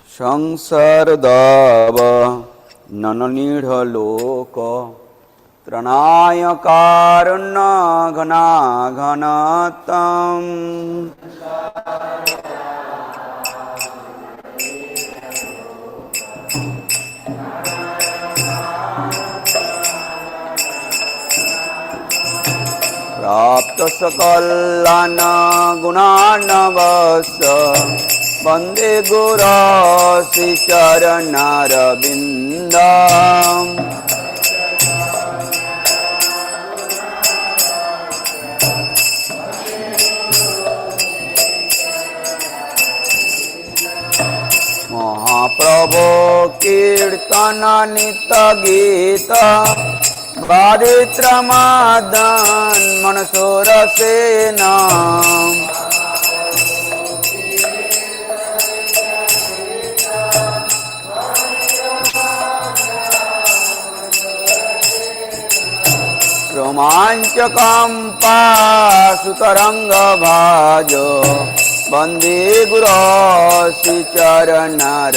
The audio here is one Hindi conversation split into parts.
संसर्दव नननीढलोक त्रणाय कारुण्य घनाघनतम् प्राप्त सकलान गुणानवस्य वन्दे गुरश्री चरणारविन्दम् महाप्रभो कीर्तन नित्य गीत बादित्रमादन मनसोरसेन रोमाञ्चकम्पा सुतरङ्गभाजो वन्दे गुरश्री चरणारविन्दम्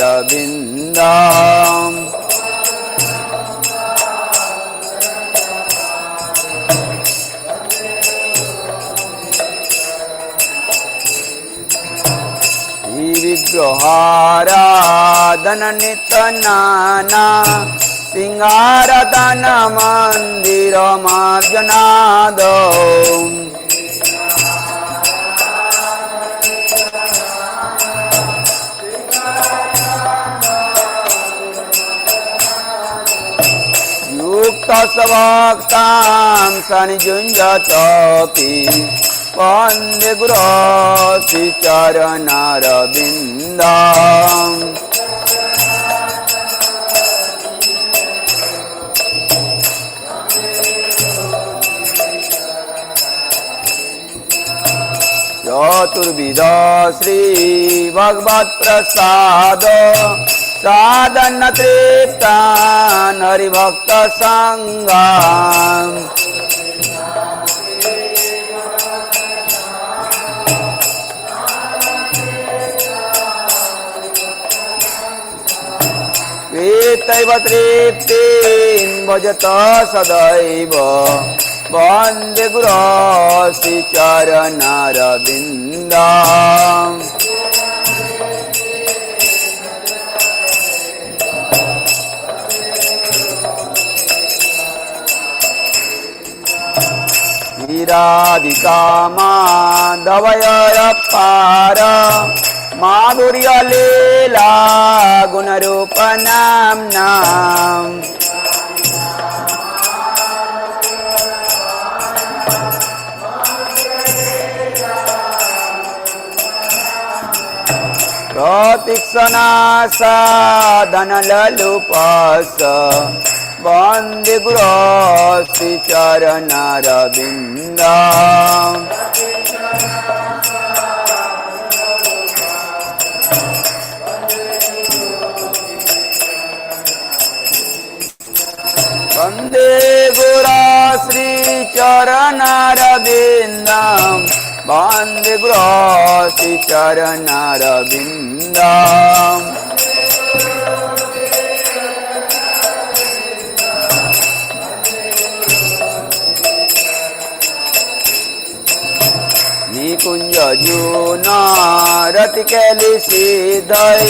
विग्रहाराधन नित्यनाना सिंहारतन मंदिर मार्जनाद युक्त सवक्तां सनिजुञ्जतपि वन्दे गुरश्री चरणारविन्दम् चतुर्विध श्री भगवत् प्रसाद साधन तृप्तान् हरिभक्त संगम् वेत्तैव तृप्तिं भजत सदैव वन्दे गुरश्री चरणारविन्दम् वीराधिका माधवयरपार माधुर्य लीला गुणरूप नाम्नाम् प्रतीक्षणा साधन ललुपस वन्दे गुरश्री चरणारविन्दम् वन्दे गुरश्री चरणारविन्दम् वन्दे गुरश्री चरणारविन्दम् निकुंज जूना रति कैली सीधय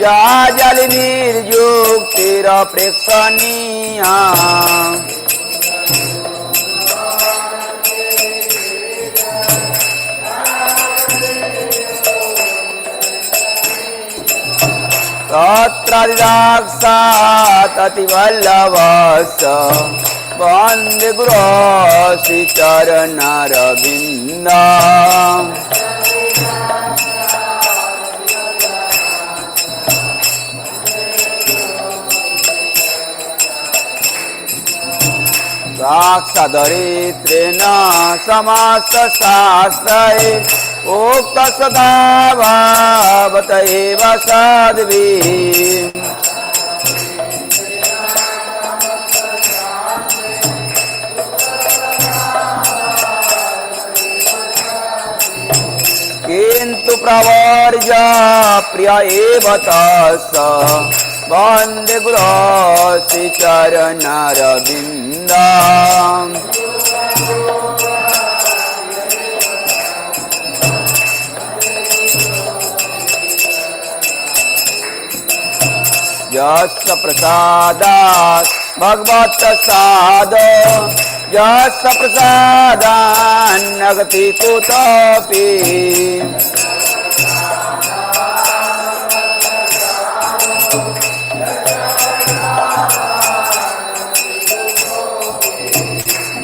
या जल निर्जुग तेरा प्रेक्षणीया तत्रादिदाक्षात् अतिवल्लभस्य वन्दे गुरश्री चरणारविन्दम् साक्षादरित्रेण समस्त शास्त्रै उक्त सदा भावत एव साध्वी किन्तु प्रवर्ज प्रिय एव तस्य वन्दे गुरो श्रीचरणारविन्दम् यस्य प्रसादात् भगवत्प्रसाद यस्य प्रसादान्नगति कुतोऽपि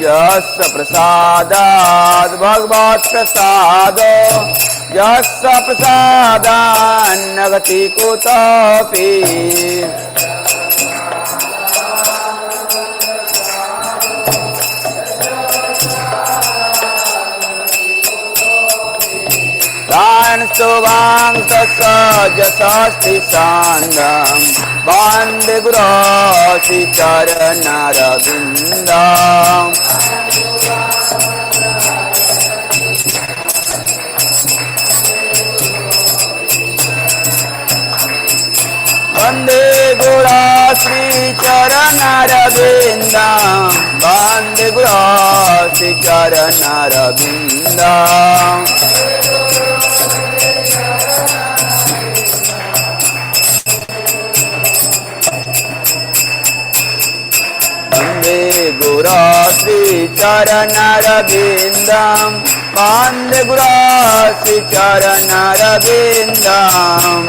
यस्य प्रसादात् भगवत्प्रसाद यस्य प्रसादान्नगति कुतोऽपि सुवांससजसस्ति सान्दं वन्दे गुरो श्रीचरणारविन्दम् वन्दे गुरो श्रीचरणारविन्दम् वन्दे गुरो श्रीचरणारविन्दम् वन्दे गुरो श्रीचरणारविन्दम् वन्दे गुरो श्रीचरणारविन्दम्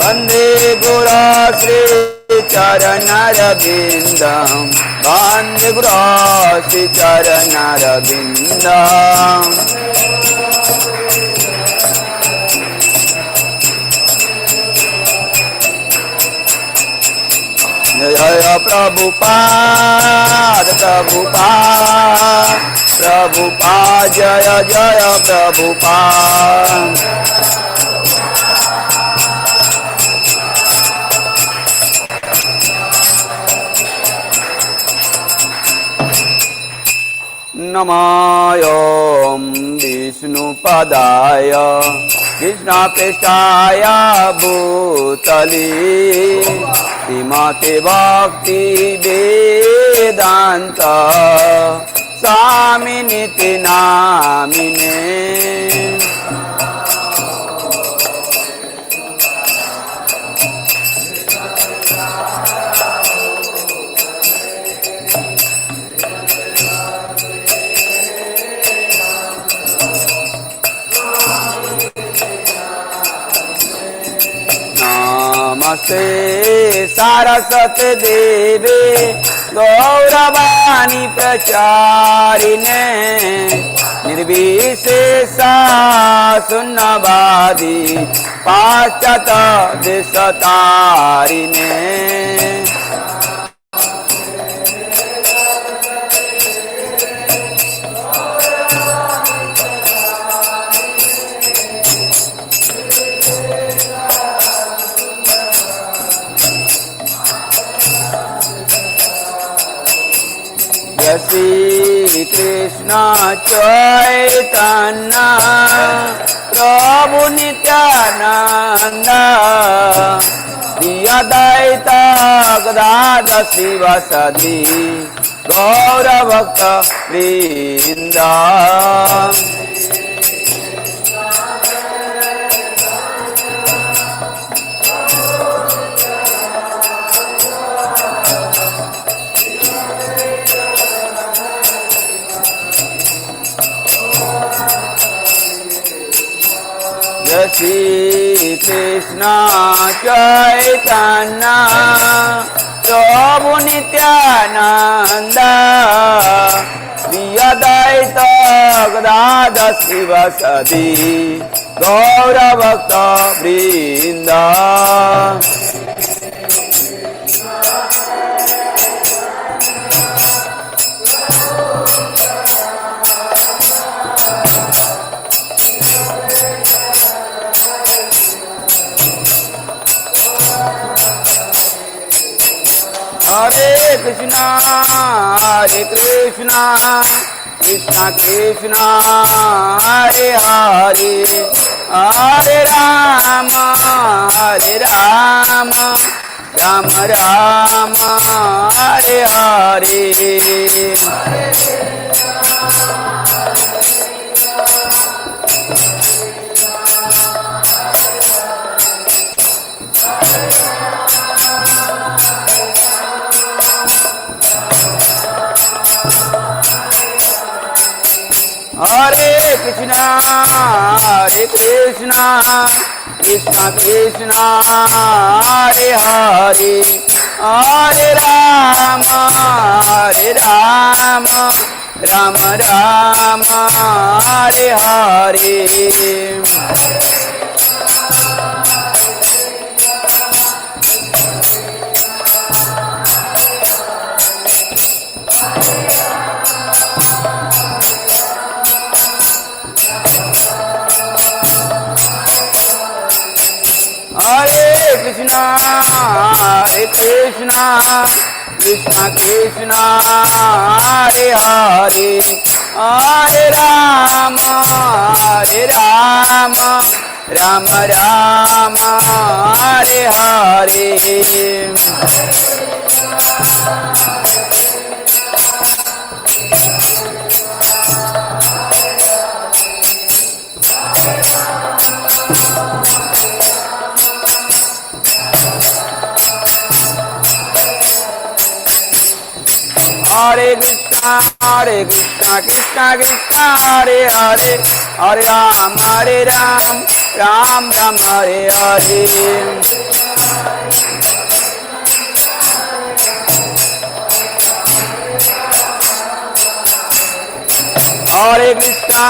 वन्दे गुरो श्रीचरणारविन्दम् वन्दे गुरो श्रीचरणारविन्दम् जय प्रभुपाद प्रभुपाद प्रभुपाद जय जय प्रभुपाद नमोऽयं विष्णुपदाय कृष्णप्रेष्ठाय भूतले श्रीमते भक्ति वेदांत स्वामिनिति नामिने नमस्ते सरस्वती देवे गौरवाणी प्रचारिणे निर्विशेषा शून्यवादी पाश्चात्य देशतारिणे श्री कृष्ण चैतन्य प्रभु नित्यानंद श्री अद्वैत गदाधर श्रीवासादि गौर भक्त वृंद श्री कृष्ण चैतन्य प्रभु नित्यानंद श्री अद्वैत गदाधर श्रीवासादि गौर भक्त वृंद हरे Krishna, Hare Krishna, Krishna Krishna, Hare Hare, Hare Rama, Hare Rama, Rama Rama, Hare Hare. Hare Krishna, Hare Krishna, Krishna Krishna, Hare Hare, Hare Rama, Hare Rama, Rama Rama, Hare Hare. Hare Krishna, Hare Krishna, Krishna Krishna, Hare Hare, Hare Rama, Hare Rama, Rama Rama, Hare Hare. Hare Krishna, Krishna Krishna, Hare Hare, Hare Ram, Ram Ram, Hare Hare. Hare Krishna,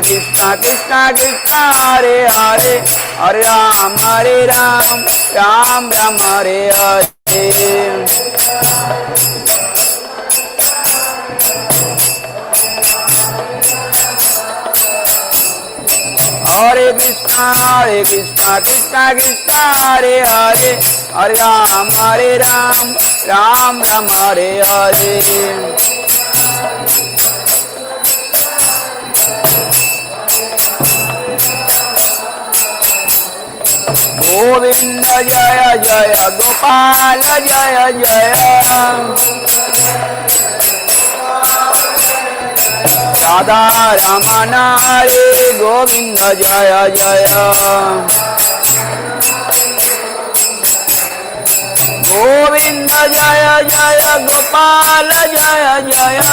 Krishna Krishna, Hare Hare, Hare Ram, Ram Ram, Hare Hare. Hare Krishna, Krishna Krishna, Hare Hare, Hare Ram, Ram Ram, Hare Hare. Govinda Jaya Jaya, Gopala Jaya Jaya, Radha Ramana Hare Govinda Jaya Jaya, Govinda Jaya Jaya, Gopala Jaya Jaya,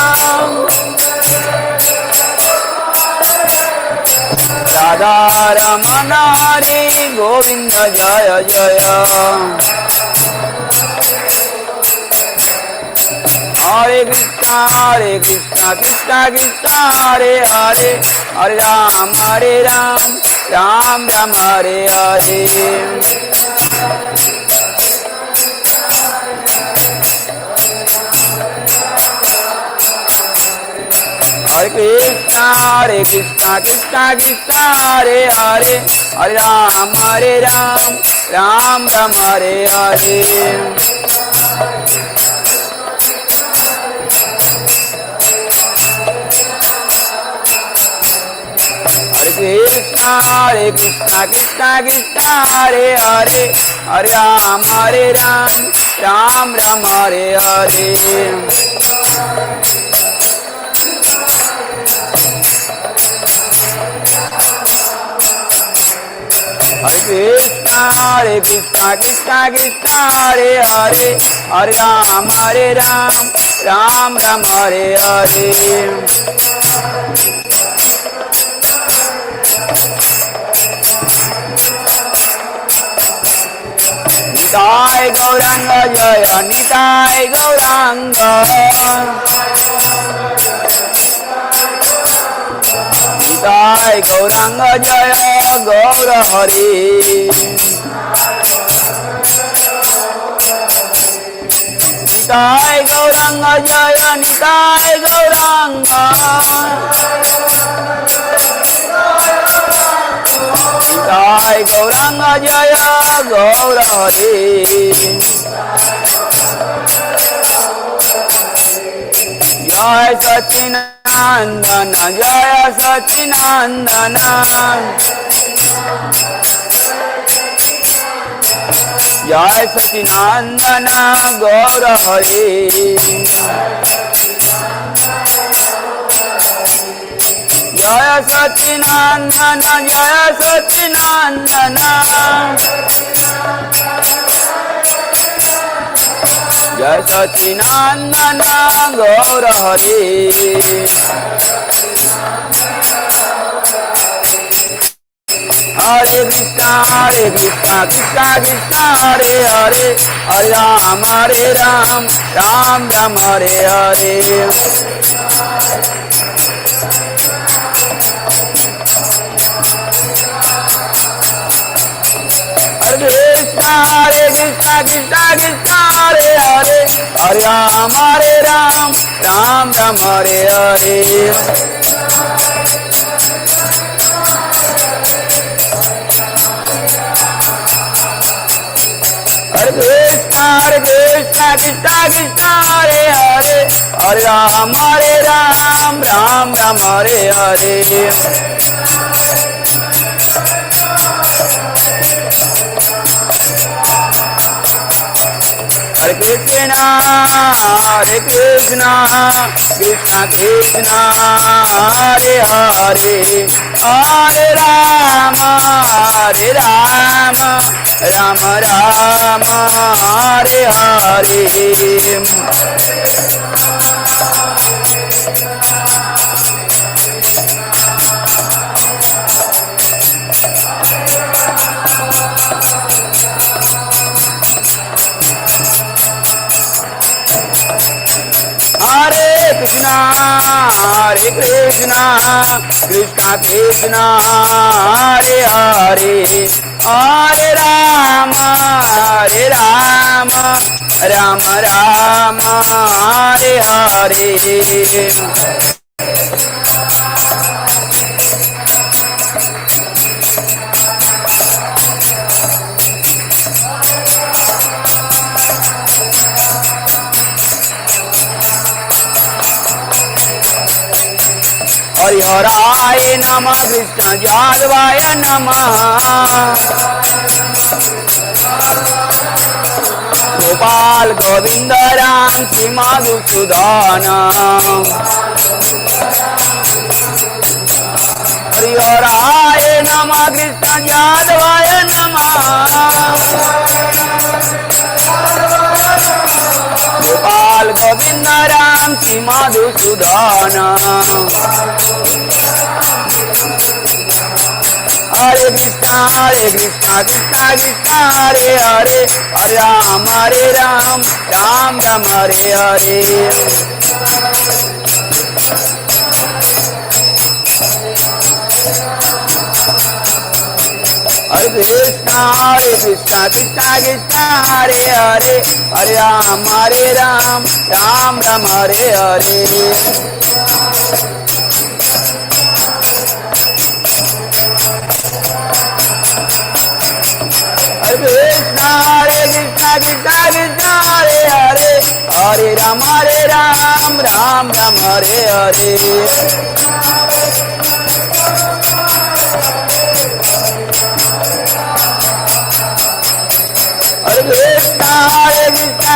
Radha Ramana Hare Govinda Jaya Jaya. Hare Krishna, Krishna Krishna, Hare Hare, Hare Ram, Ram Ram, Hare Hare. Hare Krishna, Krishna Krishna, Hare Hare, Hare Ram, Ram Ram, Hare Hare. Krishna, Krishna Krishna, Hare Hare, Hare Ram, Ram Ram, Hare Hare. Hare Krishna, Krishna Krishna, Hare Hare, Hare Ram, Ram Ram, Hare Hare. Nitai Gauranga Jaya, Nitai Gauranga, Nitai Gauranga Jaya, Gaura Hari. Nitai Gauranga Jaya, Nitai Gauranga, Nitai Gauranga Jaya, Gaura Hari. जय सचिनंदन जय सचिनंदन जय सचिनंदन गौर हरि जय सचिनंदन जय सचिनंदन जय सचिनंदन गौर हरि हरे कृष्णा कृष्णा कृष्णा हरे हरे हरे राम राम राम हरे हरे हरे कृष्णा कृष्णा कृष्णा हरे हरे हरे राम राम राम हरे हरे हरे कृष्णा कृष्णा कृष्णा हरे हरे हरे राम राम राम हरे हरे हरे कृष्णा कृष्णा कृष्णा हरे हरे हरे राम राम राम हरे हरे हरे कृष्णा कृष्णा कृष्णा हरे हरे हरे राम राम राम हरे हरे हरिहराय नमः कृष्ण जादवाय नमः गोपाल गोविंद राम श्री मधुसूदन हरिहराय नमः कृष्ण जादवाय नमः गोपाल गोविंद राम श्री मधुसूदन हरे Krishna Krishna Krishna Hare Hare Hare Ram Ram Ram Hare Hare Hare Krishna Krishna Krishna Hare Hare Hare Ram Ram Ram Hare Hare Hare Krishna Krishna Hare Hare Hare Ram Ram Ram Hare Hare Hare Krishna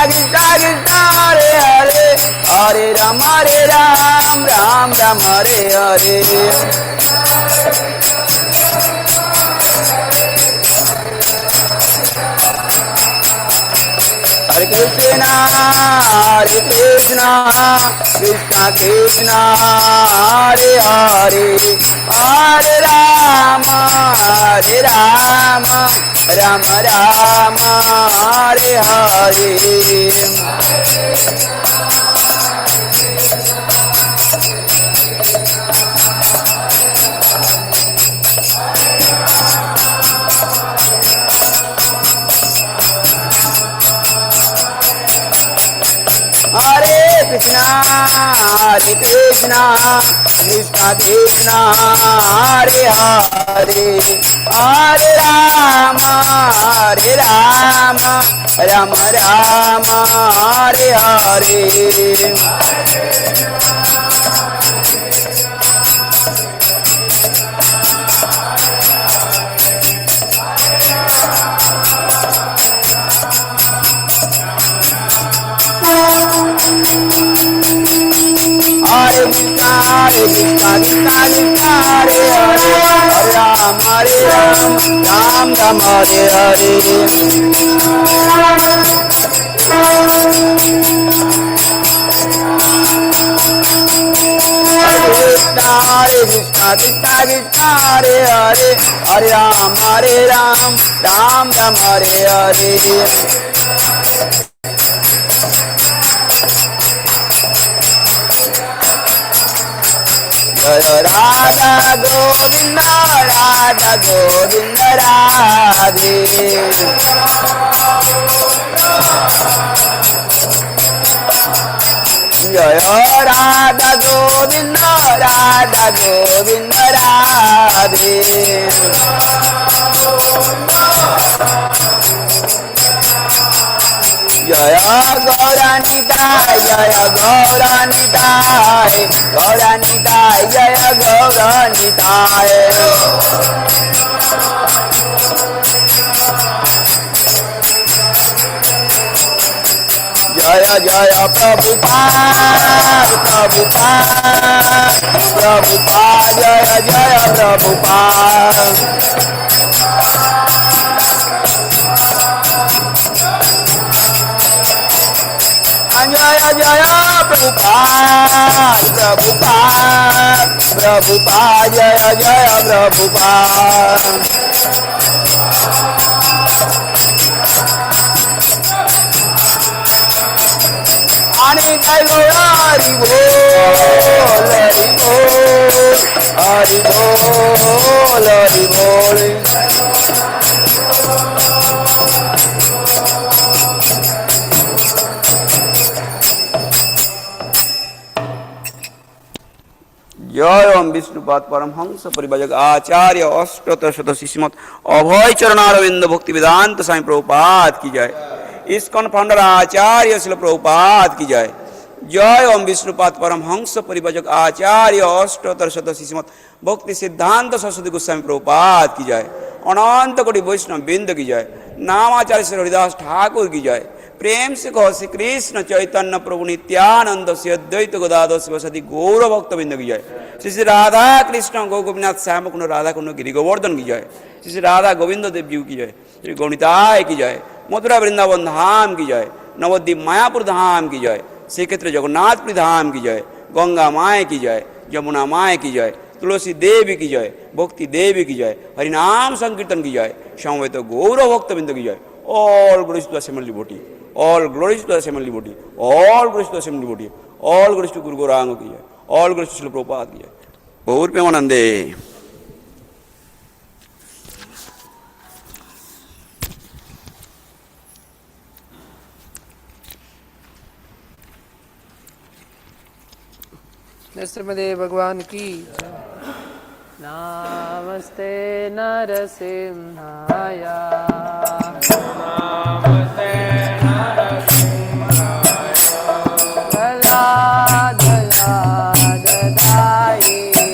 Krishna Hare Hare Hare Ram Ram Ram Hare Hare Hare Krishna Krishna Krishna Hare Hare Hare Ram Ram Ram Hare Hare Krishna Krishna Krishna Hare Hare Hare Rama Rama Rama Hare Hare Hare Krishna Krishna Krishna Hare Hare Hare Ram Ram Ram Hare Hare Krishna Krishna Krishna Hare Hare Hare Ram Ram Ram Hare Hare Radha Govinda Radha Govinda Radhe Jaya Radha Govinda Radha Govinda Radhe Jaya Gauranitai Jaya Gauranitai Gauranitai Jaya Gauranitai Jaya Jaya Prabhupada Prabhupada Prabhupada Jaya Jaya Prabhupada Jaya Jaya Prabhupada Prabhupada Prabhupada Jaya Jaya Prabhupada Anitai Gaura Hari Bol Hari Bol Hari Bol जय ओम विष्णुपाद परमहंस परिव्राजक आचार्य अष्टोत्तर शत श्रीमद् अभय चरणारविंद भक्ति वेदांत स्वामी प्रभुपाद की जय। इस्कॉन फाउंडर आचार्य शिल प्रभुपाद की जय। जय ओम विष्णुपाद परमहंस परिव्राजक आचार्य अष्टोत्तर शत श्रीमद् भक्ति सिद्धांत सरस्वती गोस्वामी प्रभुपाद की जय। अनंत कोटि वैष्णव बिंद की जय। नामाचार्य श्री हरिदास ठाकुर की जय। प्रेम से कहो श्री कृष्ण चैतन्य प्रभु नित्यानंद से अद्वैत गदाधर शिवसती गौर भक्तबिंद की जय। श्री श्री राधा कृष्ण गौ गोपीनाथ श्याम कुंड राधा कुंड गिरि गोवर्धन की जय। श्री श्री राधा गोविंद देव जी की जय। श्री गौणिताय की जय। मथुरा वृंदावन धाम की जय। नवद्वीप मायापुर धाम की जय। श्री क्षेत्र जगन्नाथपुरी धाम की जय। गंगा माय की जय। यमुना माय की जय। तुलसी देवी की जय। भक्ति देवी की जय। हरिनाम संकीर्तन की जय। समवेत गौर भक्तबिंद की जय। All glories to the assembly devotee. All glories to the assembly devotee. All glories to the assembly devotee. All glories to Guru Gauranga ki jai. All glories to Srila Prabhupada ki jai. Gaur Premanande. Narasimhadeva भगवान की नमस्ते नरसिंहाय नमस्ते नरसिंहाय दया दया ददायिने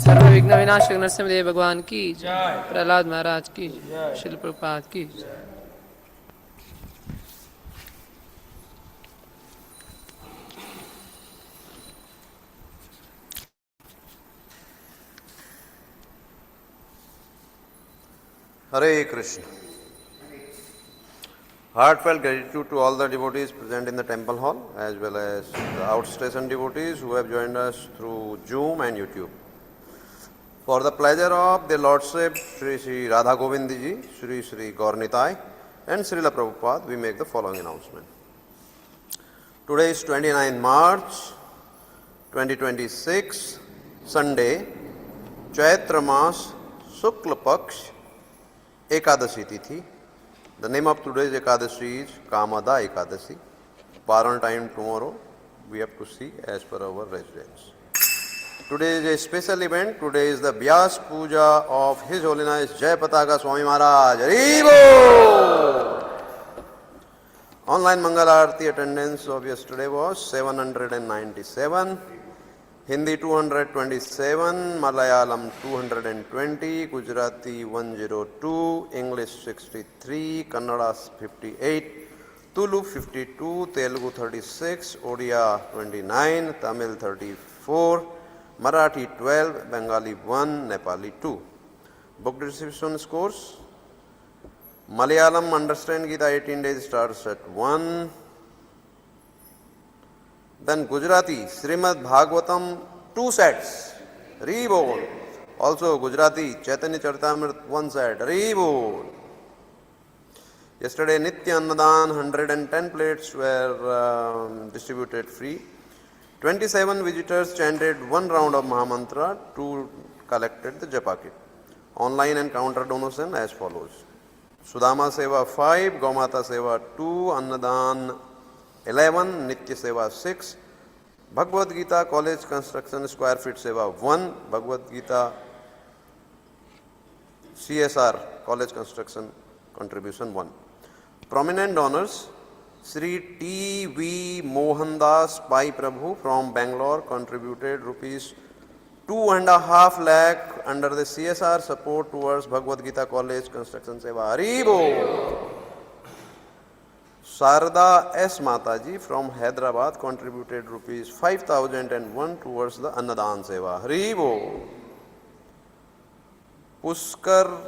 सर्वविघ्न विनाशक नरसिंहदेव भगवान की जय, प्रहलाद महाराज की जय, श्रील प्रभुपाद की जय। Hare Krishna. Heartfelt gratitude to all the devotees present in the temple hall as well as the outstation devotees who have joined us through Zoom and YouTube. For the pleasure of their Lordship Sri Sri Radha Govindi Ji, Sri Sri Gaurnitai and Srila Prabhupada, we make the following announcement. Today is 29 March 2026, Sunday, Chaitra Mas Shukla Paksh Ekadashi Tithi. The name of today's Ekadashi is Kamada Ekadashi. Paran time tomorrow we have to see as per our residence. Today is a special event. Today is the Vyas Puja of His Holiness Jai Pataka Swami Maharaj. Haribo! Online Mangal Aarti attendance of yesterday was 797. Hindi 227, Malayalam 220, Gujarati 102, English 63, Kannada 58, Tulu 52, Telugu 36, Odia 29, Tamil 34, Marathi 12, Bengali 1, Nepali 2. Book distribution scores. Malayalam Understand Gita 18 days starts at 1. Then Gujarati, Srimad Bhagavatam, 2 sets, Rebol. Also Gujarati, Chaitanya Charitamrita, 1 set, Rebol. Yesterday Nitya Annadan, 110 plates were distributed free. 27 visitors chanted 1 round of Mahamantra, 2 collected the Japa kit. Online and counter donation as follows. Sudama Seva 5, Gaumata Seva 2, Annadan 11, Nitya Seva 6, Bhagavad Gita College Construction Square Feet Seva 1, Bhagavad Gita CSR College Construction Contribution 1. Prominent donors, Sri T. V. Mohandas Pai Prabhu from Bangalore contributed rupees 2.5 lakh under the CSR support towards Bhagavad Gita College Construction Seva. Haribo! Sarda S. Mataji from Hyderabad contributed rupees 5,001 towards the Annadan Seva. Haribo! Puskar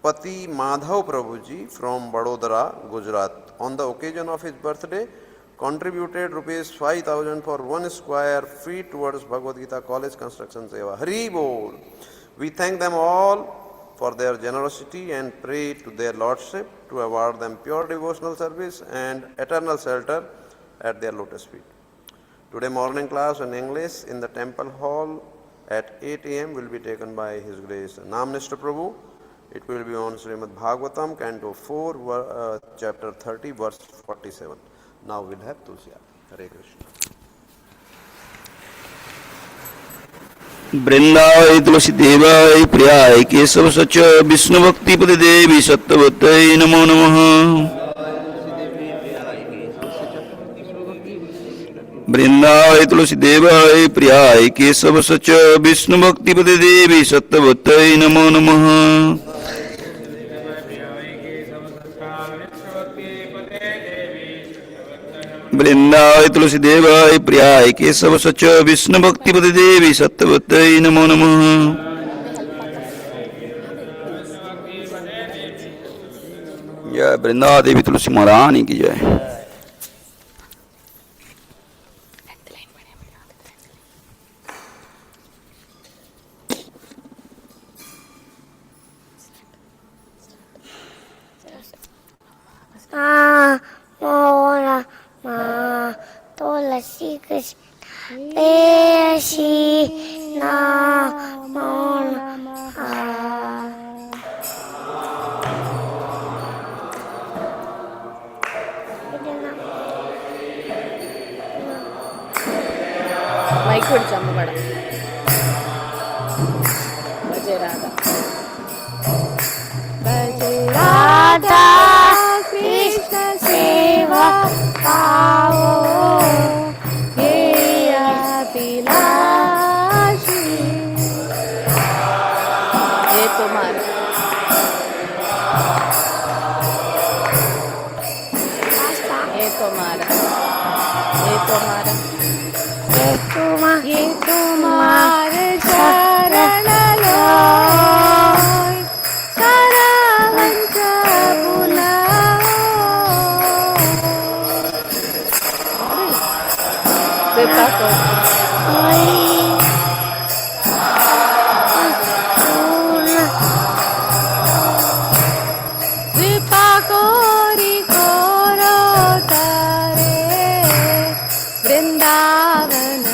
Pati Madhav Prabhuji from Vadodara, Gujarat, on the occasion of his birthday, contributed rupees 5,000 for 1 square feet towards Bhagavad Gita College Construction Seva. Hari Bol! We thank them all for their generosity and pray to their Lordship to award them pure devotional service and eternal shelter at their lotus feet. Today morning class in English in the temple hall at 8 a.m. will be taken by His Grace Namnishta Prabhu. It will be on Srimad Bhagavatam, Canto 4, Chapter 30, verse 47. Now we'll have Tulsi. Hare Krishna. वृंदावै तुलसी देवाय प्रियाय केशव सच विष्णु भक्ति पद देवी सत्यवत्यै नमो नमः। वृंदावै तुलसी देवाय प्रियाय केशव सच विष्णु भक्ति पद देवी सत्यवत्यै नमो नमः। वृंदावै तुलसी देवाय प्रियाय केशव सच विष्णु भक्ति पद देवी सत्यवत्यै नमो नमः। जय वृंदा देवी तुलसी महारानी की जय। तुलसी कृष्ण पेशी नमो नमः। माइक पिടിച്ചമ്മ പട भजे राधा भजे राधा कृष्ण सेवा पाओ ये तुम्हार शरण लो करवंच बुलाओ। कृपा कोरी कोरो तारे वृंदावन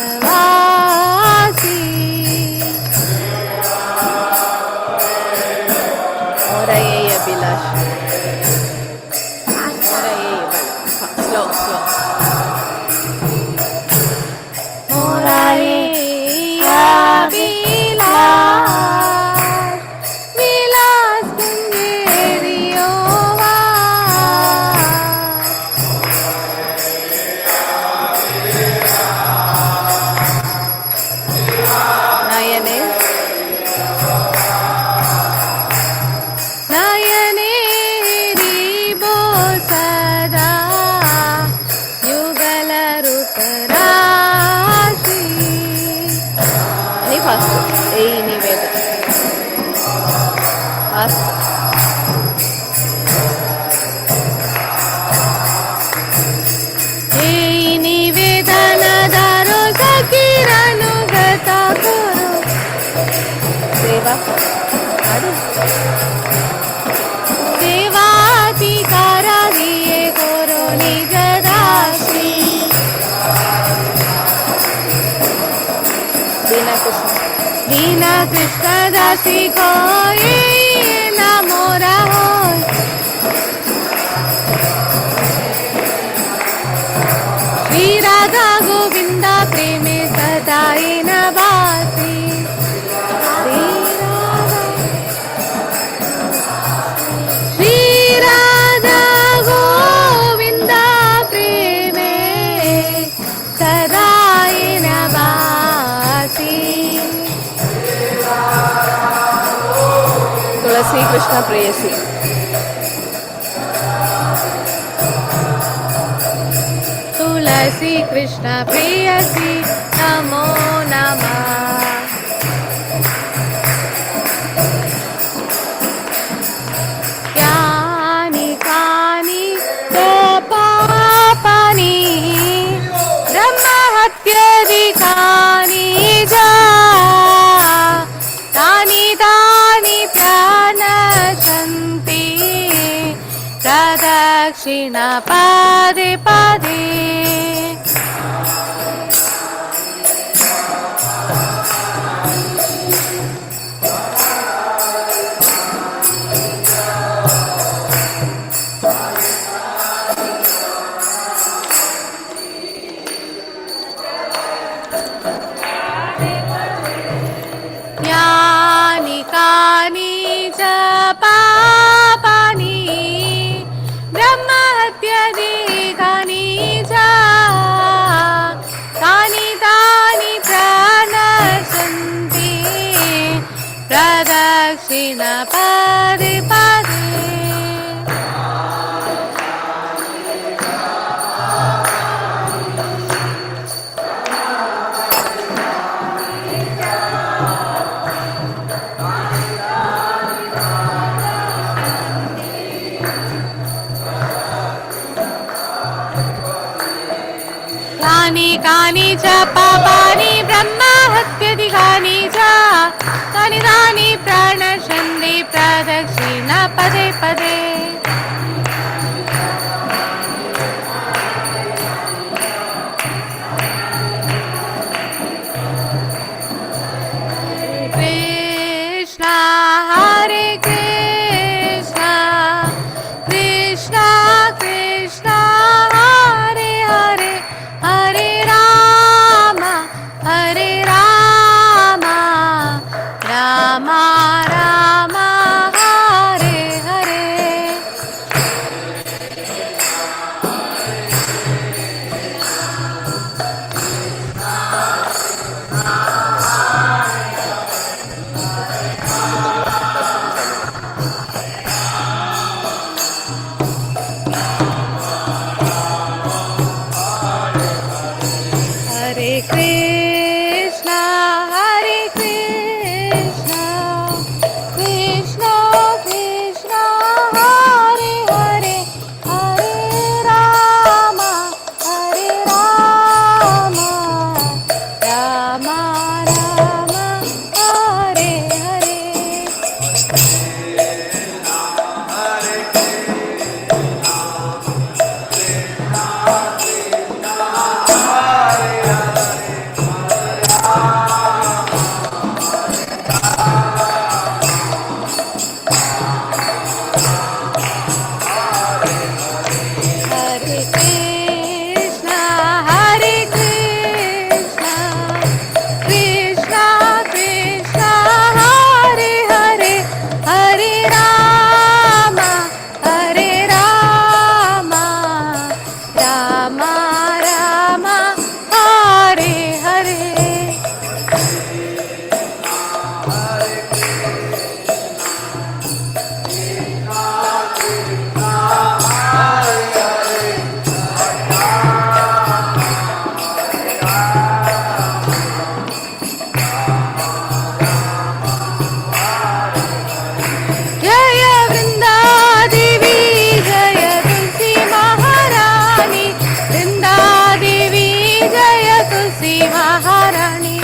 वीणा कृष्ण दासी कोई न मोरा होय। श्री राधा गोविंदा प्रेमे सदाई न बासी। श्री राधा गोविंदा प्रेमे सदाई न बासी। तुलसी कृष्ण प्रेयसी। तुलसी कृष्ण प्रेयसी नमो नमः। यानि कानि च पापानि ब्रह्महत्याधिकानि च तानि तानि प्रणश्यन्ति प्रदक्षिण पदे पदे। यानि कानि च पापानि ब्रह्महत्याधिकानि च तानि तानि प्रणश्यन्ति प्रदक्षिण पदे पदे। यानि कानि च पापानि ब्रह्महत्याधिकानि च तानि तानि प्रणश्यन्ति प्रदक्षिण पदे पदे। कृष्ण हरे कृष्ण कृष्ण कृष्ण हरे हरे हरे राम राम राम हरे हरे। हरे कृष्ण कृष्ण कृष्ण हरे हरे हरे राम राम राम हरे हरे। हरे कृष्ण कृष्ण कृष्ण हरे हरे हरे राम राम राम हरे हरे। जय वृंदा देवी जय तुलसी महारानी। वृंदा देवी जय तुलसी महारानी।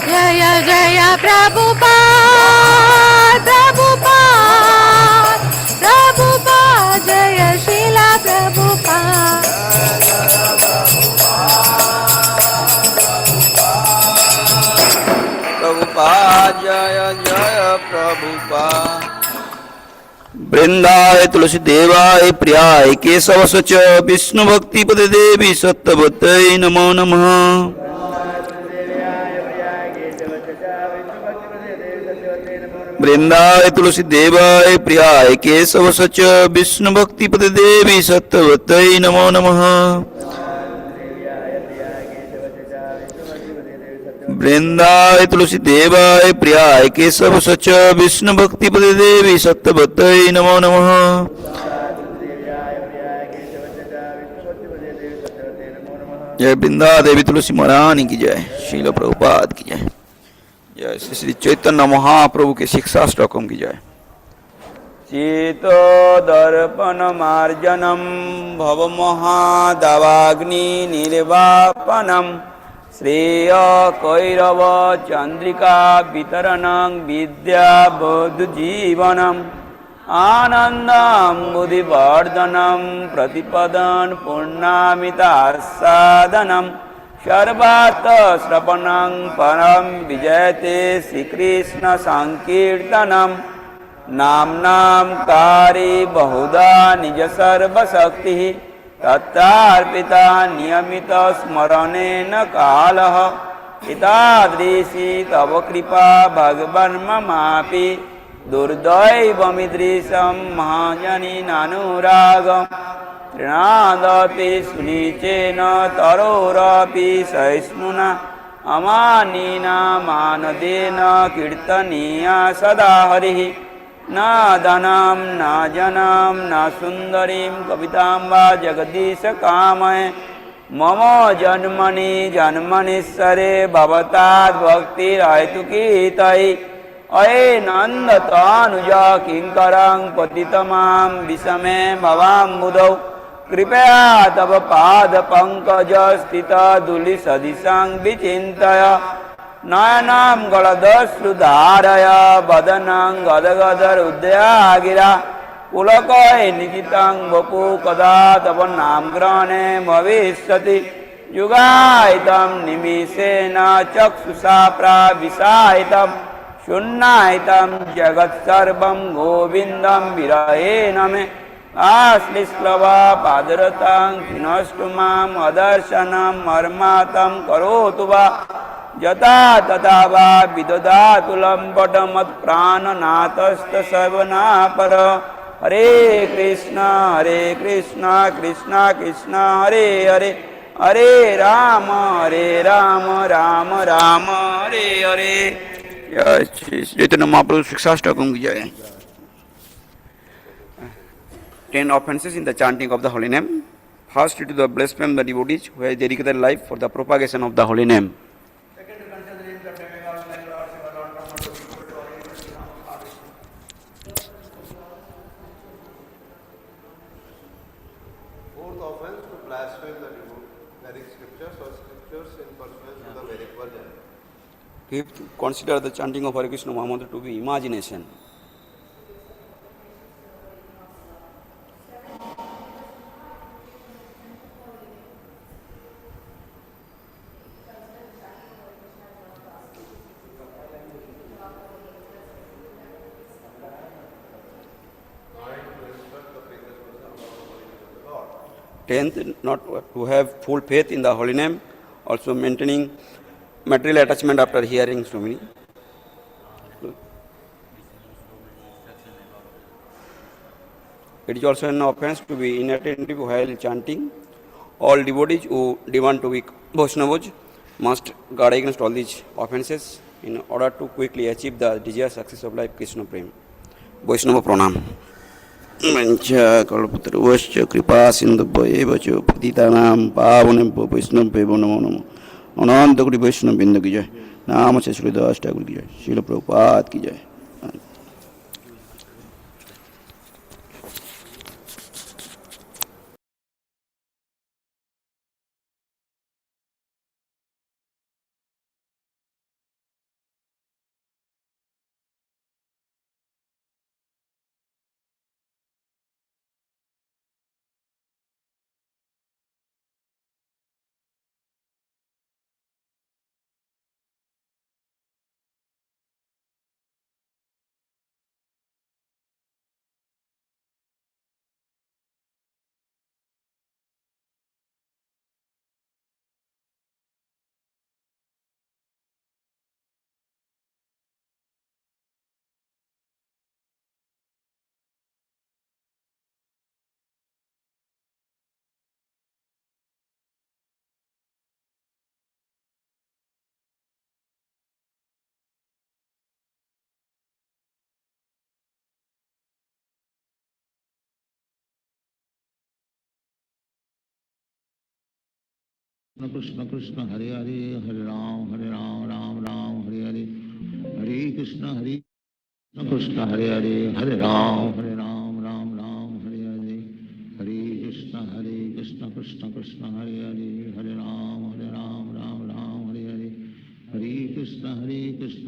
जय जय प्रभुपाद प्रभुपाद प्रभुपाद जय शीला प्रभुपा वृंदाय तुलसी देवाय प्रियाय केशव सच विष्णु भक्ति पद देवी सत्यवतय नमो नमः वृंदाय तुलसी देवाय प्रियाय केशव सच विष्णु भक्ति पद देवी सत्यवतय नमो नमः वृंदाय तुलसी देवाय प्रियाय केशव सच विष्णु भक्ति पद देवी सत्यवतय नमो नमः जय वृंदा देवी तुलसी महारानी की जय शील प्रभुपाद की जय जय श्री श्री चैतन्य महाप्रभु के शिक्षा श्लोकम की जय चेतो दर्पण मार्जनम भव महादावाग्नि निर्वापनम श्रेय कैरव चंद्रिका वितरणं विद्या बोध जीवनम आनंदम बुद्धिवर्धनम प्रतिपदन पूर्णामितासादनम सर्वात् श्रवणं परम विजयते श्रीकृष्ण संकीर्तनम नाम्नां कारी बहुधा निज सर्वशक्ति तत्तार्पिता नियमित स्मरणेन कालः एतादृशी तव कृपा भगवन् ममापि दुर्दैवमिदृशं महाजनिनानुरागं तृणादपि सुनिचेन तरोरपि सहिष्णुना अमानिना मानदेन कीर्तनीया सदा हरिः न धनं न जनं न सुन्दरीं कवितां वा जगदीश कामये मम जन्मनि जन्मनिस्सरे भवताद्भक्तिरहेतुकीतये अये नन्दतनुजा किङ्करं पतितमां विषमे भवाम्बुधौ कृपया तव पादपङ्कजस्थितधूलिसदृशं विचिन्तय नयनं गलदश्रुधारय वदनं गदगदरुद्यागिरा पुलकय निजितं वपु कदा तव नामग्रहणे भविष्यति युगायितं निमिषेण चक्षुषा प्राविशायितं शून्यायितं जगत्सर्वं गोविन्दं विरहेण मे आश्लिष्टवा पादरतां किनष्टु माम् अदर्शनं मर्मातं करोतु वा यथा तथा वा विदधातु लम्पटमत्प्राणनाथस्तसर्वनापर हरे कृष्ण कृष्ण कृष्ण हरे हरे हरे राम राम राम हरे हरे जय श्री चैतन्य महाप्रभु शिक्षाष्टकम की जय 10 offenses in the chanting of the holy name. First, to the blaspheme the devotees who have dedicated life for the propagation of the holy name. Fourth offense, to blaspheme the Vedic scriptures or scriptures in pursuance to the Vedic version. Fifth, consider the chanting of Hare Krishna Mahamantra to be imagination. Tenth, not to have full faith in the holy name, also maintaining material attachment after hearing so many. It is also an offense to be inattentive while chanting. All devotees who demand to be Vaishnavas must guard against all these offenses in order to quickly achieve the desired success of life Krishna Prem. Vaishnava Pranam. मंचा कल्पतरुश्च कृपा सिंधुभ्येव च पतितानां पावनेभ्यो वैष्णवेभ्यो नमो नमः अनंत कोटि वैष्णव बिंदु की जय नाम से श्री दास ठाकुर की जय श्रील प्रभुपाद की जय। कृष्ण कृष्ण हरे हरे हरे राम राम राम हरे हरे हरे कृष्ण कृष्ण हरे हरे हरे राम राम राम हरे हरे हरे कृष्ण कृष्ण कृष्ण हरे हरे हरे राम राम राम हरे हरे हरे कृष्ण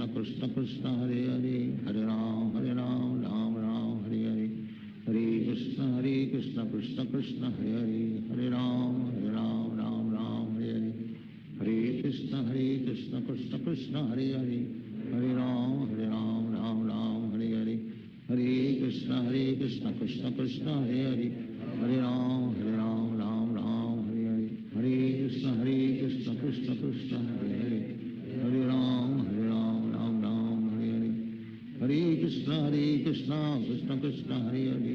कृष्ण कृष्ण हरे हरे हरे राम राम राम हरे हरे हरे कृष्ण कृष्ण कृष्ण हरे हरे हरे राम राम राम हरे हरे हरे कृष्ण कृष्ण कृष्ण हरे हरे हरे राम राम हरे हरे हरे कृष्ण कृष्ण कृष्ण हरे हरे हरे राम राम राम हरे हरे हरे कृष्ण कृष्ण कृष्ण हरे हरे हरे राम राम राम हरे हरे हरे कृष्ण कृष्ण कृष्ण हरे हरे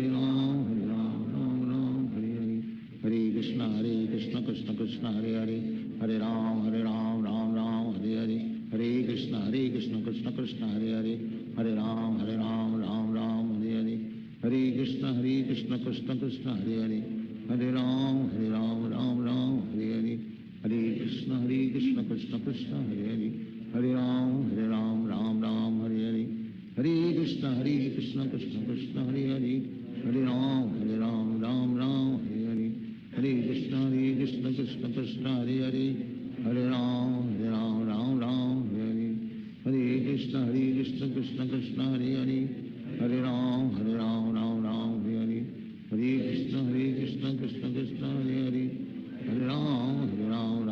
हरे राम राम हरे हरे हरे कृष्ण कृष्ण कृष्ण हरे हरे हरे राम राम राम हरे हरे हरे कृष्ण कृष्ण कृष्ण हरे हरे हरे राम राम राम हरे हरे हरे कृष्ण कृष्ण कृष्ण हरे हरे हरे राम राम हरे हरे हरे कृष्ण कृष्ण कृष्ण हरे हरे हरे राम राम हरे हरे हरे कृष्ण कृष्ण कृष्ण हरे हरे हरे राम राम हरे हरे हरे कृष्ण कृष्ण कृष्ण हरे हरे हरे राम राम हरे हरे हरे कृष्ण कृष्ण कृष्ण हरे हरे हरे राम राम हरे हरे हरे कृष्ण कृष्ण कृष्ण हरे हरे हरे राम राम हरे हरे हरे कृष्ण कृष्ण कृष्ण हरे हरे हरे राम राम हरे हरे हरे कृष्ण कृष्ण कृष्ण हरे हरे हरे राम राम हरे हरे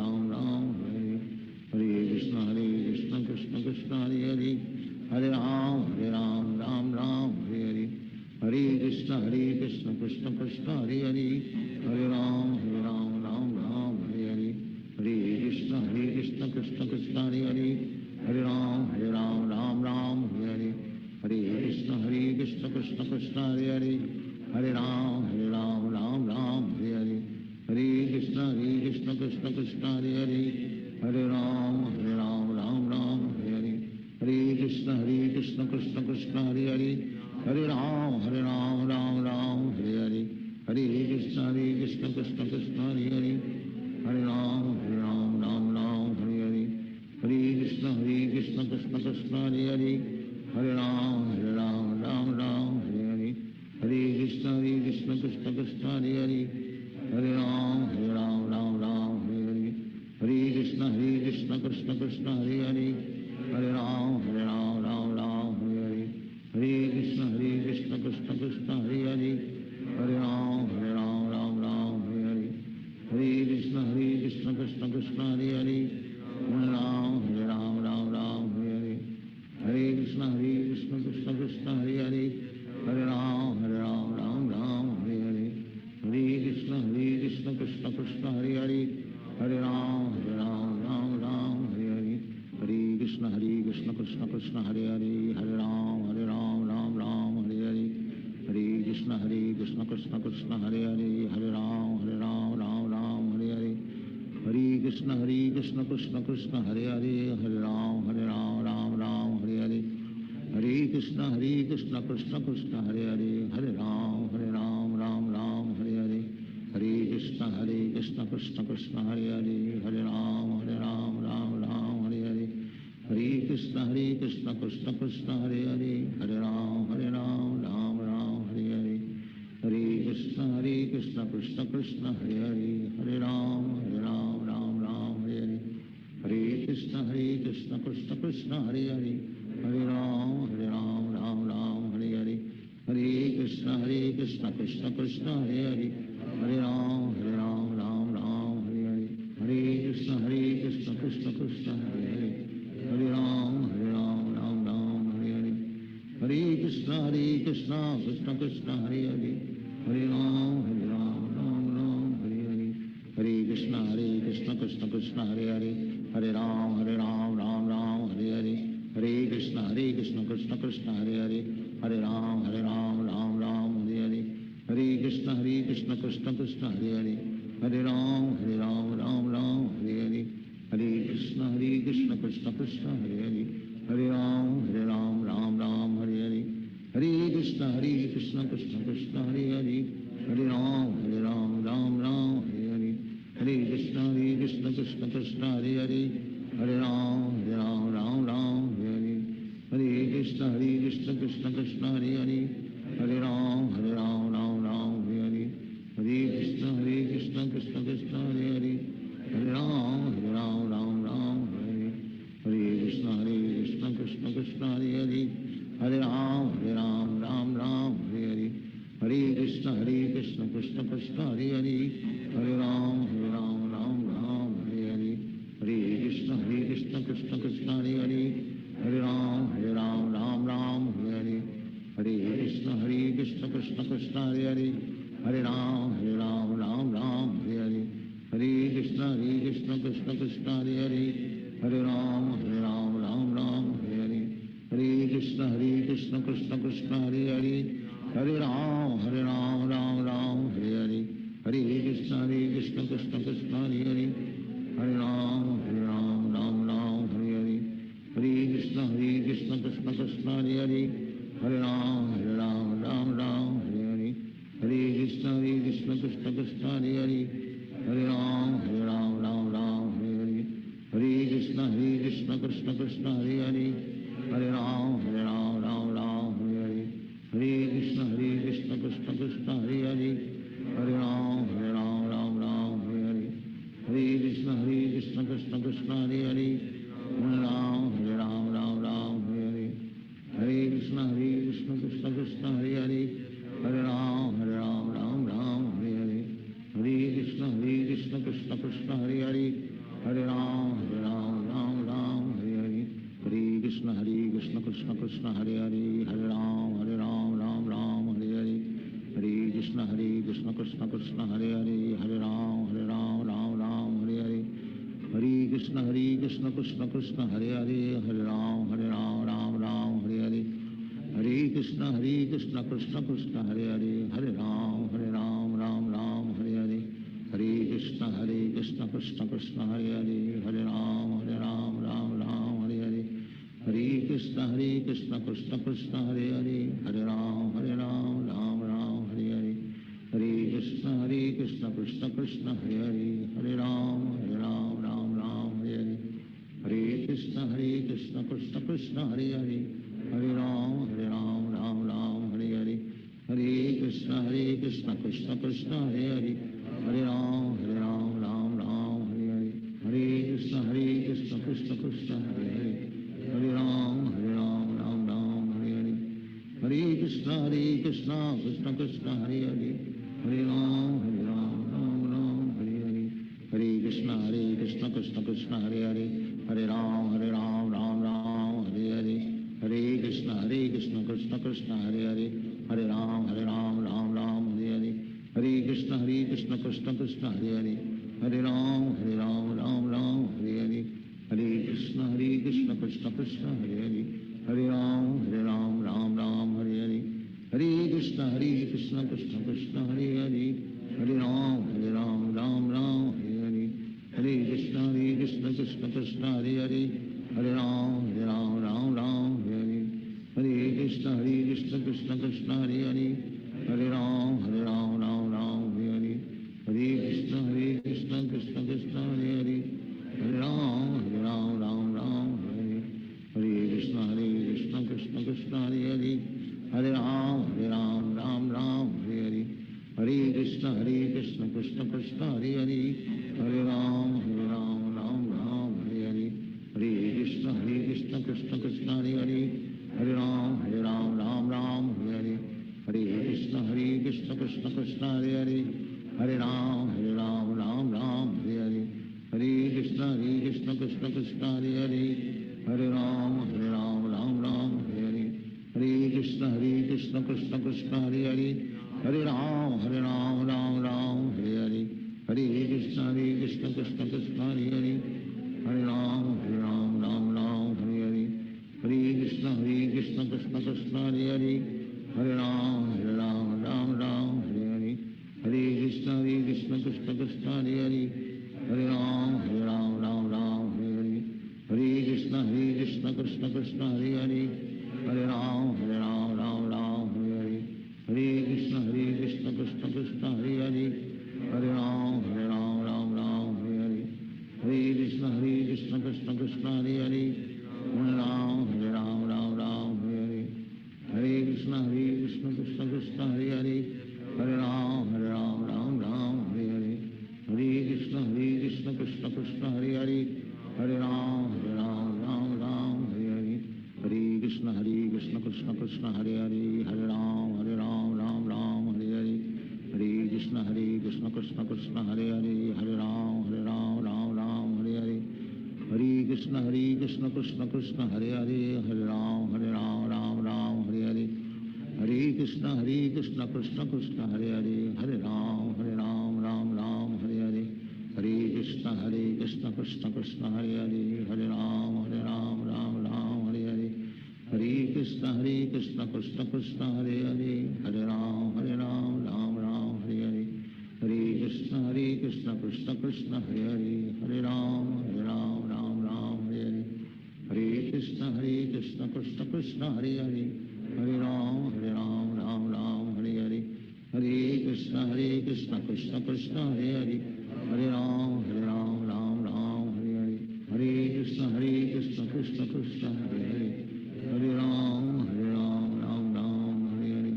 हरे कृष्ण कृष्ण कृष्ण हरे हरे हरे राम राम हरे हरे हरे कृष्ण कृष्ण कृष्ण हरे हरे हरे राम राम हरे हरे हरे कृष्ण कृष्ण कृष्ण हरे हरे हरे राम राम हरे हरे हरे कृष्ण कृष्ण कृष्ण हरे हरे हरे राम राम हरे हरे हरे कृष्ण कृष्ण कृष्ण हरे हरे हरे राम राम हरे हरे हरे कृष्ण कृष्ण कृष्ण हरे हरे हरे राम राम हरे हरे हरे कृष्ण कृष्ण कृष्ण हरे हरे हरे राम राम हरे हरे हरे कृष्ण कृष्ण कृष्ण हरे हरे हरे राम राम हरे हरे हरे कृष्ण कृष्ण कृष्ण हरे हरे हरे राम राम हरे हरे हरे कृष्ण कृष्ण कृष्ण हरे हरे हरे राम हरे हरे हरे कृष्ण कृष्ण कृष्ण हरे हरे हरे राम राम हरे हरे हरे कृष्ण कृष्ण कृष्ण हरे हरे हरे राम राम हरे हरे हरे कृष्ण कृष्ण कृष्ण हरे हरे हरे राम राम हरे हरे हरे कृष्ण कृष्ण कृष्ण हरे हरे हरे राम हरे हरे हरे कृष्ण कृष्ण कृष्ण हरे हरे हरे राम राम हरे हरे हरे कृष्ण कृष्ण कृष्ण हरे हरे हरे राम राम हरे हरे हरे कृष्ण कृष्ण कृष्ण हरे हरे हरे राम राम हरे हरे हरे कृष्ण कृष्ण कृष्ण हरे हरे हरे राम हरे हरे हरे कृष्ण कृष्ण कृष्ण हरे हरे हरे राम हरे हरे हरे कृष्ण कृष्ण कृष्ण हरे हरे हरे राम हरे हरे हरे कृष्ण कृष्ण कृष्ण हरे हरे हरे राम हरे हरे हरे कृष्ण कृष्ण कृष्ण हरे हरे हरे राम हरे हरे हरे कृष्ण कृष्ण कृष्ण हरे हरे हरे राम हरे हरे हरे कृष्ण कृष्ण कृष्ण हरे हरे हरे राम राम हरे हरे हरे कृष्ण कृष्ण कृष्ण हरे हरे हरे राम राम हरे हरे हरे कृष्ण कृष्ण कृष्ण हरे हरे हरे राम राम हरे हरे हरे कृष्ण कृष्ण कृष्ण हरे हरे हरे राम राम हरे हरे हरे कृष्ण कृष्ण कृष्ण हरे हरे हरे राम राम हरे हरे हरे कृष्ण कृष्ण कृष्ण हरे हरे हरे राम राम राम हरे कृष्ण कृष्ण कृष्ण हरे हरे हरे राम राम राम हरे कृष्ण कृष्ण कृष्ण हरे हरे हरे राम राम हरे कृष्ण कृष्ण कृष्ण हरे हरे हरे राम राम हरे कृष्ण कृष्ण कृष्ण हरे हरे हरे राम राम हरे कृष्ण कृष्ण कृष्ण हरे हरे हरे राम राम हरे कृष्ण कृष्ण कृष्ण हरे हरे हरे राम राम हरे कृष्ण कृष्ण कृष्ण हरे हरे हरे राम राम हरे कृष्ण कृष्ण कृष्ण हरे हरे हरे राम राम हरे कृष्ण कृष्ण कृष्ण हरे हरे हरे राम राम हरे कृष्ण कृष्ण कृष्ण हरे हरे हरे राम राम हरे कृष्ण कृष्ण कृष्ण हरे हरे हरे राम हरे कृष्ण कृष्ण कृष्ण हरे हरे हरे राम हरे कृष्ण कृष्ण कृष्ण हरे हरे हरे राम हरे कृष्ण कृष्ण कृष्ण हरे हरे हरे राम हरे कृष्ण कृष्ण कृष्ण हरे हरे हरे राम हरे कृष्ण कृष्ण कृष्ण हरे हरे हरे राम हरे कृष्ण कृष्ण कृष्ण हरे हरे हरे राम हरे हरे कृष्ण कृष्ण कृष्ण हरे हरे हरे राम हरे हरे कृष्ण कृष्ण कृष्ण हरे हरे हरे राम हरे हरे कृष्ण कृष्ण कृष्ण हरे हरे हरे राम राम हरे हरे कृष्ण कृष्ण कृष्ण हरे हरे हरे राम राम हरे हरे कृष्ण कृष्ण कृष्ण हरे हरे हरे राम राम हरे हरे कृष्ण कृष्ण कृष्ण हरे हरे हरे राम राम हरे हरे कृष्ण कृष्ण कृष्ण हरे हरे हरे राम राम हरे हरे कृष्ण कृष्ण कृष्ण हरे हरे हरे राम राम हरे कृष्ण कृष्ण कृष्ण हरे हरे हरे राम राम हरे कृष्ण कृष्ण कृष्ण हरे हरे हरे राम हरे कृष्ण कृष्ण कृष्ण हरे हरे हरे राम राम हरे कृष्ण कृष्ण कृष्ण हरे हरे हरे राम राम हरे कृष्ण कृष्ण कृष्ण हरे हरे हरे राम राम हरे कृष्ण कृष्ण कृष्ण हरे हरे हरे राम राम हरे कृष्ण कृष्ण कृष्ण हरे हरे हरे राम राम हरे कृष्ण कृष्ण कृष्ण हरे हरे हरे राम राम हरे कृष्ण कृष्ण कृष्ण हरे हरे हरे राम राम हरे कृष्ण कृष्ण कृष्ण हरे हरे हरे राम राम हरे कृष्ण कृष्ण कृष्ण हरे हरे हरे राम राम हरे कृष्ण कृष्ण कृष्ण हरे हरे हरे राम राम हरे कृष्ण कृष्ण कृष्ण हरे हरे हरे राम राम हरे कृष्ण कृष्ण कृष्ण हरे हरे हरे राम राम हरे कृष्ण कृष्ण कृष्ण हरे हरे हरे राम हरे कृष्ण कृष्ण कृष्ण हरे हरे हरे राम राम हरे कृष्ण कृष्ण कृष्ण हरे हरे हरे राम राम हरे कृष्ण कृष्ण कृष्ण हरे हरे हरे राम हरे कृष्ण कृष्ण कृष्ण हरे हरे हरे राम हरे कृष्ण कृष्ण कृष्ण हरे हरे हरे राम हरे कृष्ण कृष्ण कृष्ण हरे हरे हरे राम राम हरे कृष्ण कृष्ण कृष्ण हरे हरे हरे राम राम राम हरे हरे हरे कृष्ण कृष्ण कृष्ण हरे हरे हरे राम राम राम हरे हरे हरे कृष्ण कृष्ण कृष्ण हरे हरे हरे राम राम राम हरे हरे हरे कृष्ण कृष्ण कृष्ण हरे हरे हरे राम राम राम हरे हरे हरे कृष्ण कृष्ण कृष्ण हरे हरे हरे राम राम राम हरे हरे हरे कृष्ण कृष्ण कृष्ण हरे हरे हरे राम राम राम हरे हरे हरे कृष्ण कृष्ण कृष्ण हरे हरे हरे राम राम राम हरे हरे हरे कृष्ण कृष्ण कृष्ण हरे हरे हरे राम राम राम हरे हरे हरे कृष्ण कृष्ण कृष्ण हरे हरे हरे राम राम राम हरे हरे हरे कृष्ण कृष्ण कृष्ण हरे हरे हरे राम राम राम हरे हरे हरे कृष्ण कृष्ण कृष्ण हरे हरे हरे राम राम हरे हरे हरे कृष्ण कृष्ण कृष्ण हरे हरे हरे राम राम राम हरे हरे हरे कृष्ण कृष्ण कृष्ण हरे हरे हरे राम राम राम हरे हरे हरे कृष्ण कृष्ण कृष्ण हरे हरे हरे राम राम राम हरे हरे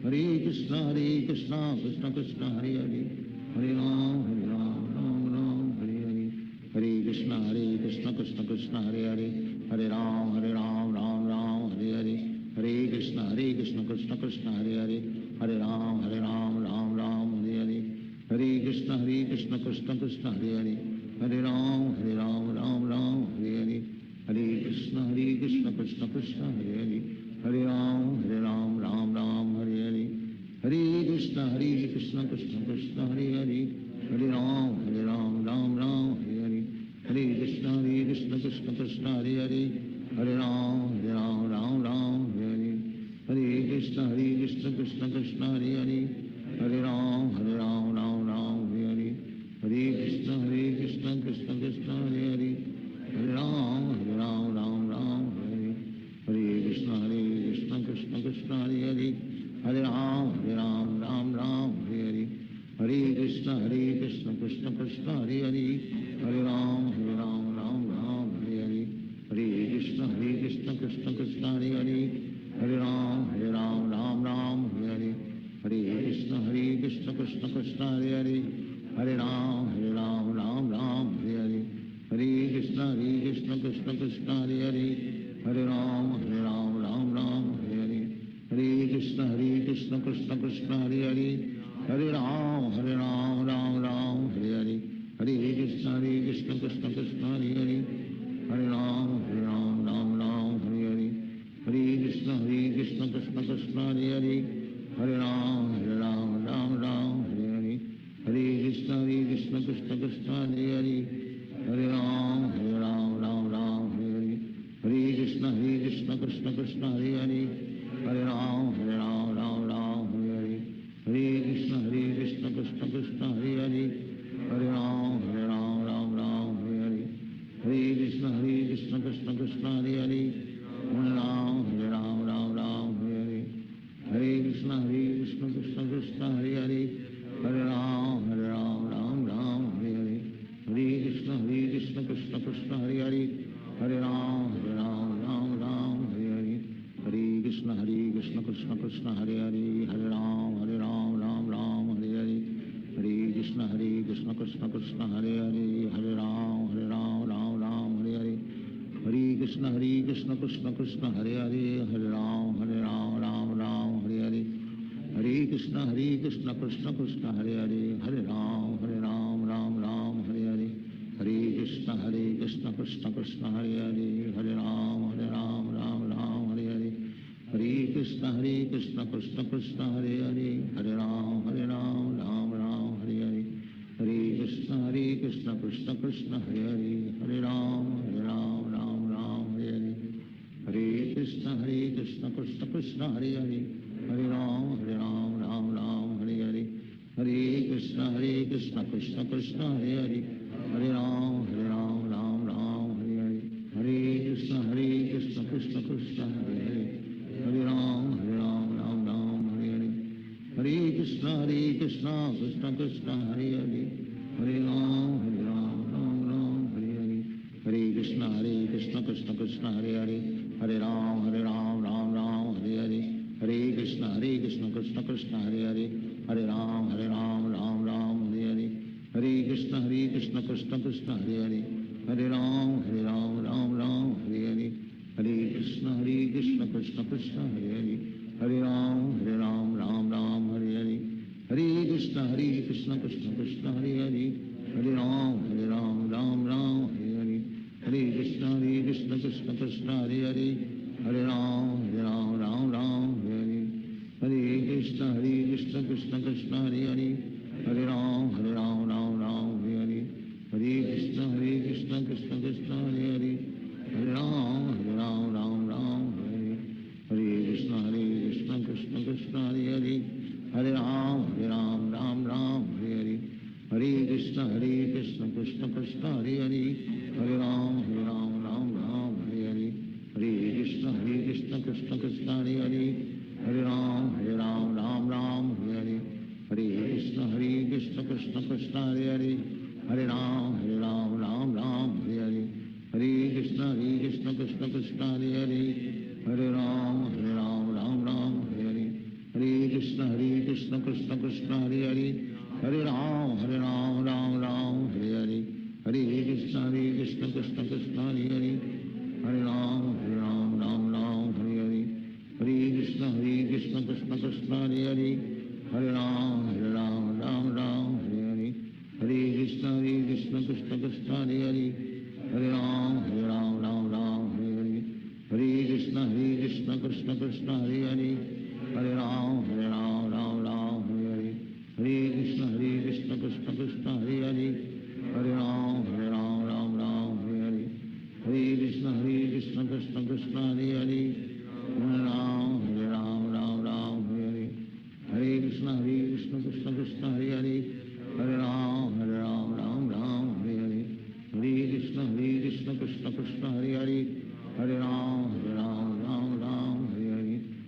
हरे कृष्ण कृष्ण कृष्ण हरे हरे हरे राम राम राम हरे हरे हरे कृष्ण कृष्ण कृष्ण हरे हरे हरे राम राम राम हरे हरे हरे कृष्ण कृष्ण कृष्ण हरे हरे हरे राम राम राम हरे हरे हरे कृष्ण कृष्ण कृष्ण हरे हरे हरे राम राम राम हरे हरे हरे कृष्ण कृष्ण कृष्ण हरे हरे हरे राम राम राम हरे हरे हरे कृष्ण कृष्ण कृष्ण हरे हरे हरे राम राम राम हरे हरे हरे कृष्ण कृष्ण कृष्ण हरे हरे हरे राम राम राम हरे हरे हरे कृष्ण कृष्ण कृष्ण हरे हरे हरे राम राम राम हरे हरे हरे कृष्ण कृष्ण कृष्ण हरे हरे हरे राम राम राम हरे हरे हरे कृष्ण कृष्ण कृष्ण हरे हरे हरे राम राम राम हरे हरे हरे कृष्ण कृष्ण कृष्ण हरे हरे हरे राम राम राम हरे हरे हरे कृष्ण कृष्ण कृष्ण हरे हरे हरे राम राम राम हरे हरे हरे कृष्ण कृष्ण कृष्ण हरे हरे हरे राम राम राम हरे हरे हरे कृष्ण कृष्ण कृष्ण हरे हरे हरे राम राम राम हरे हरे हरे कृष्ण कृष्ण कृष्ण हरे हरे हरे राम राम राम हरे हरे हरे कृष्ण कृष्ण कृष्ण हरे हरे हरे राम राम राम हरे हरे हरे कृष्ण कृष्ण कृष्ण हरे हरे हरे राम राम राम हरे हरे हरे कृष्ण कृष्ण कृष्ण हरे हरे हरे राम राम राम हरे हरे हरे कृष्ण कृष्ण कृष्ण हरे हरे हरे राम राम राम हरे हरे हरे कृष्ण कृष्ण कृष्ण हरे हरे हरे राम राम हरे हरे हरे कृष्ण कृष्ण कृष्ण हरे हरे हरे राम राम राम हरे हरे हरे कृष्ण कृष्ण कृष्ण हरे हरे हरे राम राम राम हरे हरे हरे कृष्ण कृष्ण कृष्ण हरे हरे हरे राम राम राम हरे हरे हरे कृष्ण कृष्ण कृष्ण हरे हरे हरे राम राम राम हरे हरे हरे कृष्ण कृष्ण कृष्ण हरे हरे हरे राम राम राम हरे हरे हरे कृष्ण कृष्ण कृष्ण हरे हरे हरे राम राम राम हरे हरे हरे कृष्ण कृष्ण कृष्ण हरे हरे हरे राम राम राम हरे हरे हरे कृष्ण कृष्ण कृष्ण हरे हरे हरे राम राम राम हरे हरे हरे कृष्ण कृष्ण कृष्ण हरे हरे हरे राम राम राम हरे हरे हरे कृष्ण कृष्ण कृष्ण हरे हरे हरे राम राम राम हरे हरे हरे कृष्ण कृष्ण कृष्ण हरे हरे हरे राम राम राम हरे हरे हरे कृष्ण कृष्ण कृष्ण हरे हरे हरे राम राम राम हरे हरे हरे कृष्ण कृष्ण कृष्ण हरे हरे हरे राम राम राम कृष्ण कृष्ण हरे हरे हरे राम राम राम हरे हरे हरे कृष्ण कृष्ण कृष्ण हरे हरे हरे राम राम राम हरे हरे हरे कृष्ण कृष्ण कृष्ण हरे हरे हरे राम राम राम हरे हरे हरे कृष्ण कृष्ण कृष्ण हरे हरे हरे राम राम राम हरे हरे हरे कृष्ण कृष्ण कृष्ण हरे हरे हरे राम राम राम हरे हरे हरे कृष्ण कृष्ण कृष्ण हरे हरे हरे राम राम राम हरे हरे हरे कृष्ण कृष्ण कृष्ण हरे हरे हरे राम राम राम हरे हरे हरे कृष्ण कृष्ण कृष्ण हरे हरे हरे राम राम राम हरे हरे हरे कृष्ण कृष्ण कृष्ण हरे हरे हरे राम राम राम हरे हरे हरे कृष्ण कृष्ण कृष्ण हरे हरे हरे राम राम राम हरे हरे हरे कृष्ण कृष्ण कृष्ण हरे हरे हरे राम राम राम हरे हरे हरे कृष्ण कृष्ण कृष्ण हरे हरे हरे राम राम राम हरे हरे हरे कृष्ण कृष्ण कृष्ण हरे हरे हरे राम राम राम हरे हरे हरे कृष्ण कृष्ण कृष्ण हरे हरे हरे राम राम राम हरे हरे हरे कृष्ण कृष्ण कृष्ण हरे हरे हरे राम राम राम हरे हरे हरे कृष्ण कृष्ण कृष्ण हरे हरे हरे राम राम राम हरे हरे हरे कृष्ण कृष्ण कृष्ण हरे हरे हरे राम राम राम हरे हरे हरे कृष्ण कृष्ण कृष्ण हरे हरे हरे राम राम राम हरे हरे हरे कृष्ण कृष्ण कृष्ण हरे हरे हरे राम राम राम हरे हरे हरे कृष्ण कृष्ण कृष्ण हरे हरे हरे राम राम राम हरे हरे हरे कृष्ण कृष्ण कृष्ण हरे हरे हरे राम राम राम हरे हरे हरे कृष्ण कृष्ण कृष्ण हरे हरे हरे राम राम राम हरे हरे हरे कृष्ण कृष्ण कृष्ण हरे हरे हरे राम राम राम हरे हरे हरे कृष्ण कृष्ण कृष्ण हरे हरे हरे राम राम राम हरे हरे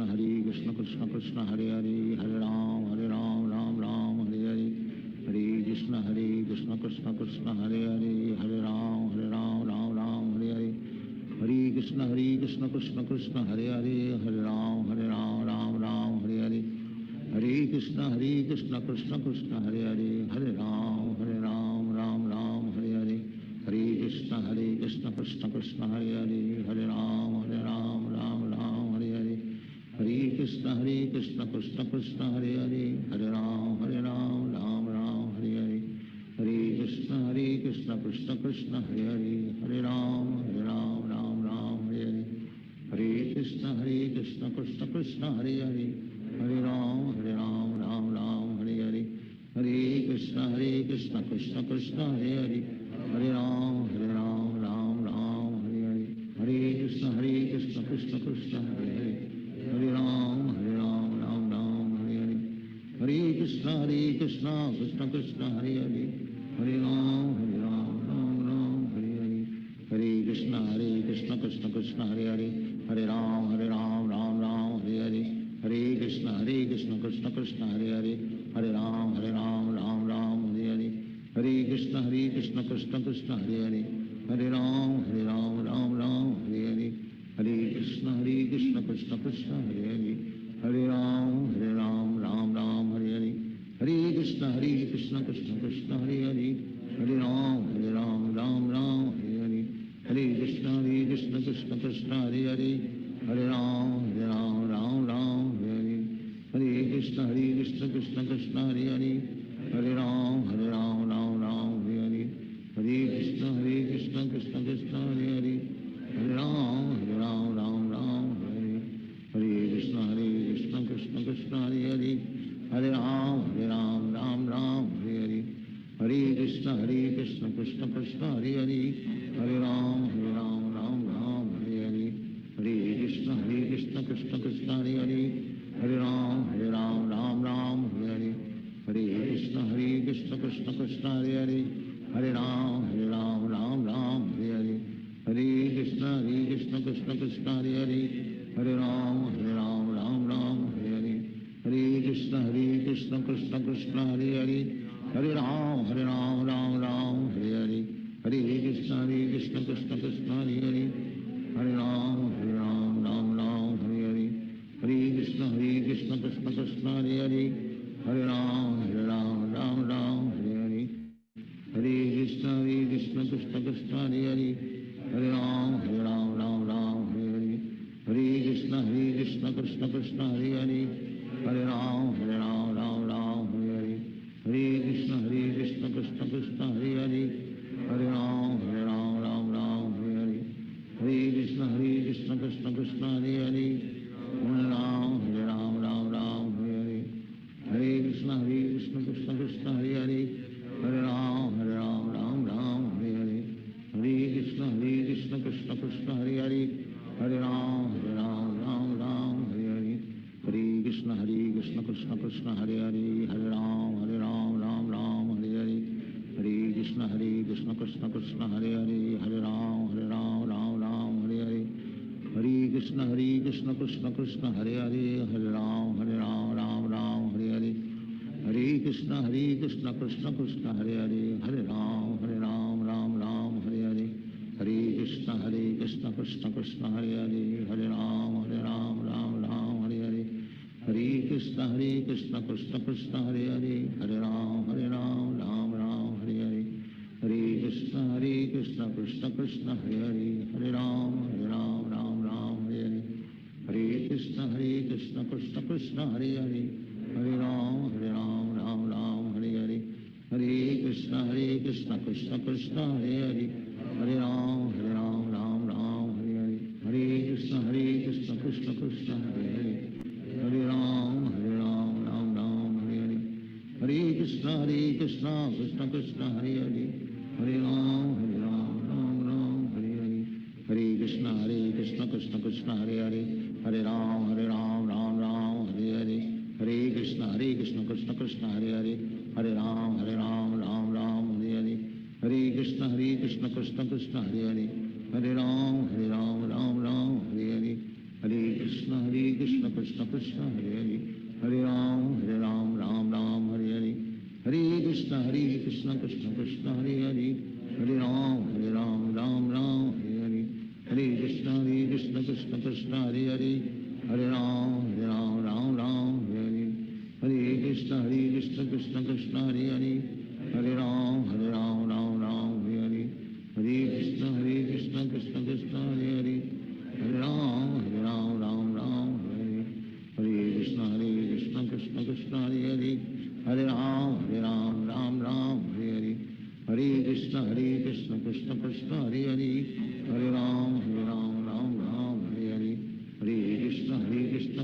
हरे कृष्ण कृष्ण कृष्ण हरे हरे हरे राम राम राम हरे हरे हरे कृष्ण कृष्ण कृष्ण हरे हरे हरे राम राम राम हरे हरे हरे कृष्ण कृष्ण कृष्ण हरे हरे हरे राम राम राम हरे हरे हरे कृष्ण कृष्ण कृष्ण हरे हरे हरे राम राम राम हरे हरे हरे कृष्ण कृष्ण कृष्ण हरे हरे हरे राम राम राम हरे हरे हरे कृष्ण कृष्ण कृष्ण हरे हरे हरे राम राम राम हरे हरे हरे कृष्ण कृष्ण कृष्ण हरे हरे हरे राम राम राम हरे हरे हरे कृष्ण कृष्ण कृष्ण हरे हरे हरे राम राम राम हरे हरे हरे कृष्ण कृष्ण कृष्ण हरे हरे हरे राम राम राम हरे हरे हरे कृष्ण कृष्ण कृष्ण हरे हरे हरे राम राम राम हरे हरे हरे कृष्ण कृष्ण कृष्ण हरे हरे हरे राम राम राम हरे हरे हरे कृष्ण कृष्ण कृष्ण हरे हरे हरे राम राम राम हरे हरे हरे कृष्ण कृष्ण कृष्ण हरे हरे हरे राम राम राम हरे हरे हरे कृष्ण कृष्ण कृष्ण हरे हरे हरे राम राम राम हरे हरे हरे कृष्ण कृष्ण कृष्ण हरे हरे हरे राम राम राम हरे हरे हरे कृष्ण कृष्ण कृष्ण हरे हरे हरे राम राम राम हरे हरे हरे कृष्ण कृष्ण कृष्ण हरे हरे हरे राम राम राम हरे हरे हरे कृष्ण कृष्ण कृष्ण हरे हरे हरे राम राम राम हरे हरे हरे कृष्ण कृष्ण कृष्ण हरे हरे हरे राम राम राम हरे हरे हरे कृष्ण कृष्ण कृष्ण हरे हरे हरे राम राम राम हरे हरे हरे कृष्ण कृष्ण कृष्ण हरे हरे हरे राम राम राम हरे हरे हरे कृष्ण कृष्ण कृष्ण हरे हरे हरे राम राम राम हरे हरे हरे कृष्ण कृष्ण कृष्ण हरे हरे हरे राम राम राम हरे हरे हरे कृष्ण कृष्ण कृष्ण हरे Hare Hare, Hare Ram, Ram Ram, Hare Hare, Hare Krishna, Krishna Krishna, Hare Hare, Hare Ram, Ram Ram, Hare Hare, Hare Krishna, Krishna Krishna, Hare Hare, Hare Ram, Ram Ram, Hare Hare, Hare Krishna, Krishna Krishna, Hare Hare, Hare Ram, Ram Ram, Hare Hare, Hare Krishna, Krishna Krishna, Hare Hare, Hare Ram, Ram Ram, Hare Hare, Hare Krishna, Krishna Krishna, Hare Hare, Hare Ram, Ram Ram, Hare Hare, Hare Krishna, Krishna Krishna, Hare Hare, Hare Ram, Ram Ram, Hare Hare, Hare Krishna, Krishna Krishna, Hare Hare, Hare Ram, Ram Ram, Hare Hare, Hare Krishna, Krishna Krishna, Hare Hare, Hare Ram, Ram Hare Hare, Hare Krishna, Krishna Krishna, Hare Hare, Hare Ram, Ram Hare Hare, Hare Krishna, Krishna Krishna, Hare Hare, Hare Ram, Ram Hare Hare, Hare Krishna, Krishna Krishna, Hare Hare, Hare Ram, Ram Hare Hare, Hare Krishna, Krishna Krishna, Hare Hare, Hare Ram, Ram Hare Hare, Hare Krishna, Krishna Krishna, Hare Hare, Hare Ram, Ram Hare Hare, Hare Krishna, Krishna Krishna, Hare Hare, Hare Ram, Ram Hare Hare, Hare Krishna, Krishna Krishna, Hare Hare, Hare Ram, Ram Hare Hare, Hare Krishna, Krishna Krishna, Hare Hare, Hare Ram, Ram Hare Hare, Hare Krishna, Krishna Krishna, Hare Hare, Hare Ram, Ram Hare Hare, Hare Krishna, Krishna Krishna, Hare Hare, Hare Ram, Ram Hare Hare, Hare Krishna, Krishna Krishna, Hare Hare, Hare Ram, Ram Hare Hare, Hare Krishna, Krishna Krishna, Hare Hare, Hare Ram, Ram Hare Hare, Hare Krishna, Krishna Krishna, Hare Hare, Hare Ram, Ram Hare Hare, Hare Krishna, Krishna Krishna, Hare Hare, Hare Ram, Ram Hare Hare, Hare Krishna, Krishna Krishna, Hare Hare, Hare Ram, Ram Hare Hare, Hare Krishna, Krishna Krishna, Hare Hare, Hare Ram, Ram Hare Hare, Hare Krishna, Krishna Krishna, Hare Hare, Hare Ram, Ram Hare Hare, Hare Krishna, Krishna Krishna, Hare Hare, Hare Ram, Ram Hare Hare, Hare Krishna, Krishna Krishna, Hare Hare, Hare Ram, Ram Hare Hare, Hare Krishna, Krishna Krishna, Hare Hare, Hare Ram, Ram Hare Hare, Hare Krishna, Krishna Krishna, Hare Hare, Hare Ram, Ram Hare Hare, Hare Krishna,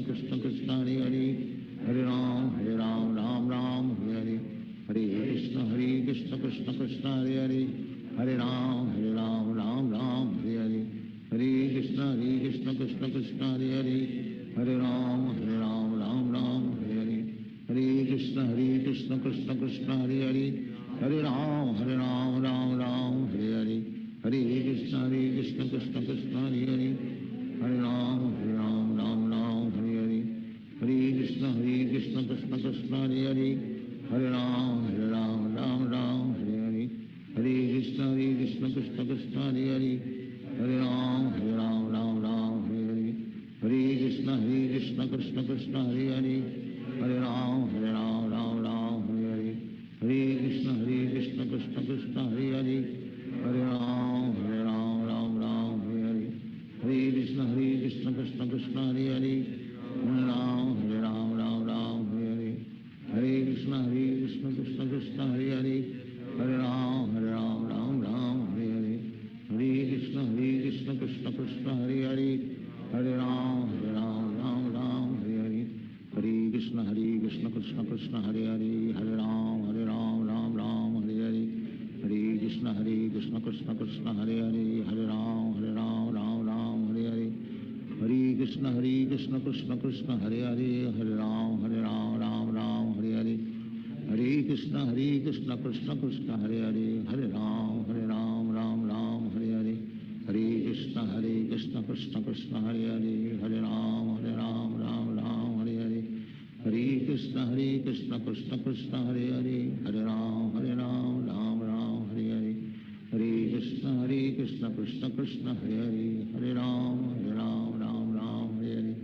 Krishna Krishna, Hare Hare, Hare Ram, Ram Hare Hare, Hare Krishna, Krishna Krishna, Hare Hare, Hare Ram, Ram Hare Hare, Hare Krishna, Krishna Krishna, Hare Hare, Hare Ram, Ram Hare Hare, Hare Krishna, Krishna Krishna, Hare Hare, Hare Ram, Ram Hare Hare, Hare Krishna, Krishna Krishna, Hare Hare, Hare Ram, Ram Hare Hare, Hare Krishna, Krishna Krishna, Hare Hare, Hare Ram, Ram Hare Hare, Hare Krishna, Krishna Krishna, Hare Hare, Hare Ram, Ram Hare Hare, Hare Krishna, Krishna Krishna, Hare Hare, Hare Ram, Ram Hare Hare, Hare Krishna, Krishna Krishna, Hare Hare, Hare Ram, Ram Hare Hare, Hare Krishna, Krishna Krishna, Hare Hare, Hare Ram, Ram Hare Hare, Hare Krishna, Krishna Krishna, Hare Hare, Hare Ram, Ram Hare Hare, Hare Krishna, Krishna Krishna, Hare Hare, Hare Ram, Ram Hare Hare, Hare Krishna, Krishna Krishna, Hare Hare, Hare Ram, Ram Hare Hare, Hare Krishna, Krishna Krishna, Hare Hare, Hare Ram, Ram Hare Hare, Hare Krishna, Krishna Krishna, Hare Hare, Hare Ram, Ram Hare Hare, Hare Krishna, Krishna Krishna, Hare Hare, Hare Ram, Ram Hare Hare, Hare Krishna, Krishna Krishna, Hare Hare, Hare Ram, Ram Hare Hare,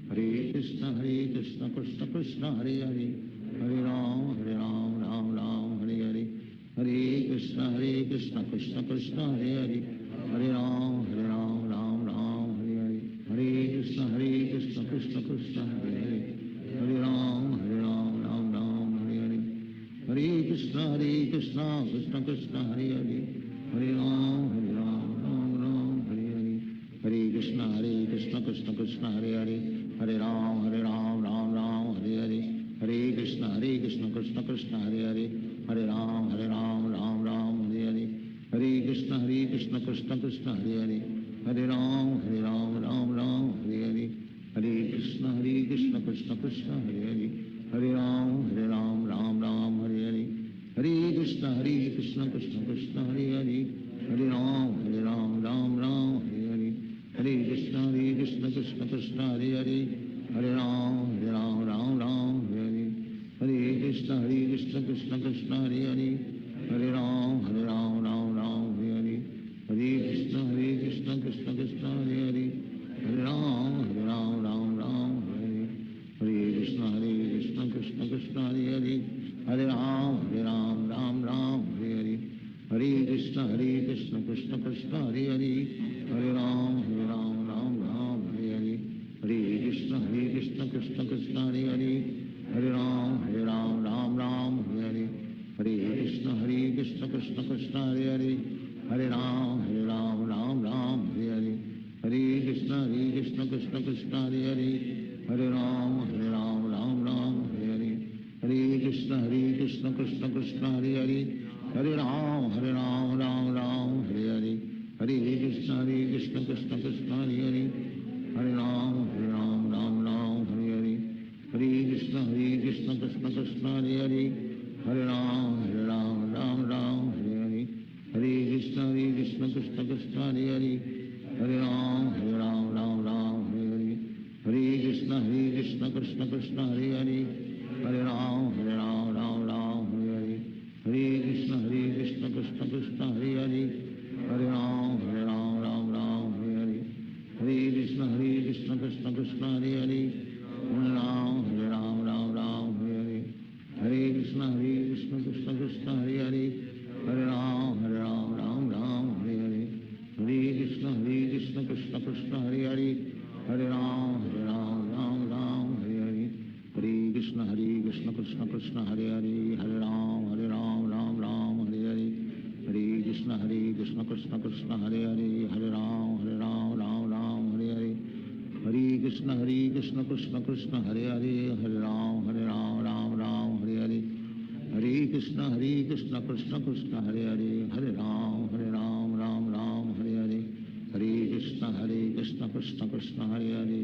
Hare Krishna Krishna Krishna Hare Hare Ram Ram Ram Hare Hare Hare Krishna Krishna Krishna Hare Hare Ram Ram Ram Hare Hare Hare Krishna Krishna Krishna Hare Hare Ram Ram Ram Hare Hare Hare Krishna Krishna Krishna Hare Hare Ram Ram Ram Hare Hare Hare Krishna Krishna Krishna Hare Hare Ram Ram Ram Hare Hare Hare Krishna Krishna Krishna Hare Hare Ram Ram Ram Hare Hare Hare Krishna Krishna Krishna Hare Hare Ram Ram Ram Hare Hare Hare Krishna Krishna Krishna Hare Hare Ram Ram Ram Hare Hare Hare Krishna Krishna Krishna Hare Hare Ram Ram Ram Hare Hare Hare Krishna Krishna Krishna Hare Hare Ram Ram Ram Hare Hare Hare Krishna Krishna Krishna Hare Hare Ram Ram Ram Hare Hare Hare Krishna Krishna Krishna Hare Hare Ram Ram Ram Hare Hare Hare Krishna Krishna Krishna Hare Hare Ram Ram Ram Hare Hare Hare Krishna Krishna Krishna Hare Hare Ram Ram Ram Hare Hare Hare Krishna Krishna Krishna Hare Hare Ram Ram Ram Hare Hare Hare Krishna Krishna Krishna Hare Hare Ram Ram Ram Hare Hare Hare Krishna Krishna Krishna Hare Hare Ram Ram Ram Hare Hare Hare Krishna Krishna Krishna Hare Hare Ram Ram Ram Hare Hare Hare Krishna Krishna Krishna Hare Hare Ram Ram Ram Hare Hare Hare Krishna Krishna Krishna Hare Hare Ram Ram Ram Hare Hare Hare Krishna Krishna Krishna Hare Hare Ram Ram Ram Hare Hare Hare Krishna Krishna Krishna Hare Hare Ram Ram Ram Hare Hare Hare Krishna Krishna Krishna Hare Hare Ram Ram Ram Hare Hare Hare Krishna Krishna Krishna Hare Hare Ram Ram Ram Hare Hare Hare Krishna Krishna Krishna Hare Hare Ram Ram Ram Hare Hare Hare Krishna Krishna Krishna Hare Hare Ram Ram Ram Hare Hare Hare Krishna Krishna Krishna Hare Hare Ram Ram Ram Hare Hare Hare Krishna Krishna Krishna Hare Hare Ram Ram Ram Hare Hare Hare Krishna Krishna Krishna Hare Hare Ram Ram Ram Hare Hare Hare Krishna Krishna Krishna Hare Hare Ram Ram Ram Hare Hare Hare Krishna Krishna Krishna Hare Hare Ram Ram Ram Hare Hare Hare Krishna Krishna Krishna Hare Hare Ram Ram Hare Hare Hare Krishna Krishna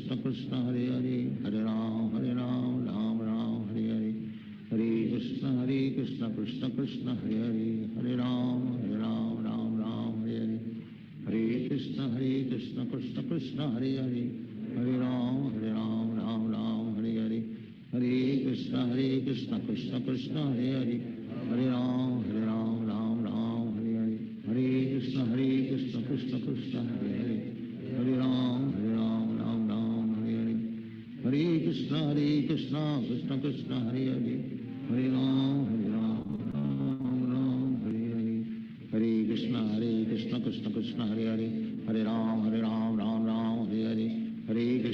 Krishna Hare Hare Ram Ram Hare Hare Hare Krishna Krishna Krishna Hare Hare Ram Ram Hare Hare Hare Krishna Krishna Krishna Hare Hare Ram Ram Hare Hare Hare Krishna Krishna Krishna Hare Hare Ram Ram Hare Hare Hare Krishna Krishna Krishna Hare Hare Ram Ram Hare Hare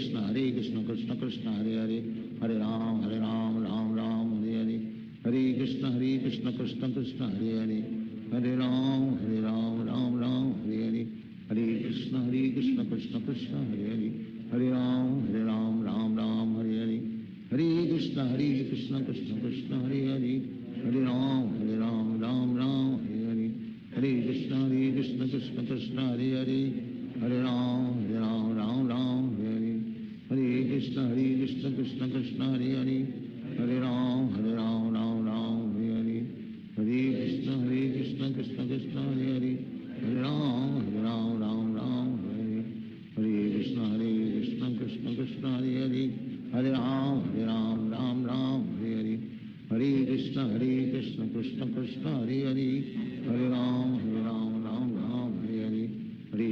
Hare Krishna Krishna Krishna Hare Hare Ram Ram Hare Hare Hare Krishna Krishna Krishna Hare Hare Ram Ram Hare Hare Hare Krishna Krishna Krishna Hare Hare Ram Ram Hare Hare Hare Krishna Krishna Krishna Hare Hare Ram Ram Hare Hare Hare Krishna Krishna Krishna Hare Hare Ram Ram Hare Hare Hare Krishna Krishna Krishna Hare Hare Ram Ram Hare Hare Hare Krishna Krishna Krishna Hare Hare Ram Ram Hare Hare Hare Krishna Krishna Krishna Hare Hare Ram Ram Hare Hare Krishna Krishna Krishna Hare Hare Ram Ram Hare Hare Hare Krishna Krishna Krishna Hare Hare Ram Ram Hare Hare Hare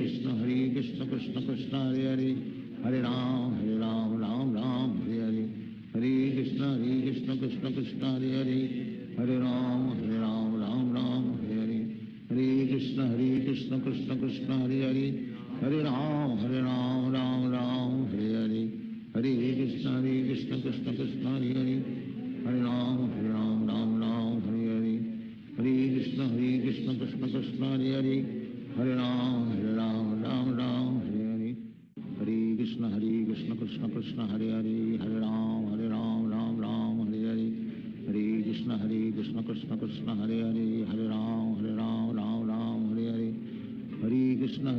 Krishna Krishna Krishna Hare Hare Hare Ram Ram Ram Hare Hare Hare Krishna Krishna Krishna Hare Hare Hare Ram Ram Ram Hare Hare Hare Krishna Krishna Krishna Hare Hare Hare Ram Ram Ram Hare Hare Hare Krishna Krishna Krishna Hare Hare Hare Ram Ram Ram Hare Hare Hare Krishna Krishna Krishna Hare Hare Hare Ram Ram Ram Hare Hare Hare Krishna Krishna Krishna Hare Hare Hare Ram Ram Ram Hare Hare Hare Krishna Krishna Krishna Hare Hare Hare Ram Ram Hare Hare Hare Krishna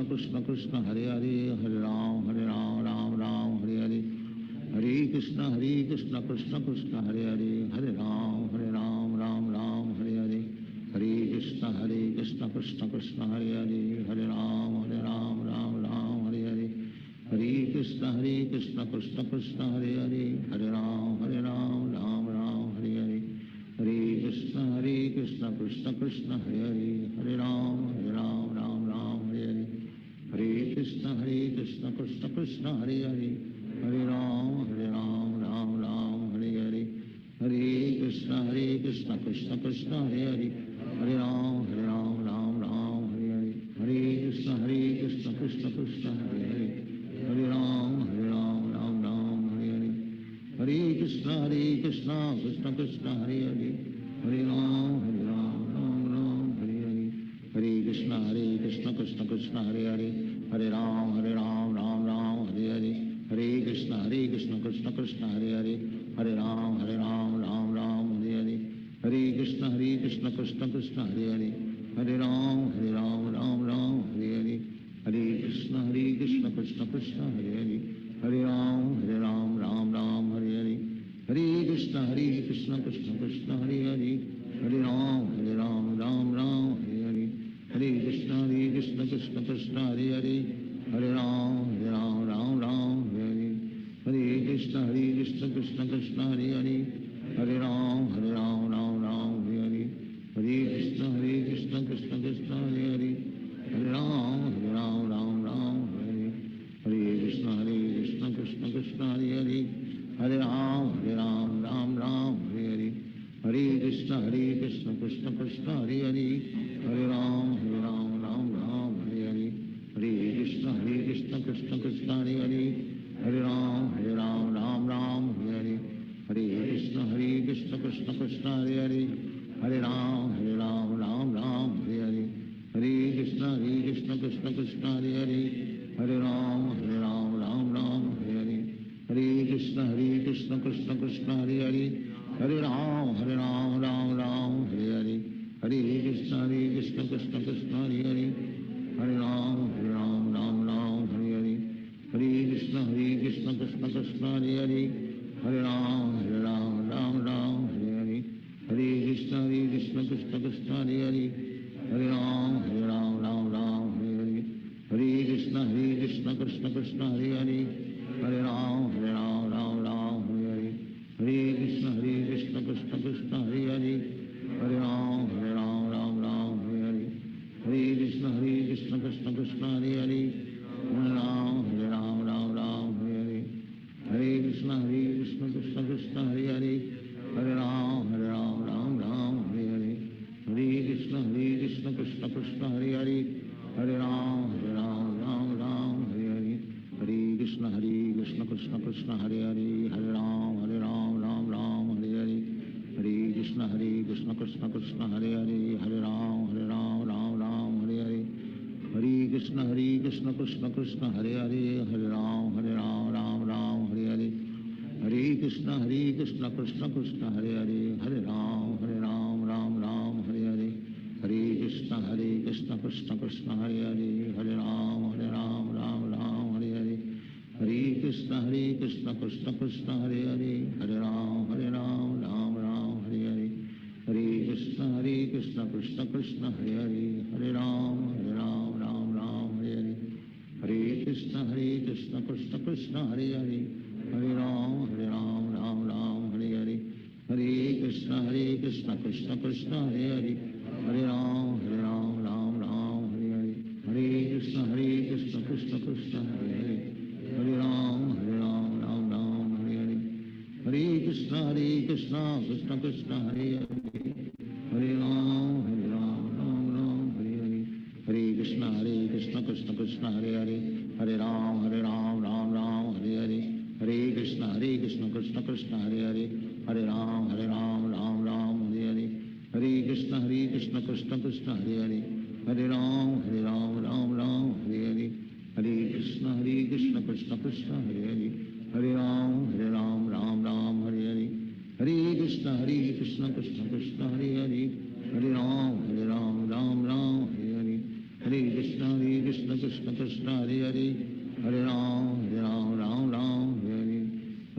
Krishna Krishna Hare Hare Hare Ram Ram Hare Hare Hare Krishna Krishna Krishna Hare Hare Hare Ram Ram Hare Hare Hare Krishna Krishna Krishna Hare Hare Hare Ram Ram Hare Hare Hare Krishna Krishna Krishna Hare Hare Hare Ram Ram Hare Hare Hare Krishna Krishna Krishna Hare Hare Hare Ram Ram Hare Hare Hare Krishna Krishna Krishna Hare Hare Hare Ram Ram Hare Hare Hare Krishna Krishna Krishna Hare Hare Hare Ram Ram Hare Hare Hare Krishna Krishna Krishna Hare Hare Hare Ram Ram Hare Hare Hare Krishna Krishna Krishna Hare Hare Hare Ram Ram Hare Hare Hare Krishna Krishna Krishna Hare Hare Hare Ram Ram Hare Hare Hare Krishna Krishna Krishna Hare Hare Hare Ram Ram Hare Hare Hare Krishna Krishna Krishna Hare Hare Hare Ram Ram Hare Hare Hare Krishna Krishna Krishna Hare Hare Hare Ram Ram Hare Hare Hare Krishna Krishna Krishna Hare Hare Hare Ram Ram Hare Hare Hare Krishna Krishna Krishna Hare Hare Hare Ram Ram Hare Hare Hare Krishna Krishna Krishna Hare Hare Hare Ram Ram Hare Hare Hare Krishna Krishna Krishna Hare Hare Hare Ram Ram Hare Hare Hare Krishna Krishna Krishna Hare Hare Hare Ram Ram Hare Hare Hare Krishna Krishna Krishna Hare Hare Hare Ram Ram Hare Hare Hare Krishna Krishna Krishna Hare Hare Hare Ram Ram Hare Hare Hare Krishna Krishna Krishna Hare Hare Hare Ram Ram Hare Hare Hare Krishna Krishna Krishna Hare Hare Hare Ram Ram Hare Hare Hare Krishna Krishna Krishna Hare Hare Hare Ram Ram Hare Hare Hare Krishna Krishna Krishna Hare Hare Hare Ram Ram Hare Hare Hare Krishna Krishna Krishna Hare Hare Hare Ram Ram Hare Hare Hare Krishna Krishna Krishna Hare Hare Hare Ram Ram Hare Hare Hare Krishna Krishna Krishna Hare Hare Hare Ram Ram Hare Hare Hare Krishna Krishna Krishna Hare Hare Hare Ram Ram Hare Hare Hare Krishna Krishna Krishna Hare Hare Hare Ram Hare Hare Hare Krishna Krishna Krishna Hare Hare Hare Ram Ram Hare Hare Hare Krishna Krishna Krishna Hare Hare Hare Ram Ram Hare Hare Hare Krishna Krishna Krishna Hare Hare Hare Ram Ram Hare Hare Hare Krishna Krishna Krishna Hare Hare Hare Ram Hare Hare Hare Krishna Krishna Krishna Hare Hare Hare Ram Hare Hare Hare Krishna Krishna Krishna Hare Hare Hare Ram Ram Hare Hare Hare Krishna Krishna Krishna Hare Hare Hare Ram Hare Hare Hare Krishna Krishna Krishna Hare Hare Hare Ram Hare Hare Hare Krishna Krishna Krishna Hare Hare Hare Ram Hare Hare Hare Krishna Krishna Krishna Hare Hare Hare Ram Hare Hare Hare Krishna Krishna Krishna Hare Hare Hare Ram Ram Hare Hare Hare Krishna Krishna Krishna Krishna Hare Hare Hare Ram Ram Ram Hare Hare Hare Krishna Krishna Krishna Hare Hare Hare Ram Ram Ram Hare Hare Hare Krishna Krishna Krishna Hare Hare Hare Ram Ram Ram Hare Hare Hare Krishna Krishna Krishna Hare Hare Hare Ram Ram Ram Hare Hare Hare Krishna Krishna Krishna Hare Hare Hare Ram Ram Hare Hare Hare Krishna Krishna Krishna Hare Hare Hare Ram Ram Hare Hare Hare Krishna Krishna Krishna Hare Hare Hare Ram Ram Hare Hare Hare Krishna Krishna Krishna Hare Hare Hare Ram Ram Hare Hare Hare Krishna Krishna Krishna Hare Hare Hare Ram Ram Hare Hare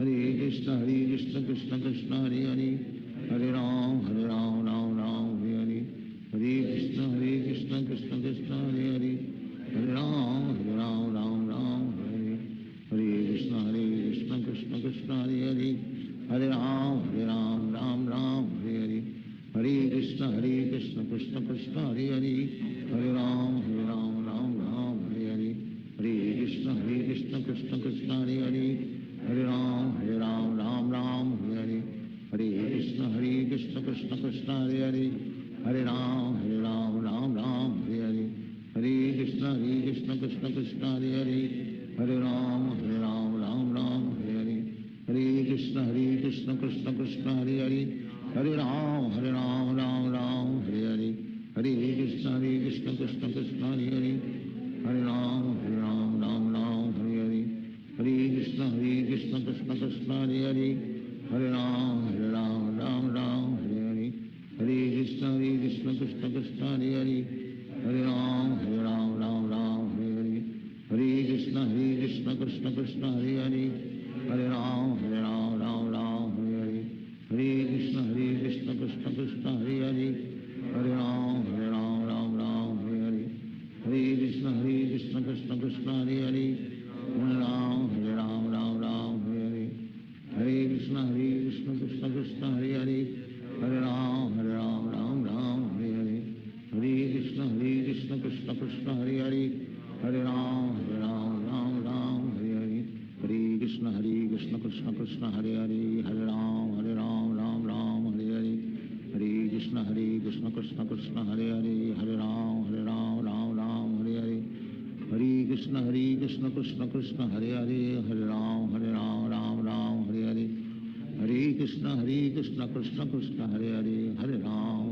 Hare Krishna Krishna Krishna Hare Hare Hare Ram Ram Hare Hare Hare Krishna Krishna Krishna Hare Hare Hare Ram Ram Hare Hare Hare Krishna Krishna Krishna Hare Hare Hare Ram Ram Hare Hare Hare Krishna Krishna Krishna Hare Hare Hare Ram Ram Hare Hare Hare Krishna Krishna Krishna Hare Hare Hare Ram Ram Hare Hare Hare Krishna Krishna Krishna Hare Hare Hare Ram Ram Hare Hare Hare Krishna Krishna Krishna Hare Hare Hare Ram Ram Hare Hare Hare Krishna Krishna Krishna Hare Hare Hare Ram Ram Hare Hare Hare Krishna Krishna Krishna Hare Hare Hare Ram Ram Hare Hare Hare Krishna Krishna Krishna Hare Hare Hare Ram Ram Hare Hare Hare Krishna Krishna Krishna Hare Hare Hare Ram Ram Hare Hare Hare Krishna Krishna Krishna Hare Hare Hare Ram Ram Hare Hare Hare Krishna Krishna Krishna Hare Hare Hare Ram Ram Hare Hare Hare Krishna Krishna Krishna Hare Hare Hare Ram Ram Hare Hare Hare Krishna Krishna Krishna Hare Hare Hare Ram Ram Hare Hare Hare Krishna Krishna Krishna Hare Hare Hare Ram Ram Hare Hare Hare Krishna Krishna Krishna Hare Hare Hare Ram Hare Hare Hare Krishna Krishna Krishna Hare Hare Hare Ram Hare Hare Hare Krishna Krishna Krishna Hare Hare Hare Ram Ram Hare Hare Hare Krishna Krishna Krishna Hare Hare Hare Ram Ram Hare Hare Hare Krishna Krishna Krishna Hare Hare Hare Ram Ram Hare Hare Hare Krishna Krishna Krishna Hare Hare Hare Ram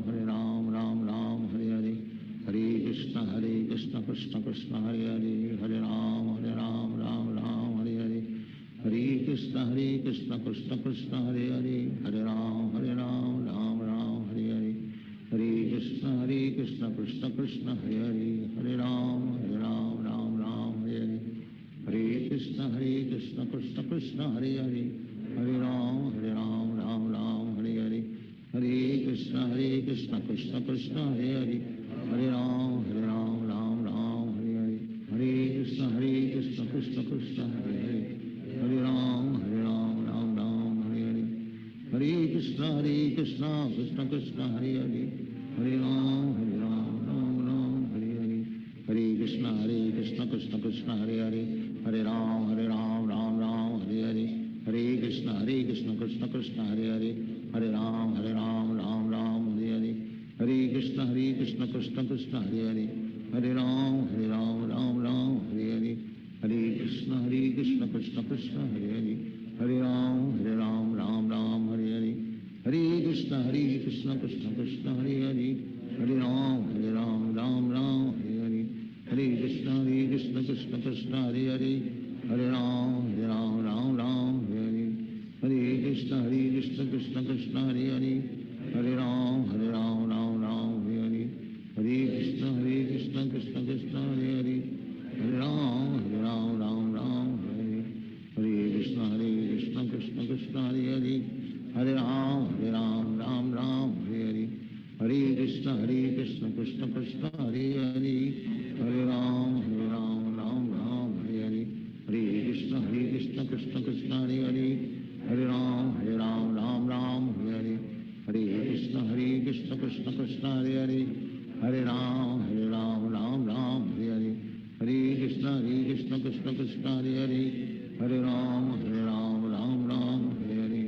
Ram Hare Hare Hare Krishna Krishna Krishna Hare Hare Hare Ram Ram Hare Hare Hare Krishna Krishna Krishna Hare Hare Hare Ram Ram Hare Hare Hare Krishna Krishna Krishna Hare Hare Hare Ram Ram Hare Hare Hare Krishna Krishna Krishna Hare Hare Hare Ram Hare Hare Hare Krishna Krishna Krishna Hare Hare Hare Ram Ram Hare Hare Hare Krishna Krishna Krishna Hare Hare Hare Ram Ram Hare Hare Hare Krishna Krishna Krishna Hare Hare Hare Ram Ram Hare Hare Hare Krishna Krishna Krishna Hare Hare Hare Ram Ram Hare Hare Hare Krishna Krishna Krishna Hare Hare Hare Ram Ram Hare Hare Hare Krishna Krishna Krishna Hare Hare Hare Ram Ram Hare Hare Hare Krishna Krishna Krishna Hare Hare Hare Ram Ram Hare Hare Hare Krishna Krishna Krishna Hare Hare Hare Ram Ram Hare Hare Hare Krishna Krishna Krishna Hare Hare Hare Ram Ram Hare Hare Hare Krishna Krishna Krishna Hare Hare Hare Ram Ram Hare Hare Hare Krishna Krishna Krishna Hare Hare Hare Ram Ram Hare Hare Hare Krishna Krishna Krishna Hare Hare Hare Ram Ram Ram Hare Hare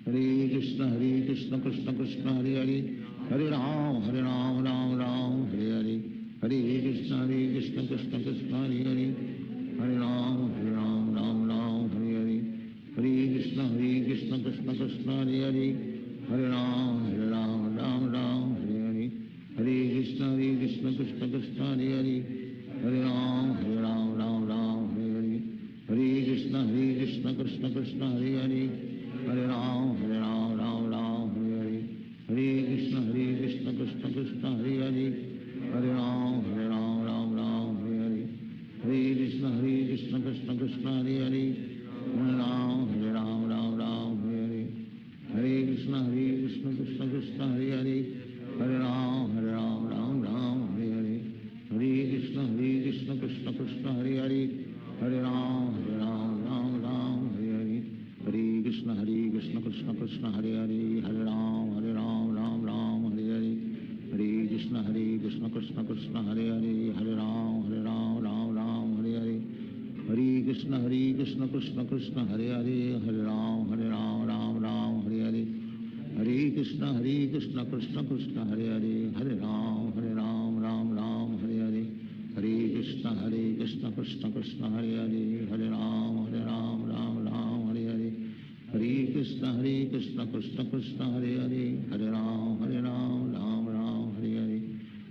Hare Krishna Krishna Krishna Hare Hare Hare Ram Ram Ram Hare Hare Hare Krishna Krishna Krishna Hare Hare Hare Ram Ram Ram Hare Hare Hare Krishna Krishna Krishna Hare Hare Hare Ram Ram Ram Hare Hare Hare Krishna Krishna Krishna Hare Hare Hare Ram Ram Ram Hare Hare Hare Krishna Krishna Krishna Hare Hare Hare Ram Ram Ram Hare Hare Hare Krishna Krishna Krishna Hare Hare Hare Ram Ram Ram Hare Hare Hare Krishna Krishna Krishna Hare Hare Hare Ram Ram Ram Hare Hare Hare Krishna Krishna Krishna Hare Hare Hare Ram Ram Ram Hare Hare Hare Krishna Krishna Krishna Hare Hare Hare Ram Ram Ram Hare Hare Hare Krishna Krishna Krishna Hare Hare Hare Ram Ram Ram Hare Hare Hare Krishna Krishna Krishna Hare Hare Hare Ram Ram Hare Hare Hare Krishna Krishna Krishna Hare Hare Hare Ram Ram Hare Hare Hare Krishna Krishna Krishna Hare Hare Hare Ram Ram Hare Hare Hare Krishna Krishna Krishna Hare Hare Hare Ram Ram Hare Hare Hare Krishna Krishna Krishna Hare Hare Hare Ram Ram Hare Hare Hare Krishna Krishna Krishna Hare Hare Hare Ram Ram Hare Hare Hare Krishna Krishna Krishna Hare Hare Hare Ram Ram Hare Hare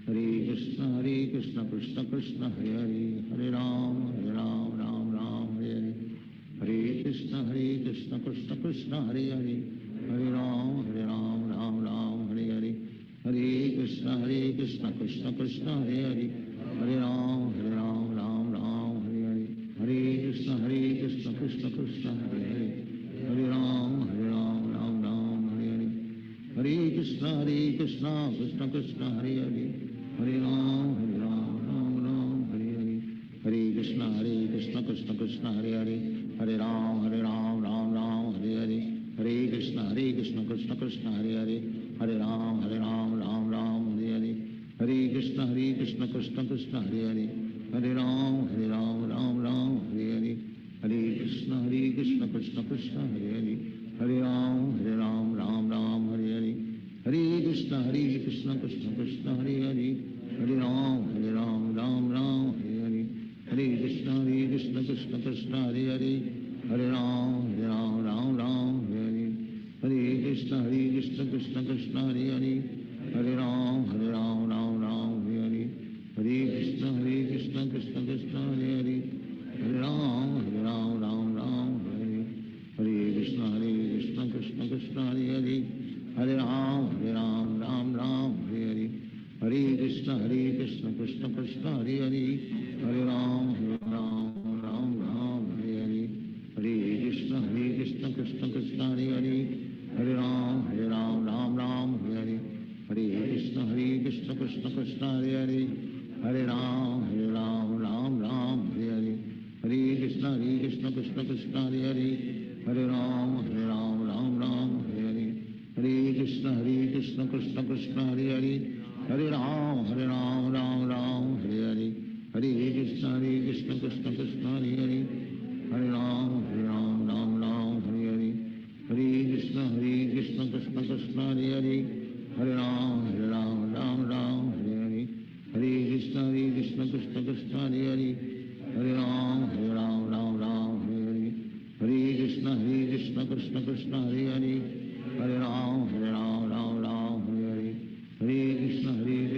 Hare Krishna Krishna Krishna Hare Hare Hare Ram Ram Hare Hare Hare Krishna Krishna Krishna Hare Hare Hare Ram Ram Hare Hare Hare Krishna Krishna Krishna Hare Hare Hare Ram Ram Hare Hare Hare Krishna Krishna Krishna Hare Hare Hare Ram Ram Hare Hare Hare Krishna Krishna Krishna Hare Hare Hare Ram Ram Hare Hare Hare Krishna Krishna Krishna Hare Hare Hare Ram Ram Hare Hare Hare Krishna Krishna Krishna Hare Hare Hare Ram Ram Hare Hare Hare Krishna Krishna Krishna Hare Hare Hare Ram Ram Hare Hare Hare Krishna Krishna Krishna Hare Hare Hare Ram Ram Hare Hare Hare Krishna Krishna Krishna Hare Hare Hare Ram Ram Hare Hare Hare Krishna Krishna Krishna Hare Hare Hare Ram Ram Hare Hare Hare Krishna Krishna Krishna Hare Hare Hare Ram Ram Hare Hare Hare Krishna Krishna Krishna Hare Hare Hare Ram Ram Hare Hare Hare Krishna Krishna Krishna Hare Hare Hare Ram Ram Hare Hare Hare Krishna Krishna Krishna Hare Hare Hare Ram Ram Hare Hare Hare Krishna Krishna Krishna Hare Hare Hare Ram Ram Hare Hare Hare Krishna Krishna Krishna Hare Hare Hare Ram Ram Hare Hare Hare Krishna Krishna Krishna Hare Hare Hare Ram Ram Hare Hare Hare Krishna Krishna Krishna Hare Hare Hare Ram Ram Hare Hare Hare Krishna Krishna Krishna Hare Hare Hare Ram Ram Hare Hare Hare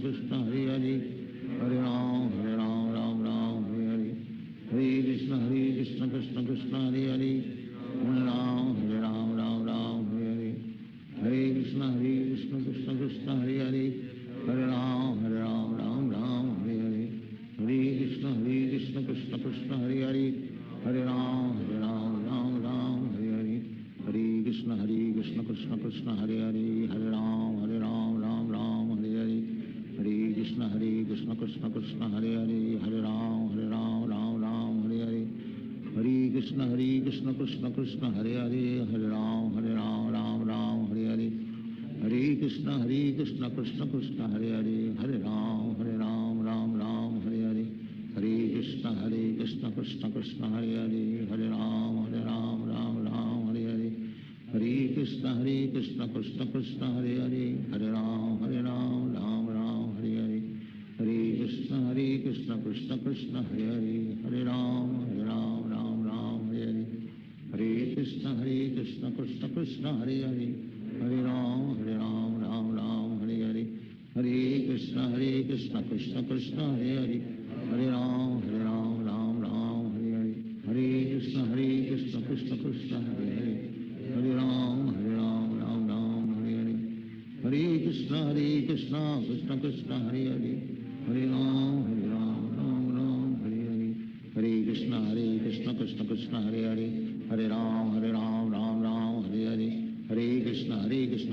Krishna Krishna Krishna Hare Hare Hare Ram Ram Hare Hare Hare Krishna Krishna Krishna Hare Hare Hare Ram Ram Hare Hare Hare Krishna Krishna Krishna Hare Hare Hare Ram Ram Hare Hare Hare Krishna Krishna Krishna Hare Hare Hare Ram Ram Hare Hare Hare Krishna Krishna Krishna Hare Hare Hare Ram Ram Hare Hare Hare Krishna Krishna Krishna Hare Hare Hare Ram Ram Hare Hare Hare Krishna Krishna Krishna Hare Hare Hare Ram Ram Hare Hare Hare Krishna Krishna Krishna Hare Hare Hare Ram Ram Hare Hare Hare Krishna Krishna Krishna Hare Hare Hare Ram Ram Hare Hare Hare Krishna Krishna Krishna Hare Hare Hare Ram Ram Ram Hare Hare Hare Krishna Krishna Krishna Hare Hare Hare Ram Ram Ram Hare Hare Hare Krishna Krishna Krishna Hare Hare Hare Ram Ram Ram Hare Hare Hare Krishna Krishna Krishna Hare Hare Hare Ram Ram Ram Hare Hare Hare Krishna Krishna Krishna Hare Hare Hare Ram Ram Ram Hare Hare Hare Krishna Krishna Krishna Hare Hare Hare Ram Ram Ram Hare Hare Hare Krishna Krishna Krishna Hare Hare Hare Ram Ram Ram Hare Hare Hare Krishna Krishna Krishna Hare Hare Hare Ram Ram Ram Hare Hare Hare Krishna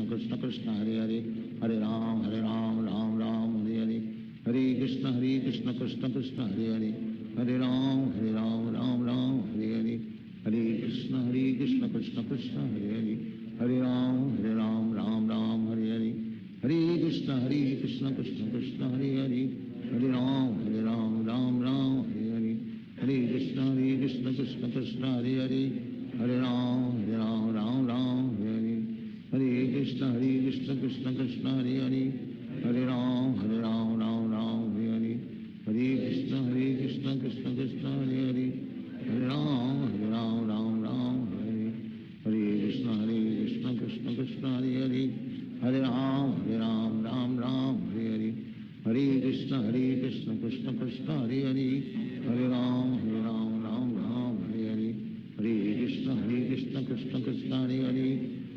Krishna Krishna Hare Hare Hare Ram Ram Ram Hare Hare Hare Krishna Krishna Krishna Hare Hare Hare Ram Ram Ram Hare Hare Hare Krishna Krishna Krishna Hare Hare Hare Ram Ram Ram Hare Hare Hare Krishna Krishna Krishna Hare Hare Hare Ram Ram Ram Hare Hare Hare Krishna Krishna Krishna Hare Hare Hare Ram Ram Ram Hare Hare Hare Krishna Krishna Krishna Hare Hare Hare Ram Ram Ram Hare Hare Hare Krishna Krishna Krishna Hare Hare Hare Ram Ram Ram Hare Hare Hare Krishna Krishna Krishna Hare Hare Hare Ram Ram Ram Hare Hare Hare Krishna Krishna Krishna Hare Hare Hare Ram Ram Ram Hare Hare Hare Krishna Krishna Krishna Hare Hare Hare Ram Ram Ram Hare Hare Hare Krishna Krishna Krishna Hare Hare Hare Ram Ram Ram Hare Hare Hare Krishna Krishna Krishna Hare Hare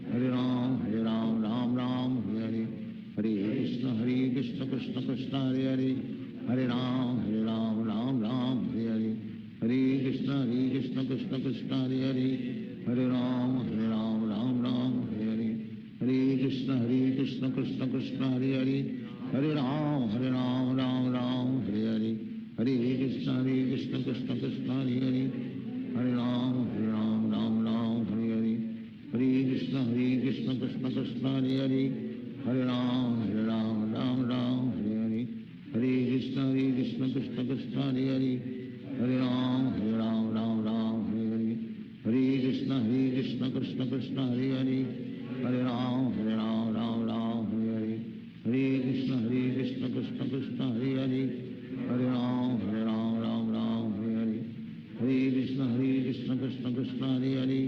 Hare Ram Ram Ram Hare Hare Hare Krishna Krishna Krishna Hare Hare Hare Ram Ram Ram Hare Hare Hare Krishna Krishna Krishna Hare Hare Hare Ram Ram Ram Hare Hare Hare Krishna Krishna Krishna Hare Hare Hare Ram Ram Ram Hare Hare Hare Krishna Krishna Krishna Hare Hare Hare Ram Ram Ram Hare Hare Hare Krishna Krishna Krishna Hare Hare Hare Ram Ram Ram Hare Hare Hare Krishna Krishna Krishna Hare Hare Hare Ram Ram Ram Hare Hare Hare Krishna Krishna Krishna Hare Hare Hare Ram Ram Ram Hare Hare Hare Krishna Krishna Krishna Hare Hare Hare Ram Ram Ram Hare Hare Hare Krishna Krishna Krishna Hare Hare Hare Ram Ram Ram Hare Hare Hare Krishna Krishna Krishna Hare Hare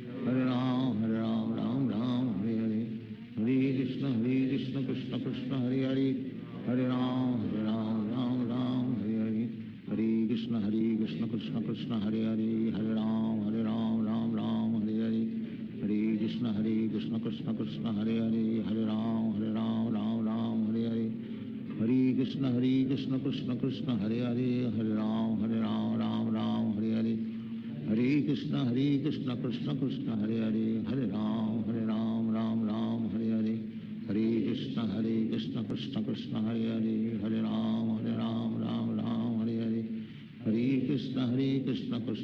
Hare Ram Ram Ram Hare Hare Hare Krishna Krishna Krishna Hare Hare Hare Ram Ram Ram Hare Hare Hare Krishna Krishna Krishna Hare Hare Hare Ram Ram Ram Hare Hare Hare Krishna Krishna Krishna Hare Hare Hare Ram Ram Ram Hare Hare Hare Krishna Krishna Krishna Hare Hare Hare Ram Ram Ram Hare Hare Hare Krishna Krishna Krishna Hare Hare Hare Ram Ram Ram Hare Hare Hare Krishna Krishna Krishna Hare Hare Hare Ram Ram Ram Hare Hare Hare Krishna Krishna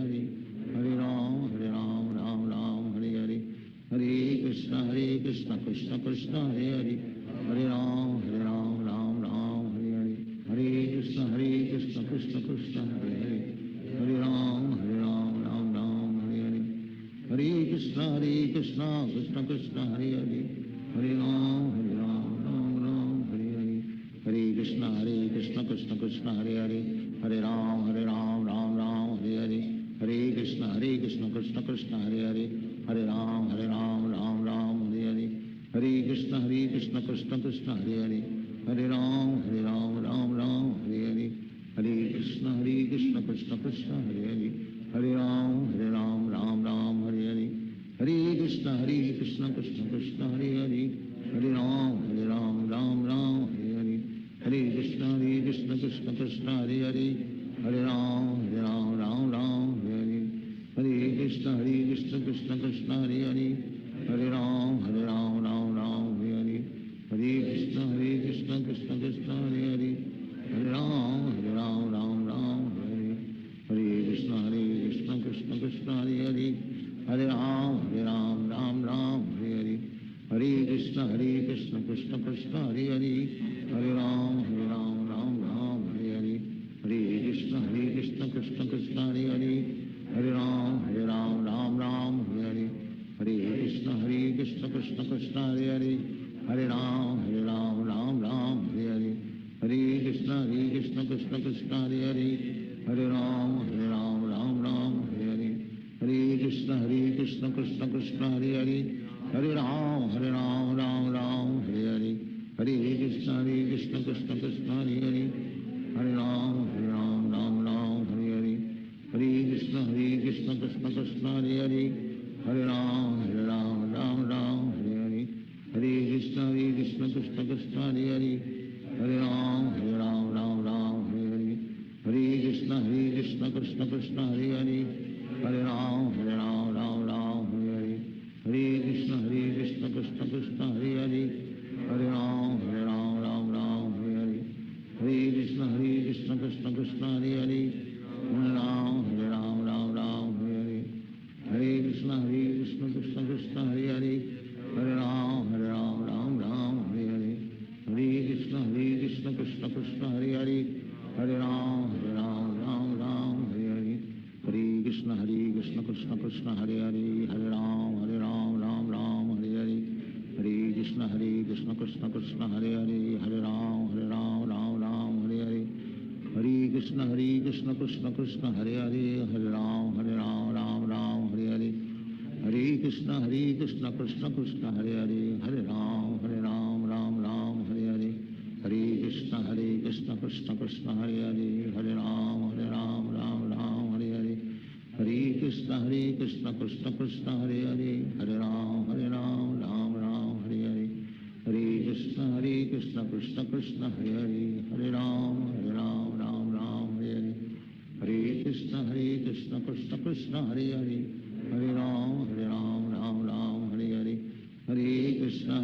Krishna Hare Hare Hare Ram Ram Ram Hare Hare Hare Krishna Krishna Krishna Hare Hare Hare Ram Ram Ram Hare Hare Hare Krishna Krishna Krishna Hare Hare Hare Ram Ram Ram Hare Hare Hare Krishna Krishna Krishna Hare Hare Hare Ram Ram Ram Hare Hare Hare Krishna Krishna Krishna Hare Hare Hare Ram Ram Ram Hare Hare Hare Krishna Krishna Krishna Hare Hare Hare Ram Ram Ram Hare Hare Hare Krishna Krishna Krishna Hare Hare Hare Ram Ram Ram Hare Hare Hare Krishna Krishna Krishna Hare Hare Hare Ram Ram Ram Hare Hare Hare Krishna Krishna Krishna Hare Hare Hare Ram Ram Ram Hare Hare Hare Krishna Krishna Krishna Hare Hare Hare Ram Ram Ram Hare Hare Hare Krishna Krishna Krishna Hare Hare Hare Ram Ram Ram Hare Hare Hare Krishna Hare Krishna Krishna Krishna Hare Hare Hare Ram Ram Ram Hare Hare Krishna Krishna Krishna Hare Hare Hare Ram Ram Hare Hare Hare Krishna Krishna Krishna Hare Hare Hare Ram Ram Hare Hare Hare Krishna Krishna Krishna Hare Hare Hare Ram Ram Hare Hare Hare Krishna Krishna Krishna Hare Hare Hare Ram Ram Hare Hare Hare Krishna Krishna Krishna Hare Hare Hare Ram Ram Hare Hare Hare Krishna Krishna Krishna Hare Hare Hare Ram Hare Hare Hare Krishna Krishna Krishna Hare Hare Hare Ram Hare Hare Hare Krishna Krishna Krishna Hare Hare Hare Ram Hare Hare Hare Krishna Krishna Krishna Hare Hare Hare Ram Hare Hare Hare Krishna Krishna Krishna Hare Hare Hare Ram Hare Hare Hare Krishna Krishna Krishna Hare Hare Hare Ram Hare Hare Hare Krishna Krishna Krishna Hare Hare Hare Ram Hare Hare Hare Krishna Krishna Krishna Hare Hare Hare Ram Hare Hare Hare Krishna Krishna Krishna Hare Hare Hare Ram Hare Hare Hare Krishna Krishna Krishna Hare Hare Hare Ram Hare Hare Hare Krishna Krishna Krishna Hare Hare Hare Ram Hare Hare Hare Krishna Krishna Krishna Hare Hare Hare Ram Hare Hare Hare Hare Krishna Krishna Krishna Hare Hare Hare Ram Hare Hare Hare Hare Krishna Krishna Krishna Hare Hare Hare Ram Hare Hare Hare Hare Krishna Krishna Krishna Hare Hare Hare Ram Hare Hare Hare Hare Krishna Krishna Krishna Hare Hare Hare Ram Hare Hare Hare Krishna Krishna Krishna Hare Hare Hare Ram Hare Hare Hare Krishna Krishna Krishna Hare Hare Hare Ram Hare Hare Hare Krishna Krishna Krishna Hare Hare Hare Ram Hare Hare Hare Krishna Krishna Krishna Hare Hare Hare Ram Hare Hare Hare Krishna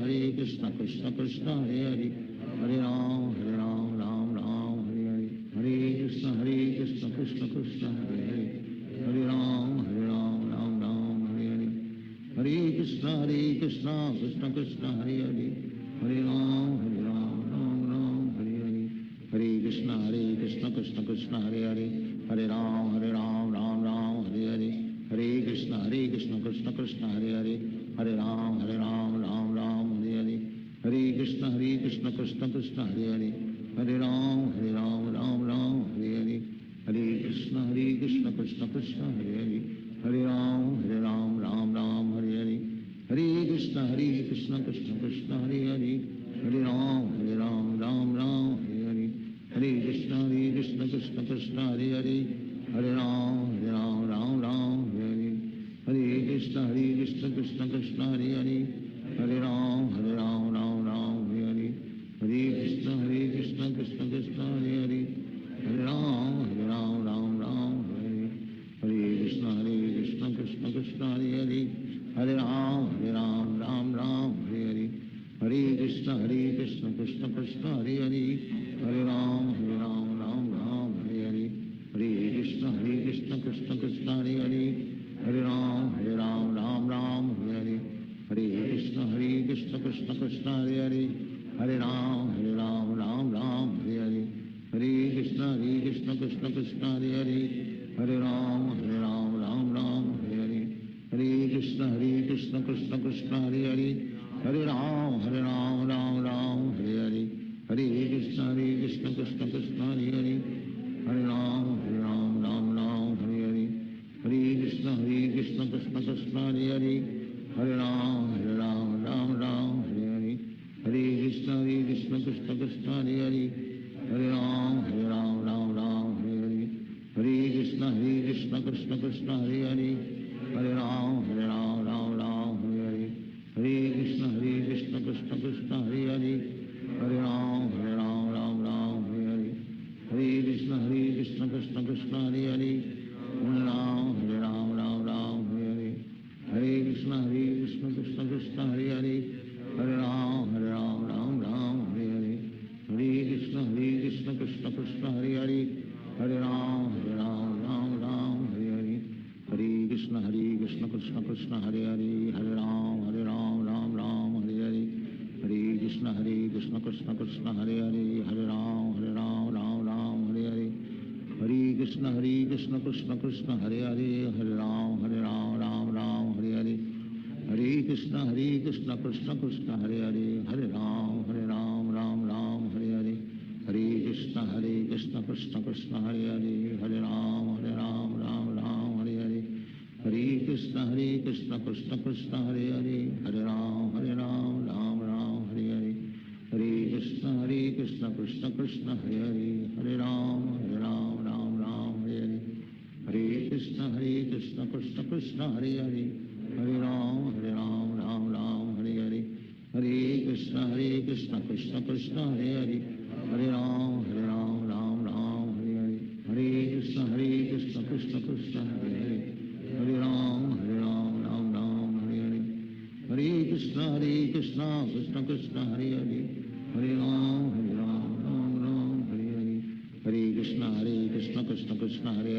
Krishna Krishna Hare Hare Hare Ram Hare Hare Hare Krishna Krishna Krishna Hare Hare Hare Ram Hare Hare Hare Krishna Krishna Krishna Hare Hare Hare Ram Hare Hare Hare Krishna Krishna Krishna Hare Hare Hare Ram Hare Hare Hare Krishna Krishna Krishna Hare Hare Hare Ram Hare Hare Hare Krishna Krishna Krishna Hare Hare Hare Ram Hare Hare Hare Krishna Krishna Krishna Hare Hare Hare Ram Hare Hare Hare Krishna Krishna Krishna Hare Hare Hare Ram Hare Hare Hare Krishna Krishna Krishna Hare Hare Hare Ram Hare Hare Hare Krishna Krishna Krishna Hare Hare Hare Ram Hare Hare Hare Krishna Krishna Krishna Hare Hare Hare Ram Hare Hare Hare Krishna Krishna Krishna Hare Hare Hare Ram Hare Hare Hare Krishna Krishna Krishna Hare Hare Hare Ram Hare Hare Hare Krishna Krishna Krishna Hare Hare Hare Ram Hare Hare Hare Krishna Krishna Krishna Hare Hare Hare Ram Hare Hare Hare Krishna Krishna Krishna Hare Hare Hare Ram Hare Hare Hare Krishna Krishna Krishna Hare Hare Hare Ram Hare Hare Hare Krishna Krishna Krishna Hare Hare Hare Ram Hare Hare Hare Krishna Krishna Krishna Hare Hare Hare Ram Hare Hare Hare Krishna Krishna Krishna Hare Hare Hare Ram Hare Hare Hare Krishna Krishna Krishna Hare Hare Hare Ram Hare Hare Krishna Hare Hare Hare Ram Ram Ram Hare Hare Hare Krishna Krishna Krishna Hare Hare Hare Ram Ram Ram Hare Hare Hare Krishna Krishna Krishna Hare Hare Hare Ram Ram Ram Hare Hare Hare Krishna Krishna Krishna Hare Hare Hare Ram Ram Ram Hare Hare Hare Krishna Krishna Krishna Hare Hare Hare Ram Ram Ram Hare Hare Hare Krishna Krishna Krishna Hare Hare Hare Ram Ram Ram Hare Hare Hare Krishna Krishna Krishna Hare Hare Hare Ram Ram Ram Hare Hare Hare Krishna Krishna Krishna Hare Hare Hare Ram Ram Ram Hare Hare Hare Krishna Krishna Krishna Hare Hare Hare Ram Ram Ram Hare Hare Hare Krishna Krishna Krishna Hare Hare Hare Ram Ram Ram Hare Hare Hare Krishna Krishna Krishna Hare Hare Hare Ram Ram Ram Hare Hare Hare Krishna Krishna Krishna Hare Hare Hare Ram Ram Ram Hare Hare Hare Krishna Krishna Krishna Hare Hare Hare Ram Ram Ram Hare Hare Hare Krishna Krishna Krishna Hare Hare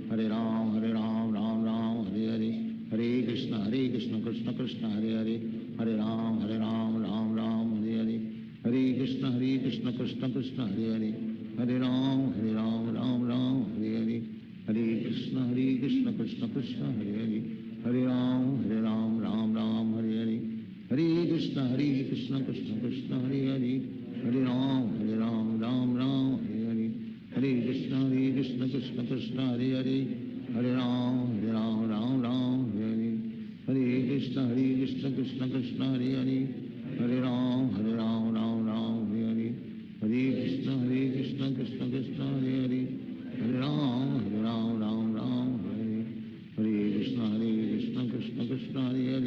Hare Ram Ram Ram Hare Hare Hare Krishna Krishna Krishna Hare Hare Hare Ram Ram Ram Hare Hare Hare Krishna Krishna Krishna Hare Hare Hare Ram Ram Ram Hare Hare Hare Krishna Krishna Krishna Hare Hare Hare Ram Ram Ram Hare Hare Hare Krishna Krishna Krishna Hare Hare Hare Ram Ram Ram Hare Hare Hare Krishna Krishna Krishna Hare Hare Hare Ram Ram Ram Hare Hare Hare Krishna Krishna Krishna Hare Hare Hare Ram Ram Ram Hare Hare Hare Krishna Krishna Krishna Hare Hare Hare Ram Ram Ram Hare Hare Hare Krishna Krishna Krishna Hare Hare Hare Ram Ram Ram Hare Hare Hare Krishna Krishna Krishna Hare Hare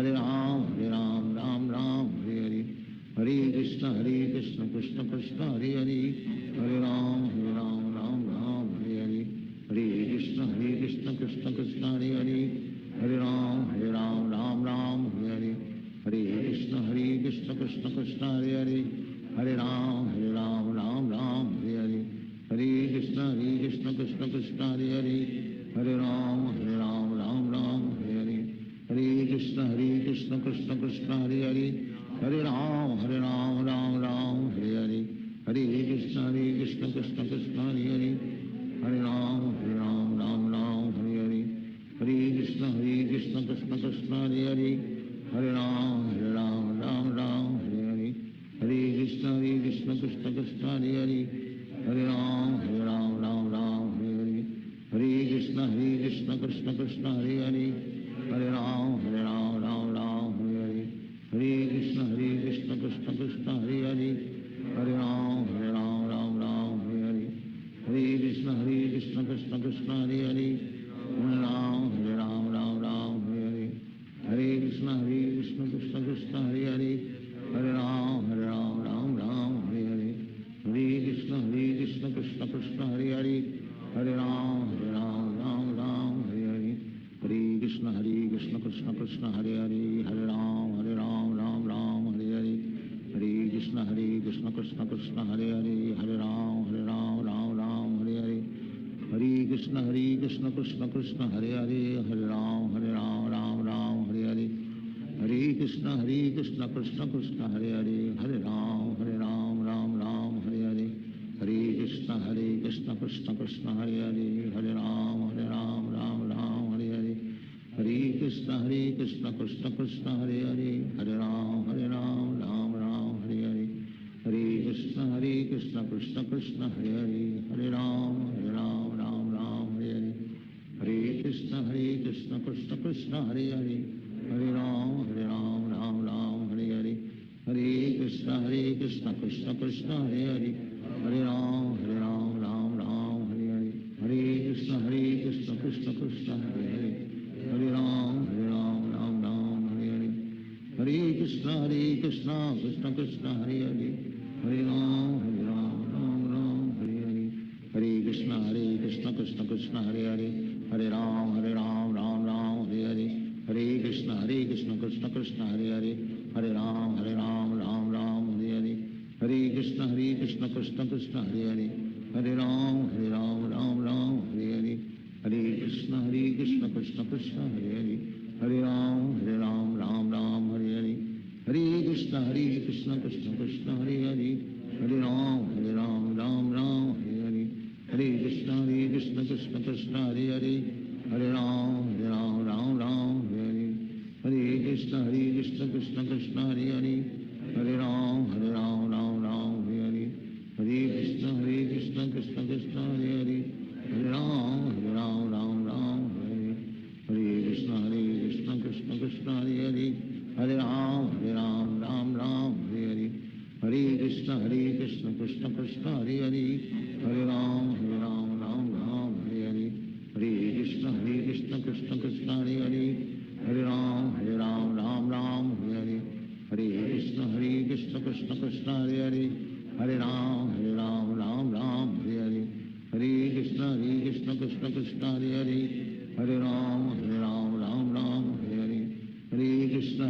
Hare Ram Ram Ram Hare Hare Hare Krishna Krishna Krishna Hare Hare Hare Ram Ram Ram Hare Hare Hare Krishna Krishna Krishna Hare Hare Hare Ram Ram Ram Hare Hare Hare Krishna Krishna Krishna Hare Hare Hare Ram Ram Ram Hare Hare Hare Krishna Krishna Krishna Hare Hare Hare Ram Ram Ram Hare Hare Hare Krishna Krishna Krishna Hare Hare Hare Ram Ram Ram Hare Hare Hare Krishna Krishna Krishna Hare Hare Hare Ram Ram Ram Hare Hare Hare Krishna Krishna Krishna Hare Hare Hare Ram Ram Ram Hare Hare Hare Krishna Krishna Krishna Hare Hare Hare Ram Ram Ram Hare Hare Hare Krishna Krishna Krishna Hare Hare Hare Ram Ram Ram Hare Hare Hare Krishna Krishna Krishna Hare Hare Hare Ram Ram Ram Hare Hare Hare Krishna Krishna Krishna Hare Hare Hare Ram Ram Ram Hare Hare Hare Krishna Krishna Krishna Hare Hare Hare Ram Ram Ram Hare Hare Hare Krishna Krishna Krishna Hare Hare Hare Ram Ram Ram Hare Hare Hare Krishna Krishna Krishna Hare Hare Hare Ram Ram Ram Hare Hare Hare Krishna Krishna Krishna Hare Hare Hare Ram Ram Ram Hare Hare Hare Krishna Krishna Krishna Hare Hare Hare Ram Ram Ram Hare Hare Hare Krishna Krishna Krishna Hare Hare Hare Ram Ram Ram Hare Hare Hare Krishna Krishna Krishna Hare Hare Hare Ram Ram Ram Hare Hare Hare Krishna Krishna Krishna Hare Hare Hare Ram Ram Hare Hare Hare Krishna Krishna Krishna Hare Hare Hare Ram Ram Ram Hare Hare Hare Krishna Krishna Krishna Hare Hare Hare Ram Ram Ram Hare Hare Hare Krishna Krishna Krishna Hare Hare Hare Ram Ram Ram Hare Hare Hare Krishna Krishna Krishna Hare Hare Hare Ram Ram Ram Hare Hare Hare Krishna Krishna Krishna Hare Hare Hare Ram Ram Ram Hare Hare Hare Krishna Krishna Krishna Hare Hare Hare Ram Ram Ram Hare Hare, हरे कृष्ण कृष्ण कृष्ण हरे हरे, हरे राम राम हरे हरे, हरे कृष्ण कृष्ण कृष्ण हरे हरे, हरे राम राम हरे हरे, हरे कृष्ण कृष्ण कृष्ण हरे हरे, हरे राम राम हरे हरे, हरे कृष्ण कृष्ण कृष्ण हरे हरे, हरे राम राम हरे हरे, हरे कृष्ण कृष्ण कृष्ण हरे हरे, हरे राम राम हरे हरे, हरे कृष्ण कृष्ण कृष्ण हरे हरे, हरे राम राम हरे हरे, हरे कृष्ण कृष्ण कृष्ण हरे हरे, हरे राम राम हरे हरे, हरे कृष्ण कृष्ण कृष्ण हरे हरे, हरे राम राम हरे हरे, हरे कृष्ण कृष्ण कृष्ण हरे हरे, हरे राम राम हरे हरे, हरे कृष्ण कृष्ण कृष्ण हरे हरे, हरे राम राम हरे हरे, हरे कृष्ण कृष्ण कृष्ण हरे हरे, हरे राम राम हरे हरे, हरे कृष्ण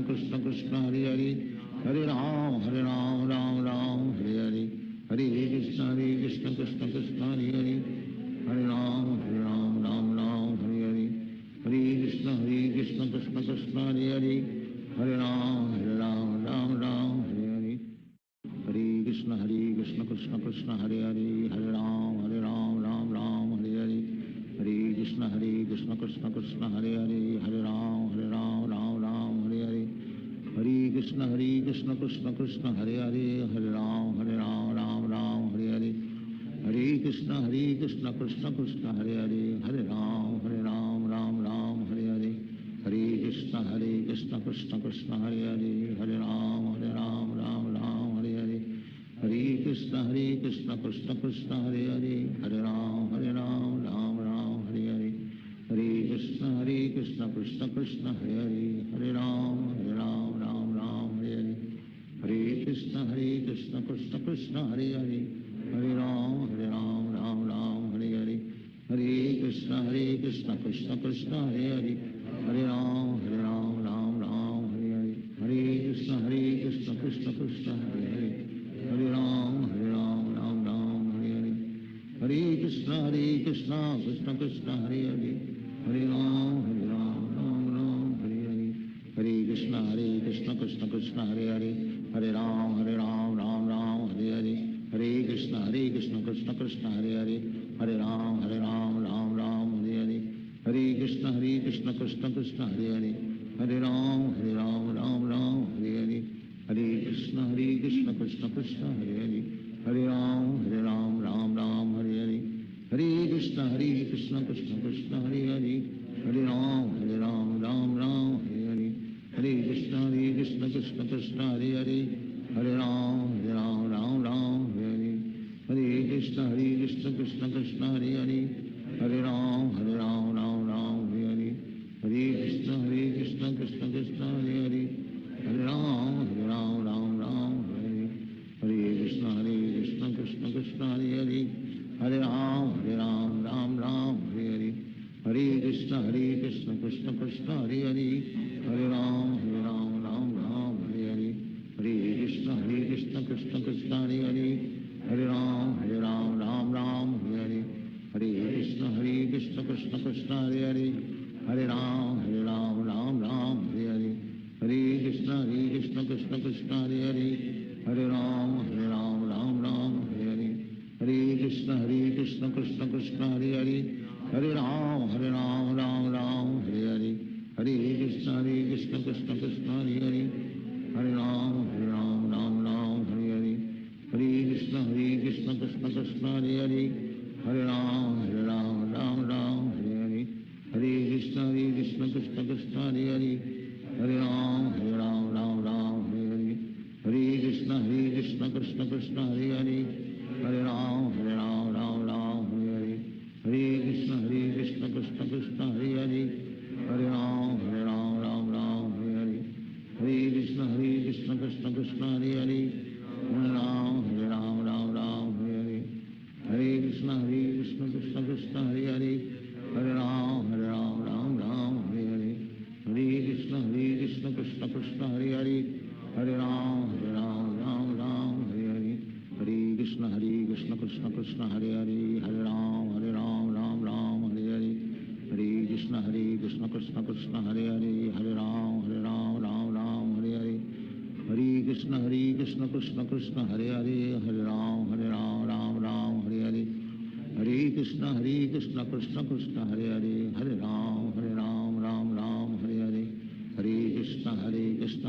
कृष्ण कृष्ण हरे हरे, हरे राम राम हरे हरे, हरे कृष्ण कृष्ण कृष्ण हरे हरे, हरे राम राम हरे हरे, हरे कृष्ण कृष्ण कृष्ण हरे हरे, हरे राम राम हरे हरे, हरे कृष्ण कृष्ण कृष्ण हरे हरे, हरे राम राम हरे हरे, हरे कृष्ण कृष्ण कृष्ण हरे हरे, हरे राम राम हरे हरे, हरे कृष्ण कृष्ण कृष्ण हरे हरे, हरे राम राम हरे हरे, हरे कृष्ण कृष्ण कृष्ण हरे हरे, हरे राम राम हरे हरे, हरे कृष्ण कृष्ण कृष्ण हरे हरे, हरे राम राम हरे हरे, हरे कृष्ण कृष्ण कृष्ण हरे हरे, हरे राम राम हरे हरे, हरे कृष्ण कृष्ण कृष्ण हरे हरे, हरे राम राम हरे हरे, हरे कृष्ण कृष्ण कृष्ण हरे हरे, हरे राम राम हरे हरे, हरे कृष्ण कृष्ण कृष्ण हरे हरे, हरे राम राम हरे हरे, हरे कृष्ण कृष्ण कृष्ण हरे हरे, हरे राम राम हरे हरे, हरे कृष्ण कृष्ण कृष्ण हरे हरे, हरे राम राम हरे हरे, हरे कृष्ण कृष्ण कृष्ण हरे हरे, हरे राम राम हरे हरे, हरे कृष्ण कृष्ण कृष्ण हरे हरे, हरे राम राम हरे हरे, हरे कृष्ण कृष्ण कृष्ण हरे हरे, हरे राम राम हरे हरे, हरे कृष्ण कृष्ण कृष्ण हरे हरे, हरे राम राम हरे हरे, हरे कृष्ण कृष्ण कृष्ण हरे हरे, हरे राम राम हरे हरे, हरे कृष्ण कृष्ण कृष्ण हरे हरे, हरे राम राम हरे हरे, हरे कृष्ण कृष्ण कृष्ण हरे हरे, हरे राम राम हरे हरे, हरे कृष्ण कृष्ण कृष्ण हरे हरे, हरे राम राम हरे हरे, हरे कृष्ण कृष्ण कृष्ण हरे हरे, हरे राम राम हरे हरे, हरे कृष्ण कृष्ण कृष्ण हरे हरे, हरे राम राम हरे हरे, हरे कृष्ण कृष्ण कृष्ण हरे हरे, हरे राम राम हरे हरे, हरे कृष्ण कृष्ण कृष्ण हरे हरे, हरे राम राम हरे हरे, हरे कृष्ण कृष्ण कृष्ण हरे हरे, हरे राम राम हरे हरे, हरे कृष्ण कृष्ण कृष्ण हरे हरे, हरे राम राम हरे हरे, हरे कृष्ण कृष्ण कृष्ण हरे हरे, हरे राम राम हरे हरे, हरे कृष्ण कृष्ण कृष्ण हरे हरे, हरे राम राम हरे हरे, हरे कृष्ण कृष्ण कृष्ण हरे हरे, हरे राम राम हरे हरे, हरे कृष्ण कृष्ण कृष्ण हरे हरे, हरे राम राम हरे हरे, हरे कृष्ण कृष्ण कृष्ण हरे हरे, हरे राम हरे हरे, हरे कृष्ण कृष्ण कृष्ण हरे हरे, हरे राम राम हरे हरे, हरे कृष्ण कृष्ण कृष्ण हरे हरे, हरे राम राम हरे हरे, हरे कृष्ण कृष्ण कृष्ण हरे हरे हरे राम राम राम हरे हरे हरे कृष्ण कृष्ण कृष्ण हरे हरे हरे राम राम राम हरे हरे हरे कृष्ण कृष्ण कृष्ण हरे हरे हरे राम राम राम हरे हरे हरे कृष्ण कृष्ण कृष्ण हरे हरे हरे राम राम राम हरे हरे हरे कृष्ण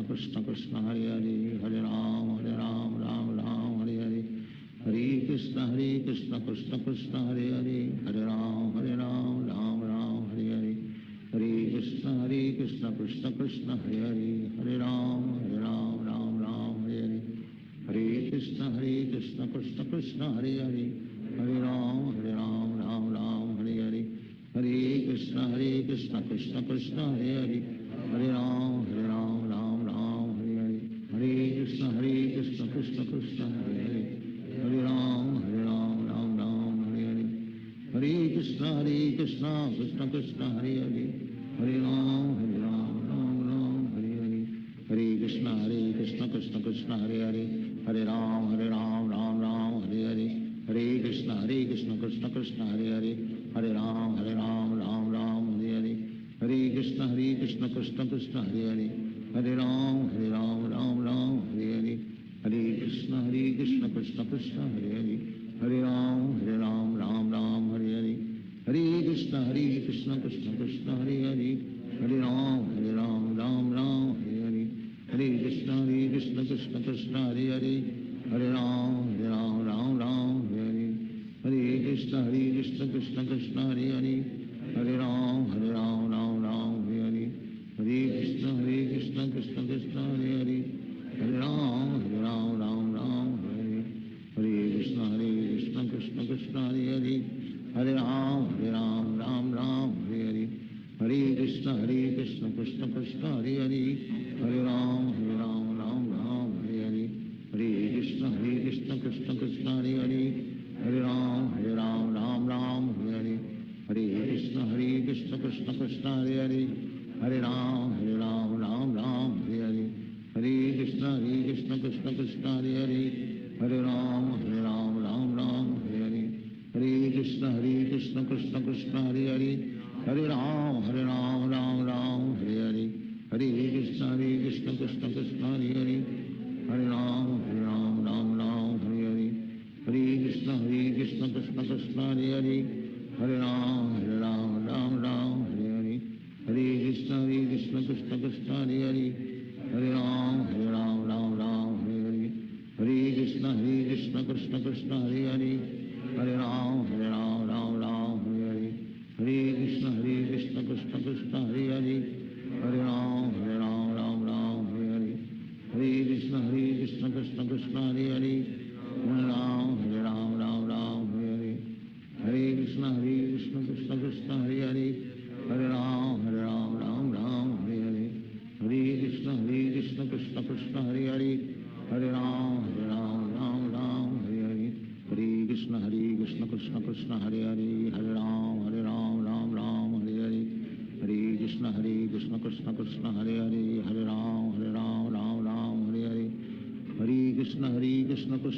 कृष्ण कृष्ण हरे हरे हरे राम राम राम हरे हरे हरे कृष्ण कृष्ण कृष्ण हरे हरे हरे राम राम हरे हरे हरे कृष्ण कृष्ण कृष्ण हरे हरे हरे राम राम हरे हरे हरे कृष्ण कृष्ण कृष्ण हरे हरे हरे राम राम हरे हरे हरे कृष्ण कृष्ण कृष्ण हरे हरे हरे राम राम हरे हरे हरे कृष्ण कृष्ण कृष्ण हरे हरे हरे राम राम हरे हरे हरे कृष्ण कृष्ण कृष्ण हरे हरे हरे राम राम हरे हरे हरे कृष्ण कृष्ण कृष्ण हरे हरे हरे राम राम हरे हरे हरे कृष्ण कृष्ण कृष्ण हरे हरे हरे राम राम हरे हरे हरे कृष्ण कृष्ण कृष्ण हरे हरे हरे राम राम हरे हरे हरे कृष्ण कृष्ण कृष्ण हरे हरे हरे राम राम हरे हरे हरे कृष्ण कृष्ण कृष्ण हरे हरे हरे राम राम हरे हरे हरे कृष्ण कृष्ण कृष्ण हरे हरे हरे राम राम हरे हरे हरे कृष्ण कृष्ण कृष्ण हरे हरे हरे राम राम हरे हरे हरे कृष्ण कृष्ण कृष्ण हरे हरे हरे राम राम हरे हरे हरे कृष्ण कृष्ण कृष्ण हरे हरे हरे राम राम हरे हरे हरे कृष्ण कृष्ण कृष्ण हरे हरे हरे राम राम हरे हरे हरे कृष्ण कृष्ण कृष्ण हरे हरे हरे राम राम हरे हरे हरे कृष्ण कृष्ण कृष्ण हरे हरे हरे राम राम हरे हरे हरे कृष्ण कृष्ण कृष्ण हरे हरे हरे राम राम हरे हरे हरे कृष्ण कृष्ण कृष्ण हरे हरे हरे राम राम हरे हरे हरे कृष्ण कृष्ण कृष्ण हरे हरे हरे राम राम हरे हरे हरे कृष्ण कृष्ण कृष्ण हरे हरे हरे राम राम हरे हरे हरे कृष्ण कृष्ण कृष्ण हरे हरे हरे राम राम हरे हरे हरे कृष्ण कृष्ण कृष्ण हरे हरे हरे राम राम हरे हरे हरे कृष्ण कृष्ण कृष्ण हरे हरे हरे राम राम हरे हरे हरे कृष्ण कृष्ण कृष्ण हरे हरे हरे राम राम हरे हरे हरे कृष्ण कृष्ण कृष्ण हरे हरे हरे राम राम हरे हरे हरे कृष्ण कृष्ण कृष्ण हरे हरे हरे राम राम हरे हरे हरे कृष्ण कृष्ण कृष्ण हरे हरे हरे राम राम हरे हरे हरे कृष्ण कृष्ण कृष्ण हरे हरे हरे राम राम हरे हरे हरे कृष्ण कृष्ण कृष्ण हरे हरे हरे राम राम हरे हरे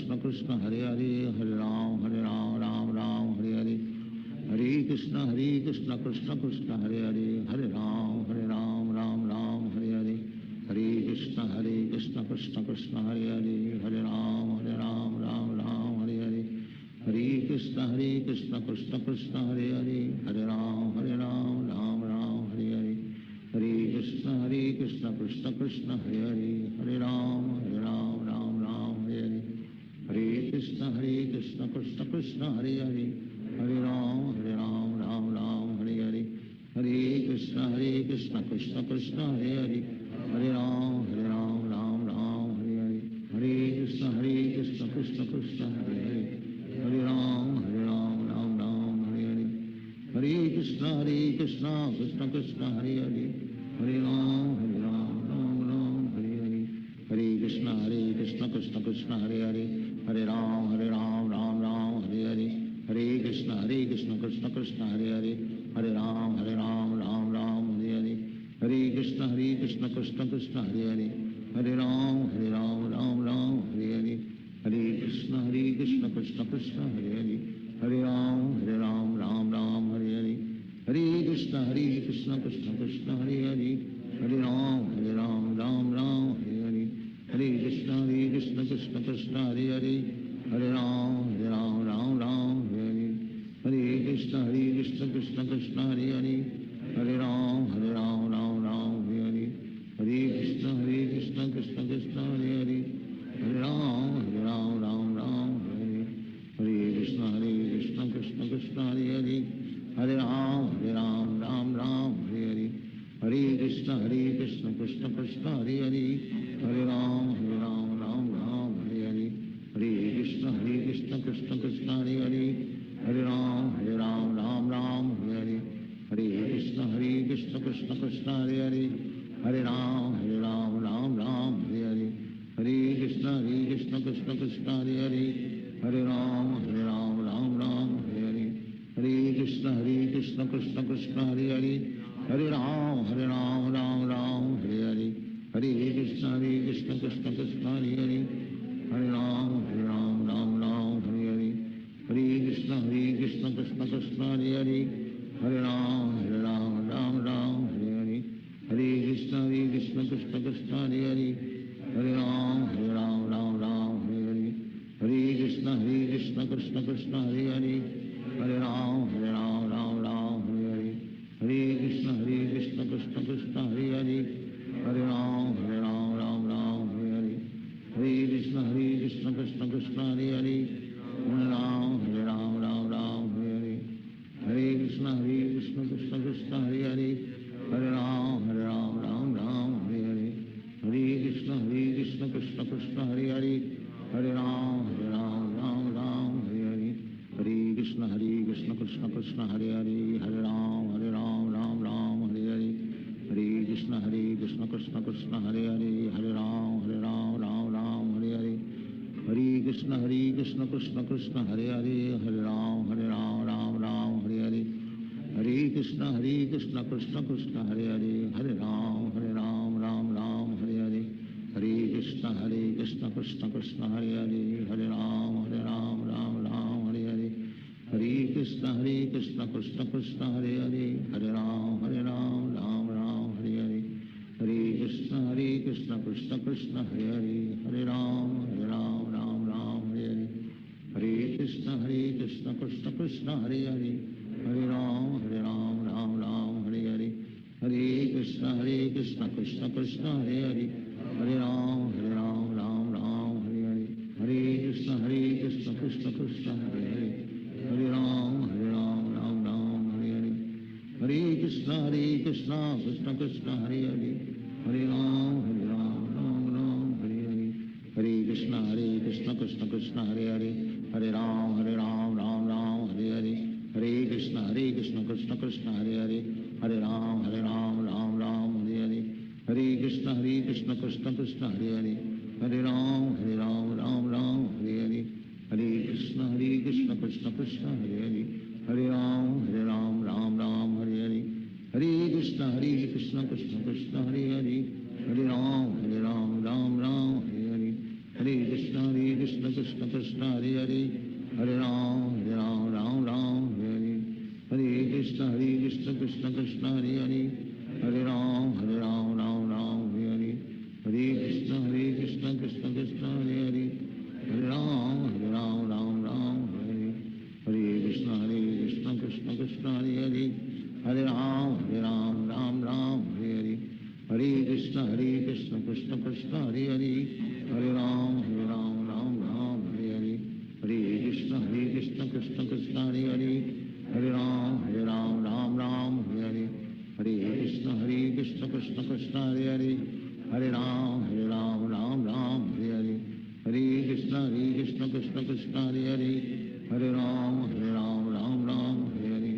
हरे कृष्ण कृष्ण कृष्ण हरे हरे हरे राम राम हरे हरे हरे कृष्ण कृष्ण कृष्ण हरे हरे हरे राम राम हरे हरे हरे कृष्ण कृष्ण कृष्ण हरे हरे हरे राम राम हरे हरे हरे कृष्ण कृष्ण कृष्ण हरे हरे हरे राम राम हरे हरे हरे कृष्ण कृष्ण कृष्ण हरे हरे हरे राम राम हरे हरे हरे कृष्ण कृष्ण कृष्ण हरे हरे हरे राम राम हरे हरे हरे कृष्ण कृष्ण कृष्ण हरे हरे हरे राम राम हरे हरे हरे कृष्ण कृष्ण कृष्ण हरे हरे हरे राम राम हरे हरे हरे कृष्ण कृष्ण कृष्ण हरे हरे हरे राम राम हरे हरे हरे कृष्ण कृष्ण कृष्ण हरे हरे हरे राम राम हरे हरे हरे कृष्ण कृष्ण कृष्ण हरे हरे हरे राम राम हरे हरे हरे कृष्ण कृष्ण कृष्ण हरे हरे, हरे राम राम राम हरे हरे, हरे कृष्ण कृष्ण कृष्ण हरे हरे, हरे राम राम राम हरे हरे, हरे कृष्ण कृष्ण कृष्ण हरे हरे, हरे राम राम राम हरे हरे, हरे कृष्ण कृष्ण कृष्ण हरे हरे, हरे राम राम राम हरे हरे, हरे कृष्ण कृष्ण कृष्ण हरे हरे, हरे राम राम राम हरे हरे, हरे कृष्ण कृष्ण कृष्ण हरे हरे, हरे राम राम राम हरे हरे, हरे कृष्ण कृष्ण कृष्ण हरे हरे, हरे राम राम राम हरे हरे, हरे कृष्ण कृष्ण कृष्ण हरे हरे, हरे राम राम राम हरे हरे, हरे कृष्ण कृष्ण कृष्ण हरे हरे, हरे राम राम राम हरे हरे, हरे कृष्ण कृष्ण कृष्ण हरे हरे, हरे राम राम राम हरे हरे, हरे कृष्ण कृष्ण कृष्ण हरे हरे, हरे राम राम राम हरे हरे, हरे कृष्ण कृष्ण कृष्ण हरे हरे, हरे राम राम राम हरे हरे, हरे कृष्ण कृष्ण कृष्ण हरे हरे, हरे राम राम राम हरे हरे, हरे कृष्ण कृष्ण कृष्ण हरे हरे, हरे राम राम राम हरे हरे, हरे कृष्ण कृष्ण कृष्ण हरे हरे, हरे राम राम राम हरे हरे, हरे कृष्ण कृष्ण कृष्ण हरे हरे, हरे राम राम राम हरे हरे, हरे कृष्ण कृष्ण कृष्ण हरे हरे, हरे राम राम राम हरे हरे, हरे कृष्ण कृष्ण कृष्ण हरे हरे, हरे राम राम राम हरे हरे, हरे कृष्ण कृष्ण कृष्ण हरे हरे, हरे राम राम राम हरे हरे, हरे कृष्ण कृष्ण कृष्ण हरे हरे, हरे राम राम राम हरे हरे, हरे कृष्ण कृष्ण कृष्ण हरे हरे, हरे राम राम राम हरे हरे, हरे कृष्ण कृष्ण कृष्ण हरे हरे, हरे राम राम राम हरे हरे, हरे कृष्ण कृष्ण कृष्ण हरे हरे, हरे राम राम राम हरे हरे, हरे कृष्ण कृष्ण कृष्ण हरे हरे, हरे राम राम राम हरे हरे, हरे कृष्ण कृष्ण कृष्ण हरे हरे, हरे राम राम राम हरे हरे, हरे कृष्ण कृष्ण कृष्ण हरे हरे, हरे राम राम राम हरे हरे, हरे कृष्ण कृष्ण कृष्ण हरे हरे, हरे राम राम राम हरे हरे, हरे कृष्ण कृष्ण कृष्ण हरे हरे, हरे राम राम राम हरे हरे, हरे कृष्ण कृष्ण कृष्ण हरे हरे, हरे राम राम राम हरे हरे, हरे कृष्ण कृष्ण कृष्ण हरे हरे, हरे राम राम राम हरे हरे, हरे कृष्ण कृष्ण कृष्ण हरे हरे, हरे राम राम राम हरे हरे, हरे कृष्ण कृष्ण कृष्ण हरे हरे, हरे राम राम राम हरे हरे, हरे कृष्ण कृष्ण कृष्ण हरे हरे, हरे राम राम राम हरे हरे, हरे कृष्ण कृष्ण कृष्ण हरे हरे, हरे राम राम राम हरे हरे, हरे कृष्ण कृष्ण कृष्ण हरे हरे, हरे राम राम राम हरे हरे, हरे कृष्ण कृष्ण कृष्ण हरे हरे, हरे राम राम राम हरे हरे, हरे कृष्ण कृष्ण कृष्ण हरे हरे, हरे राम राम राम हरे हरे, हरे कृष्ण कृष्ण कृष्ण हरे हरे, हरे राम राम राम हरे हरे, हरे कृष्ण कृष्ण कृष्ण हरे हरे, हरे राम राम राम हरे हरे, हरे कृष्ण कृष्ण कृष्ण हरे हरे, हरे राम राम राम हरे हरे, हरे कृष्ण कृष्ण कृष्ण हरे हरे, हरे राम राम राम हरे हरे, हरे कृष्ण कृष्ण कृष्ण हरे हरे, हरे राम राम राम हरे हरे, हरे कृष्ण कृष्ण कृष्ण हरे हरे, हरे राम राम राम हरे हरे,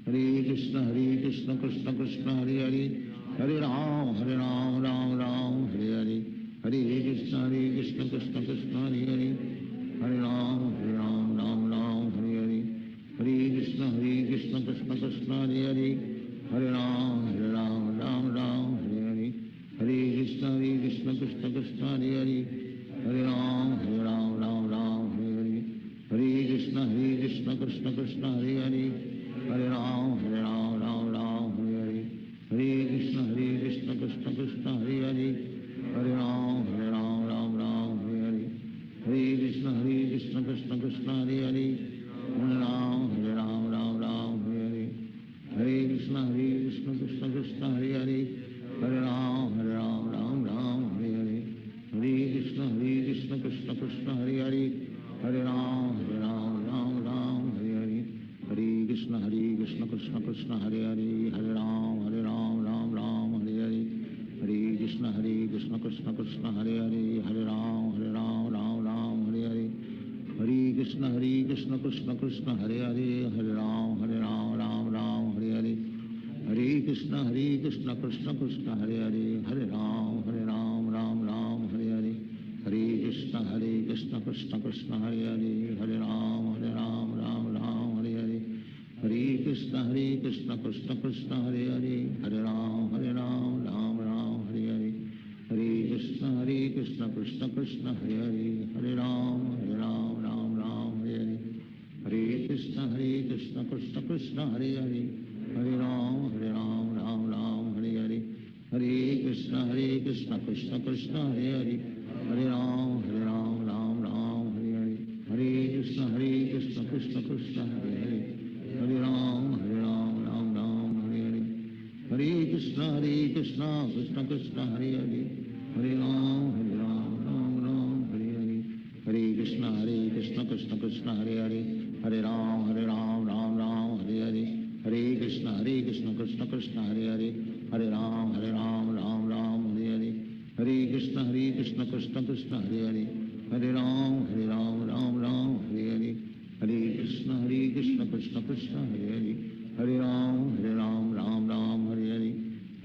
हरे कृष्ण कृष्ण कृष्ण हरे हरे, हरे राम राम राम हरे हरे, हरे कृष्ण कृष्ण कृष्ण हरे हरे, हरे राम राम राम हरे हरे, हरे कृष्ण कृष्ण कृष्ण हरे हरे, हरे राम राम राम हरे हरे, हरे कृष्ण कृष्ण कृष्ण हरे हरे, हरे राम राम राम कृष्ण कृष्ण हरे हरे हरे राम राम राम हरे हरे हरे कृष्ण कृष्ण कृष्ण हरे हरे हरे राम राम राम हरे हरे हरे कृष्ण कृष्ण कृष्ण हरे हरे हरे राम राम हरे हरे हरे कृष्ण कृष्ण कृष्ण हरे हरे हरे राम राम हरे हरे हरे कृष्ण कृष्ण कृष्ण हरे हरे हरे राम राम हरे हरे हरे कृष्ण कृष्ण कृष्ण हरे हरे हरे राम राम हरे हरे हरे कृष्ण कृष्ण कृष्ण हरे हरे हरे राम राम हरे हरे हरे कृष्ण कृष्ण कृष्ण हरे हरे हरे राम राम हरे हरे हरे कृष्ण कृष्ण कृष्ण हरे हरे हरे राम राम हरे हरे हरे कृष्ण कृष्ण कृष्ण हरे हरे हरे राम राम हरे हरे हरे कृष्ण कृष्ण कृष्ण हरे हरे हरे राम राम हरे हरे हरे कृष्ण कृष्ण कृष्ण हरे हरे हरे राम राम हरे हरे हरे कृष्ण कृष्ण कृष्ण हरे हरे हरे राम राम हरे हरे हरे कृष्ण कृष्ण कृष्ण हरे हरे हरे राम राम हरे हरे हरे कृष्ण कृष्ण कृष्ण हरे हरे हरे राम राम हरे हरे हरे कृष्ण कृष्ण कृष्ण हरे हरे हरे राम राम हरे हरे हरे कृष्ण कृष्ण कृष्ण हरे हरे हरे राम राम हरे हरे हरे कृष्ण कृष्ण कृष्ण हरे हरे हरे राम राम हरे हरे हरे कृष्ण कृष्ण कृष्ण हरे हरे हरे राम राम हरे हरे हरे कृष्ण कृष्ण कृष्ण हरे हरे हरे राम राम हरे हरे हरे कृष्ण कृष्ण कृष्ण हरे हरे हरे राम राम हरे हरे हरे कृष्ण कृष्ण कृष्ण हरे हरे हरे राम राम हरे हरे हरे कृष्ण कृष्ण कृष्ण हरे हरे हरे राम राम हरे हरे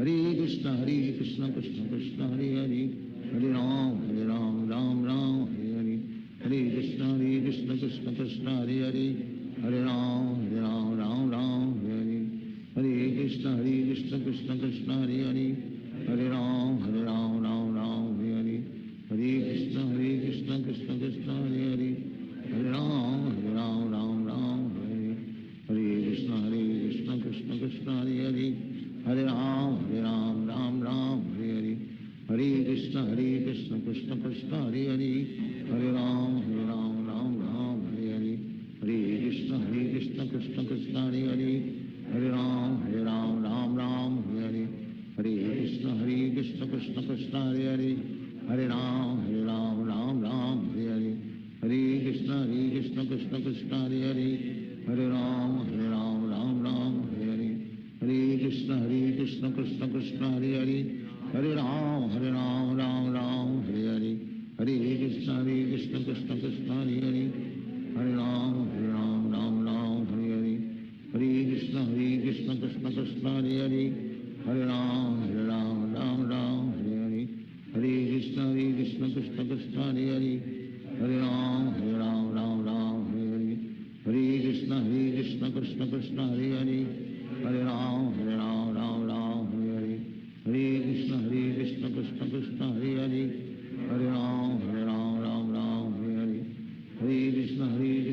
हरे कृष्ण कृष्ण कृष्ण हरे हरे हरे राम राम हरे हरे हरे कृष्ण कृष्ण कृष्ण हरे हरे हरे राम राम हरे हरे हरे कृष्ण कृष्ण कृष्ण हरे हरे हरे राम राम हरे हरे हरे कृष्ण कृष्ण कृष्ण हरे हरे हरे राम राम हरे हरे हरे कृष्ण कृष्ण कृष्ण हरे हरे हरे राम राम हरे हरे हरे कृष्ण कृष्ण कृष्ण हरे हरे हरे राम राम हरे हरे हरे कृष्ण कृष्ण कृष्ण हरे हरे हरे राम राम हरे हरे हरे कृष्ण कृष्ण कृष्ण हरे हरे हरे राम राम हरे हरे हरे कृष्ण कृष्ण कृष्ण हरे हरे हरे राम राम हरे हरे हरे कृष्ण कृष्ण कृष्ण हरे हरे हरे राम राम हरे हरे हरे कृष्ण कृष्ण कृष्ण हरे हरे हरे राम राम हरे हरे हरे कृष्ण कृष्ण कृष्ण हरे हरे हरे राम राम हरे हरे हरे कृष्ण कृष्ण कृष्ण हरे हरे हरे राम राम हरे हरे हरे कृष्ण कृष्ण कृष्ण हरे हरे हरे राम राम हरे हरे हरे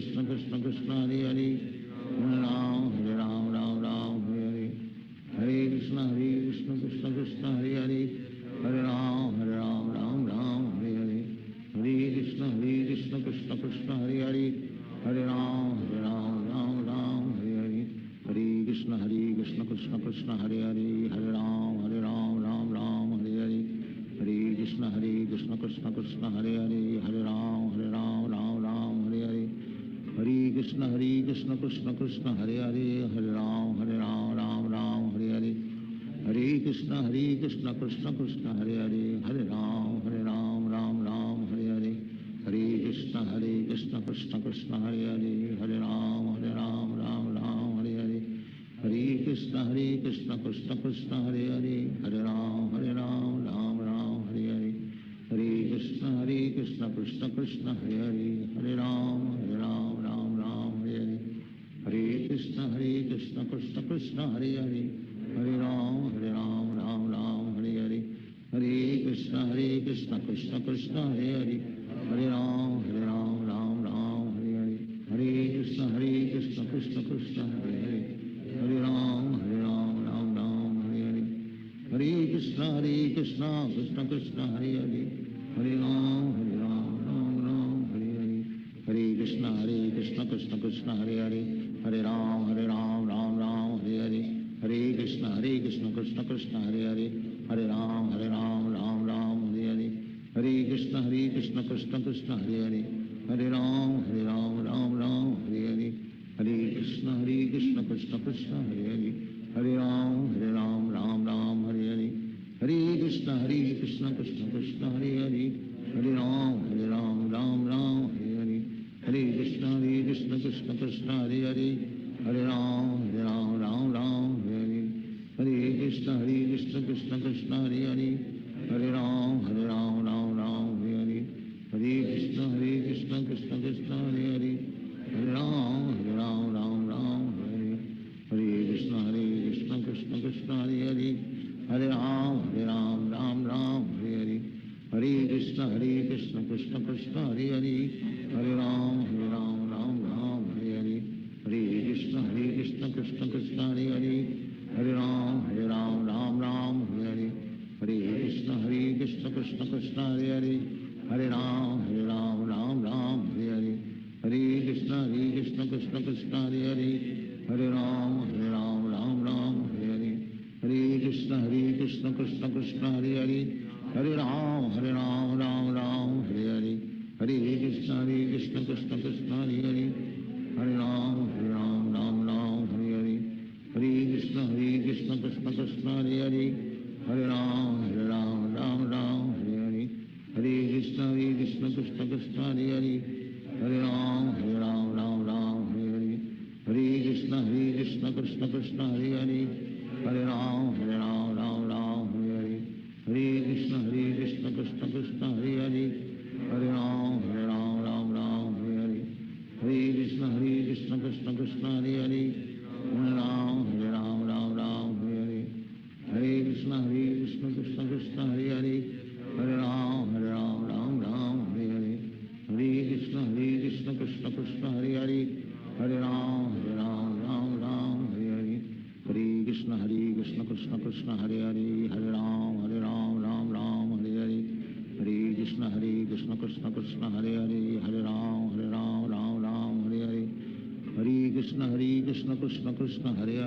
कृष्ण कृष्ण कृष्ण हरे हरे हरे राम राम हरे हरे हरे कृष्ण कृष्ण कृष्ण हरे हरे हरे राम राम हरे हरे हरे कृष्ण कृष्ण कृष्ण हरे हरे हरे राम राम हरे हरे हरे कृष्ण कृष्ण कृष्ण हरे हरे हरे राम राम हरे हरे हरे कृष्ण कृष्ण कृष्ण हरे हरे हरे राम राम हरे हरे हरे कृष्ण कृष्ण कृष्ण हरे हरे हरे राम राम हरे हरे हरे कृष्ण कृष्ण कृष्ण हरे हरे हरे राम राम हरे हरे हरे कृष्ण कृष्ण कृष्ण हरे हरे हरे राम राम हरे हरे हरे कृष्ण कृष्ण कृष्ण हरे हरे हरे राम राम हरे हरे हरे कृष्ण कृष्ण कृष्ण हरे हरे हरे राम राम हरे हरे हरे कृष्ण कृष्ण कृष्ण कृष्ण हरे हरे हरे राम राम राम हरे हरे हरे कृष्ण कृष्ण कृष्ण हरे हरे हरे राम राम राम हरे हरे हरे कृष्ण कृष्ण कृष्ण हरे हरे हरे राम राम राम हरे हरे हरे कृष्ण कृष्ण कृष्ण हरे हरे हरे राम राम राम हरे हरे हरे कृष्ण कृष्ण कृष्ण हरे हरे हरे राम राम हरे हरे हरे कृष्ण कृष्ण कृष्ण हरे हरे हरे राम राम हरे हरे हरे कृष्ण कृष्ण कृष्ण हरे हरे हरे राम राम हरे हरे हरे कृष्ण कृष्ण कृष्ण हरे हरे हरे राम राम हरे हरे हरे कृष्ण कृष्ण कृष्ण हरे हरे हरे राम राम हरे हरे हरे कृष्ण कृष्ण कृष्ण हरे हरे हरे राम राम हरे हरे हरे कृष्ण कृष्ण कृष्ण हरे हरे हरे राम राम हरे हरे हरे कृष्ण कृष्ण कृष्ण हरे हरे हरे राम राम हरे हरे हरे कृष्ण कृष्ण कृष्ण हरे हरे हरे राम राम हरे हरे हरे कृष्ण कृष्ण कृष्ण हरे हरे हरे राम राम हरे हरे हरे कृष्ण कृष्ण कृष्ण हरे हरे हरे राम राम हरे हरे हरे कृष्ण कृष्ण कृष्ण हरे हरे हरे राम राम हरे हरे हरे कृष्ण कृष्ण कृष्ण हरे हरे हरे राम राम हरे हरे हरे कृष्ण कृष्ण कृष्ण हरे हरे हरे राम राम हरे हरे हरे कृष्ण कृष्ण कृष्ण हरे हरे हरे राम राम हरे हरे हरे कृष्ण कृष्ण कृष्ण हरे हरे हरे राम राम हरे हरे हरे कृष्ण कृष्ण कृष्ण हरे हरे हरे राम राम हरे हरे हरे कृष्ण कृष्ण कृष्ण हरे हरे हरे राम राम हरे हरे हरे कृष्ण कृष्ण कृष्ण हरे हरे हरे राम राम हरे हरे हरे कृष्ण कृष्ण कृष्ण हरे हरे हरे राम राम हरे हरे हरे कृष्ण कृष्ण कृष्ण हरे हरे हरे राम राम हरे हरे हरे कृष्ण कृष्ण कृष्ण हरे हरे हरे राम राम हरे हरे हरे कृष्ण कृष्ण कृष्ण हरे हरे हरे राम राम हरे हरे हरे कृष्ण कृष्ण कृष्ण हरे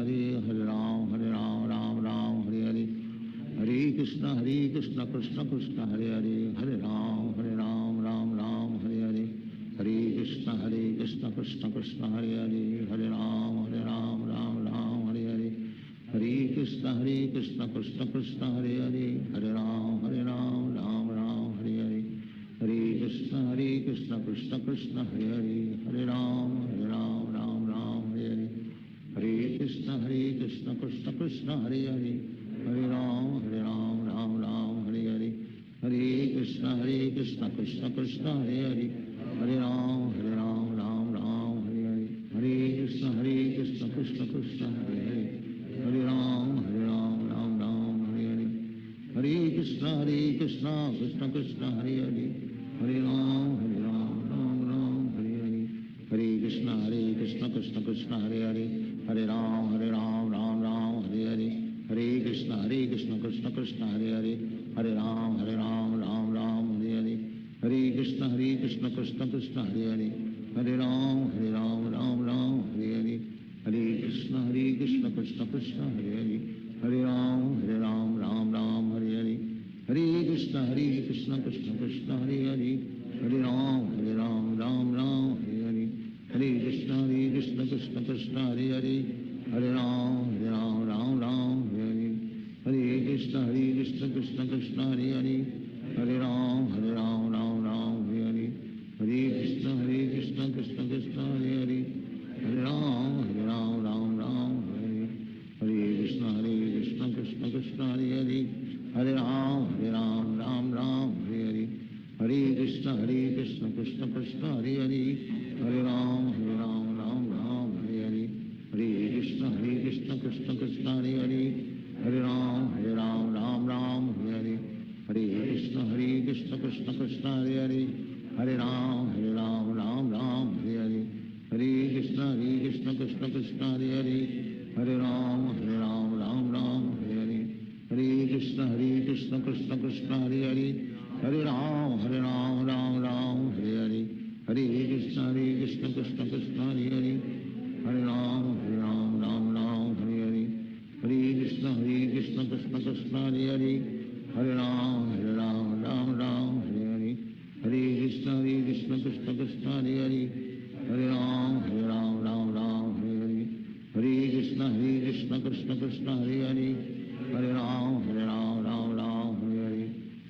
हरे हरे राम राम हरे हरे हरे कृष्ण कृष्ण कृष्ण हरे हरे हरे राम राम हरे हरे हरे कृष्ण कृष्ण कृष्ण हरे हरे हरे राम राम हरे हरे हरे कृष्ण कृष्ण कृष्ण हरे हरे हरे राम राम हरे हरे हरे कृष्ण कृष्ण कृष्ण हरे हरे हरे राम राम हरे हरे हरे कृष्ण कृष्ण कृष्ण हरे हरे हरे राम राम हरे हरे हरे कृष्ण कृष्ण कृष्ण हरे हरे हरे राम हरे हरे हरे कृष्ण कृष्ण कृष्ण हरे हरे हरे राम राम हरे हरे हरे कृष्ण कृष्ण कृष्ण हरे हरे हरे राम राम हरे हरे हरे कृष्ण कृष्ण कृष्ण हरे हरे हरे राम राम हरे हरे हरे कृष्ण कृष्ण कृष्ण हरे हरे हरे राम राम हरे हरे हरे कृष्ण कृष्ण कृष्ण हरे हरे हरे राम राम हरे हरे हरे कृष्ण कृष्ण कृष्ण हरे हरे हरे राम राम हरे हरे हरे कृष्ण कृष्ण कृष्ण हरे हरे हरे राम राम हरे हरे हरे कृष्ण कृष्ण कृष्ण हरे हरे हरे राम राम हरे हरे हरे कृष्ण कृष्ण कृष्ण हरे हरे हरे राम राम हरे हरे हरे कृष्ण कृष्ण कृष्ण हरे हरे हरे राम राम हरे हरे हरे कृष्ण कृष्ण कृष्ण हरे हरे हरे राम राम हरे हरे हरे कृष्ण कृष्ण कृष्ण हरे हरे हरे राम राम हरे हरे हरे कृष्ण कृष्ण कृष्ण हरे हरे हरे राम राम हरे हरे हरे कृष्ण कृष्ण कृष्ण कृष्ण हरे हरे हरे राम राम राम हरे हरे हरे कृष्ण कृष्ण कृष्ण हरे हरे हरे राम राम राम हरे हरे हरे कृष्ण कृष्ण कृष्ण हरे हरे हरे राम राम राम हरे हरे हरे कृष्ण कृष्ण कृष्ण हरे हरे हरे राम राम राम हरे हरे हरे कृष्ण कृष्ण कृष्ण हरे हरे हरे राम राम राम हरे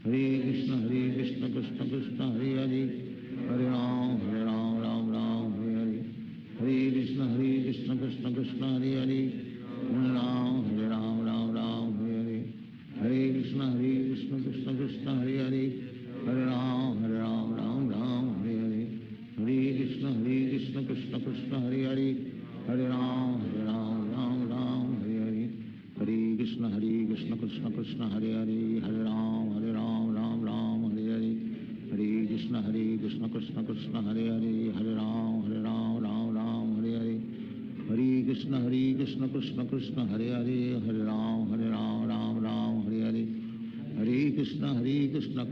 हरे हरे कृष्ण कृष्ण कृष्ण हरे हरे हरे राम राम राम हरे हरे हरे कृष्ण कृष्ण कृष्ण हरे हरे हरे राम राम हरे हरे हरे कृष्ण कृष्ण कृष्ण हरे हरे हरे राम राम हरे हरे हरे कृष्ण कृष्ण कृष्ण हरे हरे हरे राम राम हरे हरे हरे कृष्ण कृष्ण कृष्ण हरे हरे हरे राम राम हरे हरे हरे कृष्ण कृष्ण कृष्ण हरे हरे हरे राम राम हरे हरे हरे कृष्ण कृष्ण कृष्ण हरे हरे हरे राम राम हरे हरे हरे कृष्ण कृष्ण कृष्ण हरे हरे हरे राम राम हरे हरे हरे कृष्ण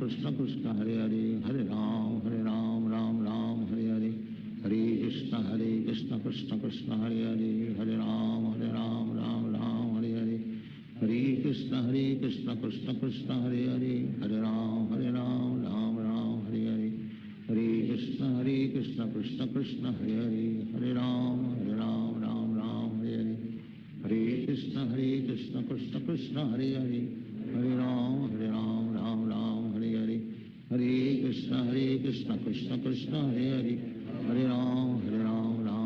कृष्ण कृष्ण हरे हरे हरे राम राम हरे हरे हरे कृष्ण कृष्ण कृष्ण हरे हरे हरे राम राम हरे हरे हरे कृष्ण कृष्ण कृष्ण हरे हरे हरे राम राम हरे हरे हरे कृष्ण कृष्ण कृष्ण हरे हरे हरे राम राम हरे हरे हरे कृष्ण कृष्ण कृष्ण हरे हरे हरे राम राम हरे हरे हरे कृष्ण कृष्ण कृष्ण हरे हरे हरे राम राम हरे हरे हरे कृष्ण कृष्ण कृष्ण हरे हरे हरे राम हरे हरे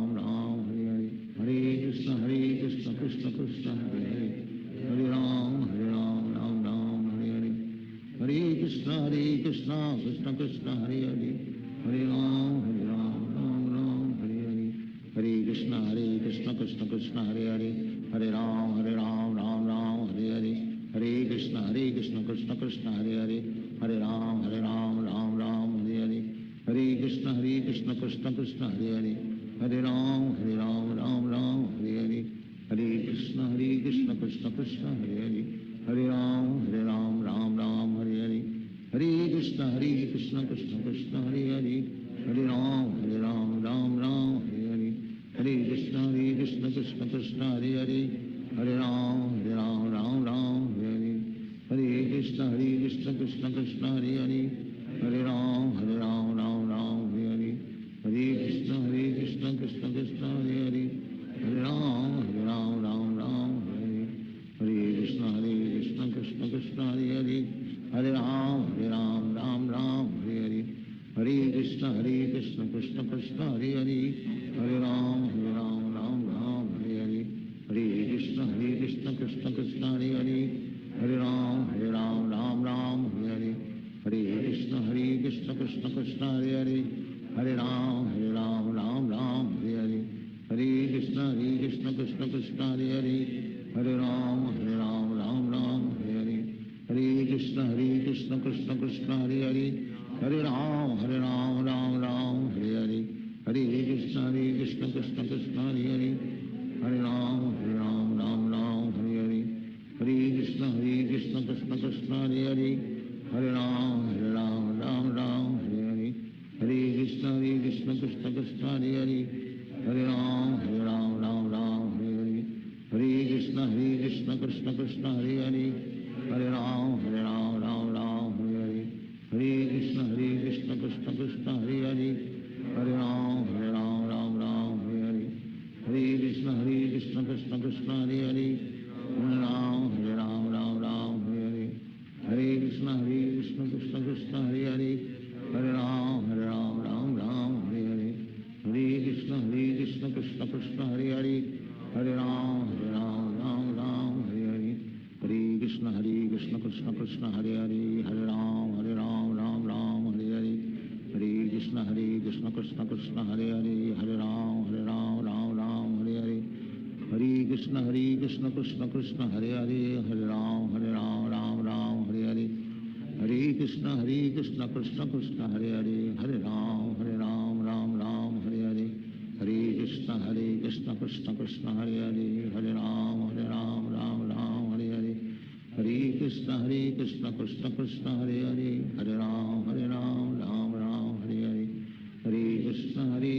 हरे कृष्ण कृष्ण कृष्ण हरे हरे हरे राम राम हरे हरे हरे कृष्ण कृष्ण कृष्ण हरे हरे हरे राम राम हरे हरे हरे कृष्ण कृष्ण कृष्ण हरे हरे हरे राम राम हरे हरे हरे कृष्ण कृष्ण कृष्ण हरे हरे हरे राम राम हरे हरे हरे कृष्ण कृष्ण कृष्ण हरे हरे हरे राम राम हरे हरे हरे कृष्ण कृष्ण कृष्ण हरे हरे हरे राम राम हरे हरे हरे कृष्ण कृष्ण कृष्ण हरे हरे हरे राम राम हरे हरे हरे कृष्ण कृष्ण कृष्ण हरे हरे हरे राम राम हरे हरे हरे कृष्ण कृष्ण कृष्ण हरे हरे हरे राम राम हरे हरे हरे कृष्ण कृष्ण कृष्ण हरे हरे हरे राम राम हरे हरे हरे कृष्ण कृष्ण कृष्ण हरे हरे हरे राम राम हरे हरे हरे कृष्ण कृष्ण कृष्ण हरे हरे हरे राम राम हरे हरे हरे कृष्ण कृष्ण कृष्ण हरे हरे हरे राम राम हरे हरे हरे कृष्ण कृष्ण कृष्ण हरे हरे हरे राम राम हरे हरे हरे कृष्ण कृष्ण कृष्ण हरे हरे हरे राम राम हरे हरे हरे कृष्ण कृष्ण कृष्ण हरे हरे हरे राम राम हरे हरे हरे कृष्ण कृष्ण कृष्ण हरे हरे हरे राम राम हरे हरे हरे कृष्ण कृष्ण कृष्ण हरे हरे हरे राम राम हरे हरे हरे कृष्ण कृष्ण कृष्ण हरे हरे हरे राम राम हरे हरे हरे कृष्ण कृष्ण कृष्ण हरे हरे हरे राम हरे हरे हरे कृष्ण कृष्ण कृष्ण हरे हरे हरे राम हरे हरे हरे कृष्ण कृष्ण कृष्ण हरे हरे हरे राम हरे हरे हरे कृष्ण कृष्ण कृष्ण हरे हरे हरे राम हरे हरे हरे कृष्ण कृष्ण कृष्ण हरे हरे हरे राम हरे हरे हरे कृष्ण कृष्ण कृष्ण हरे हरे हरे राम राम हरे हरे हरे कृष्ण कृष्ण कृष्ण हरे हरे हरे राम राम हरे हरे हरे कृष्ण कृष्ण कृष्ण हरे हरे हरे राम राम हरे हरे हरे कृष्ण कृष्ण कृष्ण हरे हरे, हरे राम राम राम हरे हरे, हरे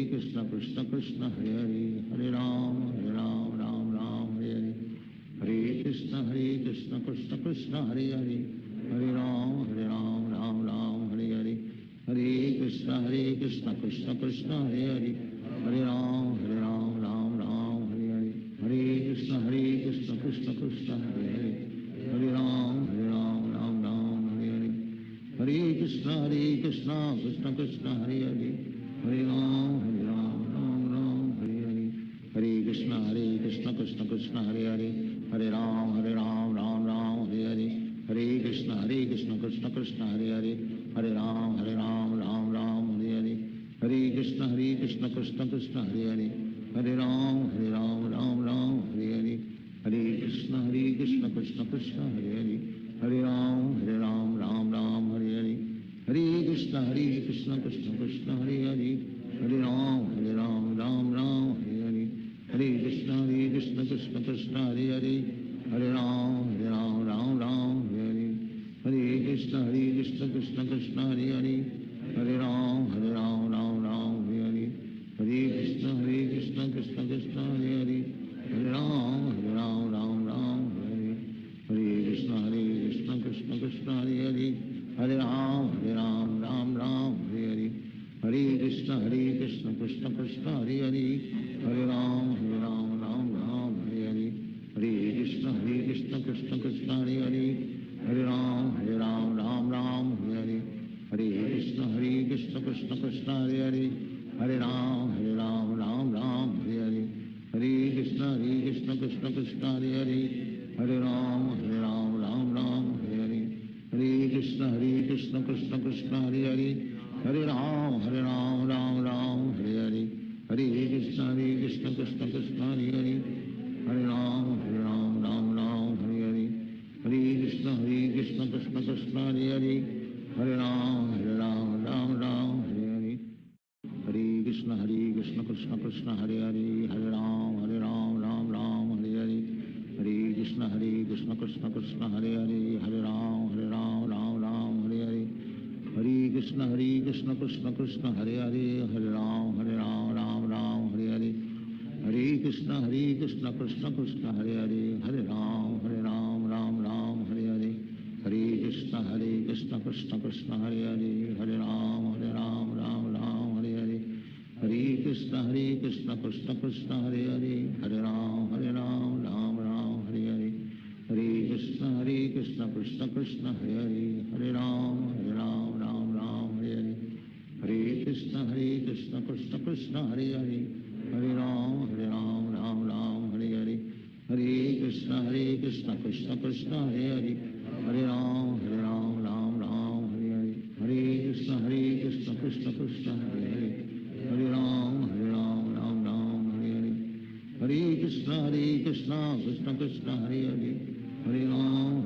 कृष्ण कृष्ण कृष्ण हरे हरे, हरे राम राम राम हरे हरे, हरे कृष्ण कृष्ण कृष्ण हरे हरे, हरे राम राम राम हरे हरे, हरे कृष्ण कृष्ण कृष्ण हरे हरे, हरे राम राम राम हरे हरे, हरे कृष्ण कृष्ण कृष्ण हरे हरे, हरे राम राम राम हरे हरे, हरे कृष्ण कृष्ण कृष्ण हरे हरे, हरे राम राम राम हरे हरे, हरे कृष्ण कृष्ण कृष्ण हरे हरे, हरे राम राम राम हरे हरे, हरे कृष्ण कृष्ण कृष्ण हरे हरे, हरे राम राम राम हरे हरे, हरे कृष्ण कृष्ण कृष्ण हरे हरे, हरे राम राम राम हरे हरे, हरे कृष्ण कृष्ण कृष्ण हरे हरे, हरे राम राम हरे हरे, हरे कृष्ण कृष्ण कृष्ण हरे हरे, हरे राम राम हरे हरे, हरे कृष्ण कृष्ण कृष्ण हरे हरे, हरे राम राम हरे हरे, हरे कृष्ण कृष्ण कृष्ण हरे हरे, हरे राम राम हरे हरे, हरे कृष्ण कृष्ण कृष्ण हरे हरे, हरे राम राम हरे हरे, हरे कृष्ण कृष्ण कृष्ण हरे हरे, हरे राम राम हरे हरे, हरे कृष्ण कृष्ण कृष्ण हरे हरे, हरे राम राम हरे हरे, हरे कृष्ण कृष्ण कृष्ण हरे हरे, हरे राम राम हरे हरे, हरे कृष्ण कृष्ण कृष्ण हरे हरे, हरे राम राम हरे हरे, हरे कृष्ण कृष्ण कृष्ण हरे हरे, हरे राम राम हरे हरे, हरे कृष्ण कृष्ण कृष्ण हरे हरे, हरे राम राम हरे हरे, हरे कृष्ण कृष्ण कृष्ण हरे हरे, हरे राम राम हरे हरे, हरे कृष्ण कृष्ण कृष्ण हरे हरे, हरे राम राम हरे हरे, हरे कृष्ण कृष्ण कृष्ण हरे हरे, हरे राम राम हरे हरे, हरे कृष्ण कृष्ण कृष्ण हरे हरे, हरे राम राम हरे हरे, हरे कृष्ण कृष्ण कृष्ण हरे हरे, हरे राम राम हरे हरे, हरे कृष्ण कृष्ण कृष्ण हरे हरे, हरे राम राम हरे हरे, हरे कृष्ण कृष्ण कृष्ण हरे हरे, हरे राम राम हरे हरे, हरे कृष्ण कृष्ण कृष्ण हरे हरे, हरे राम राम हरे हरे, हरे कृष्ण कृष्ण कृष्ण हरे हरे, हरे राम राम हरे हरे, हरे कृष्ण कृष्ण कृष्ण हरे हरे, हरे राम राम हरे हरे, हरे कृष्ण कृष्ण कृष्ण हरे हरे, हरे राम राम हरे हरे, हरे कृष्ण कृष्ण कृष्ण हरे हरे, हरे राम राम हरे हरे, हरे कृष्ण कृष्ण कृष्ण हरे हरे, हरे राम राम हरे हरे, हरे कृष्ण कृष्ण कृष्ण हरे हरे, हरे राम राम हरे हरे, हरे कृष्ण कृष्ण कृष्ण हरे हरे, हरे राम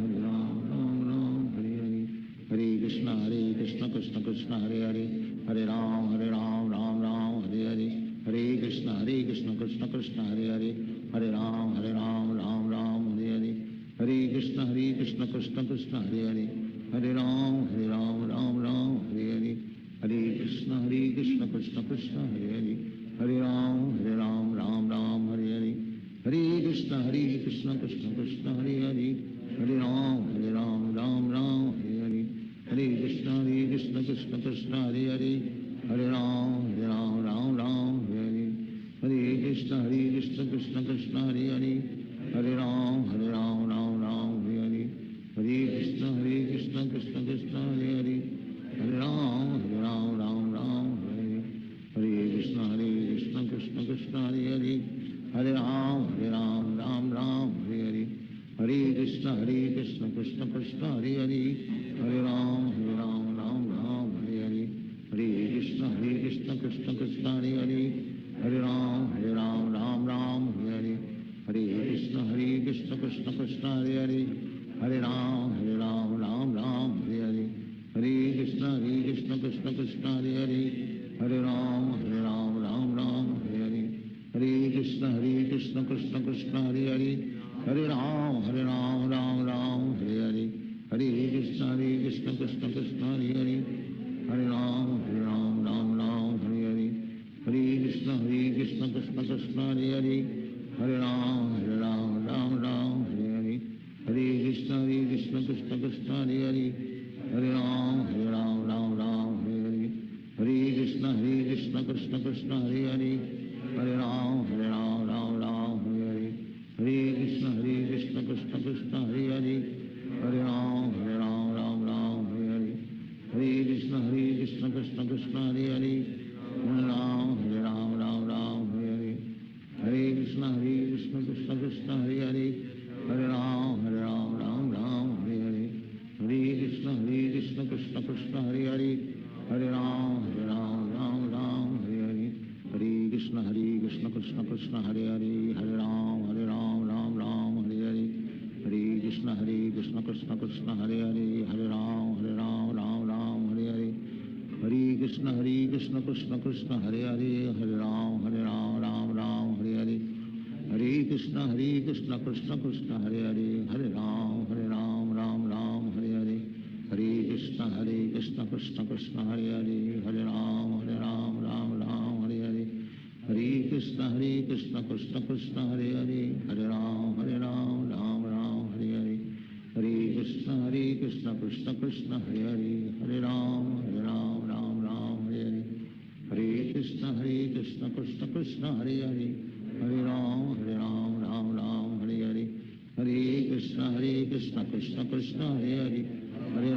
राम हरे हरे, हरे कृष्ण कृष्ण कृष्ण हरे हरे, हरे राम राम हरे हरे, हरे कृष्ण कृष्ण कृष्ण हरे हरे, हरे राम राम हरे हरे, हरे कृष्ण कृष्ण कृष्ण हरे हरे, हरे राम राम हरे हरे, हरे कृष्ण कृष्ण कृष्ण हरे हरे, हरे राम राम हरे हरे, हरे कृष्ण कृष्ण कृष्ण हरे हरे, हरे राम राम हरे हरे, हरे कृष्ण कृष्ण कृष्ण हरे हरे, हरे राम राम हरे हरे, हरे कृष्ण कृष्ण कृष्ण हरे हरे, हरे राम राम हरे हरे, हरे कृष्ण कृष्ण कृष्ण हरे हरे, हरे राम राम हरे हरे, हरे कृष्ण कृष्ण कृष्ण हरे हरे, हरे राम राम हरे हरे, हरे कृष्ण कृष्ण कृष्ण हरे हरे, हरे राम राम हरे हरे, हरे कृष्ण कृष्ण कृष्ण हरे हरे, हरे राम राम हरे हरे, हरे कृष्ण कृष्ण कृष्ण हरे हरे, हरे राम राम हरे हरे, कृष्ण कृष्ण कृष्ण हरे हरे, हरे राम राम राम हरे हरे, हरे कृष्ण कृष्ण कृष्ण हरे हरे, हरे राम राम राम हरे हरे, हरे कृष्ण कृष्ण कृष्ण हरे हरे, हरे राम राम राम हरे हरे, हरे कृष्ण कृष्ण कृष्ण हरे हरे, हरे राम राम राम हरे हरे, हरे कृष्ण कृष्ण कृष्ण हरे हरे, हरे राम राम हरे हरे, हरे कृष्ण कृष्ण कृष्ण हरे हरे, हरे राम राम हरे हरे, हरे कृष्ण कृष्ण कृष्ण हरे हरे, हरे राम राम हरे हरे, हरे कृष्ण कृष्ण कृष्ण हरे हरे, हरे राम राम हरे हरे, हरे कृष्ण कृष्ण कृष्ण हरे हरे, हरे राम राम हरे हरे, हरे कृष्ण कृष्ण कृष्ण हरे हरे, हरे राम राम हरे हरे, हरे कृष्ण कृष्ण कृष्ण हरे हरे, हरे राम राम हरे हरे, हरे कृष्ण कृष्ण कृष्ण हरे हरे, हरे राम राम हरे हरे, हरे कृष्ण कृष्ण कृष्ण हरे हरे, हरे राम राम हरे हरे, हरे कृष्ण कृष्ण कृष्ण हरे हरे, हरे राम राम हरे हरे, हरे कृष्ण कृष्ण कृष्ण हरे हरे, हरे राम राम हरे हरे, हरे कृष्ण कृष्ण कृष्ण हरे हरे, हरे राम राम हरे हरे, हरे कृष्ण कृष्ण कृष्ण हरे हरे, हरे राम राम हरे हरे, हरे कृष्ण कृष्ण कृष्ण हरे हरे, हरे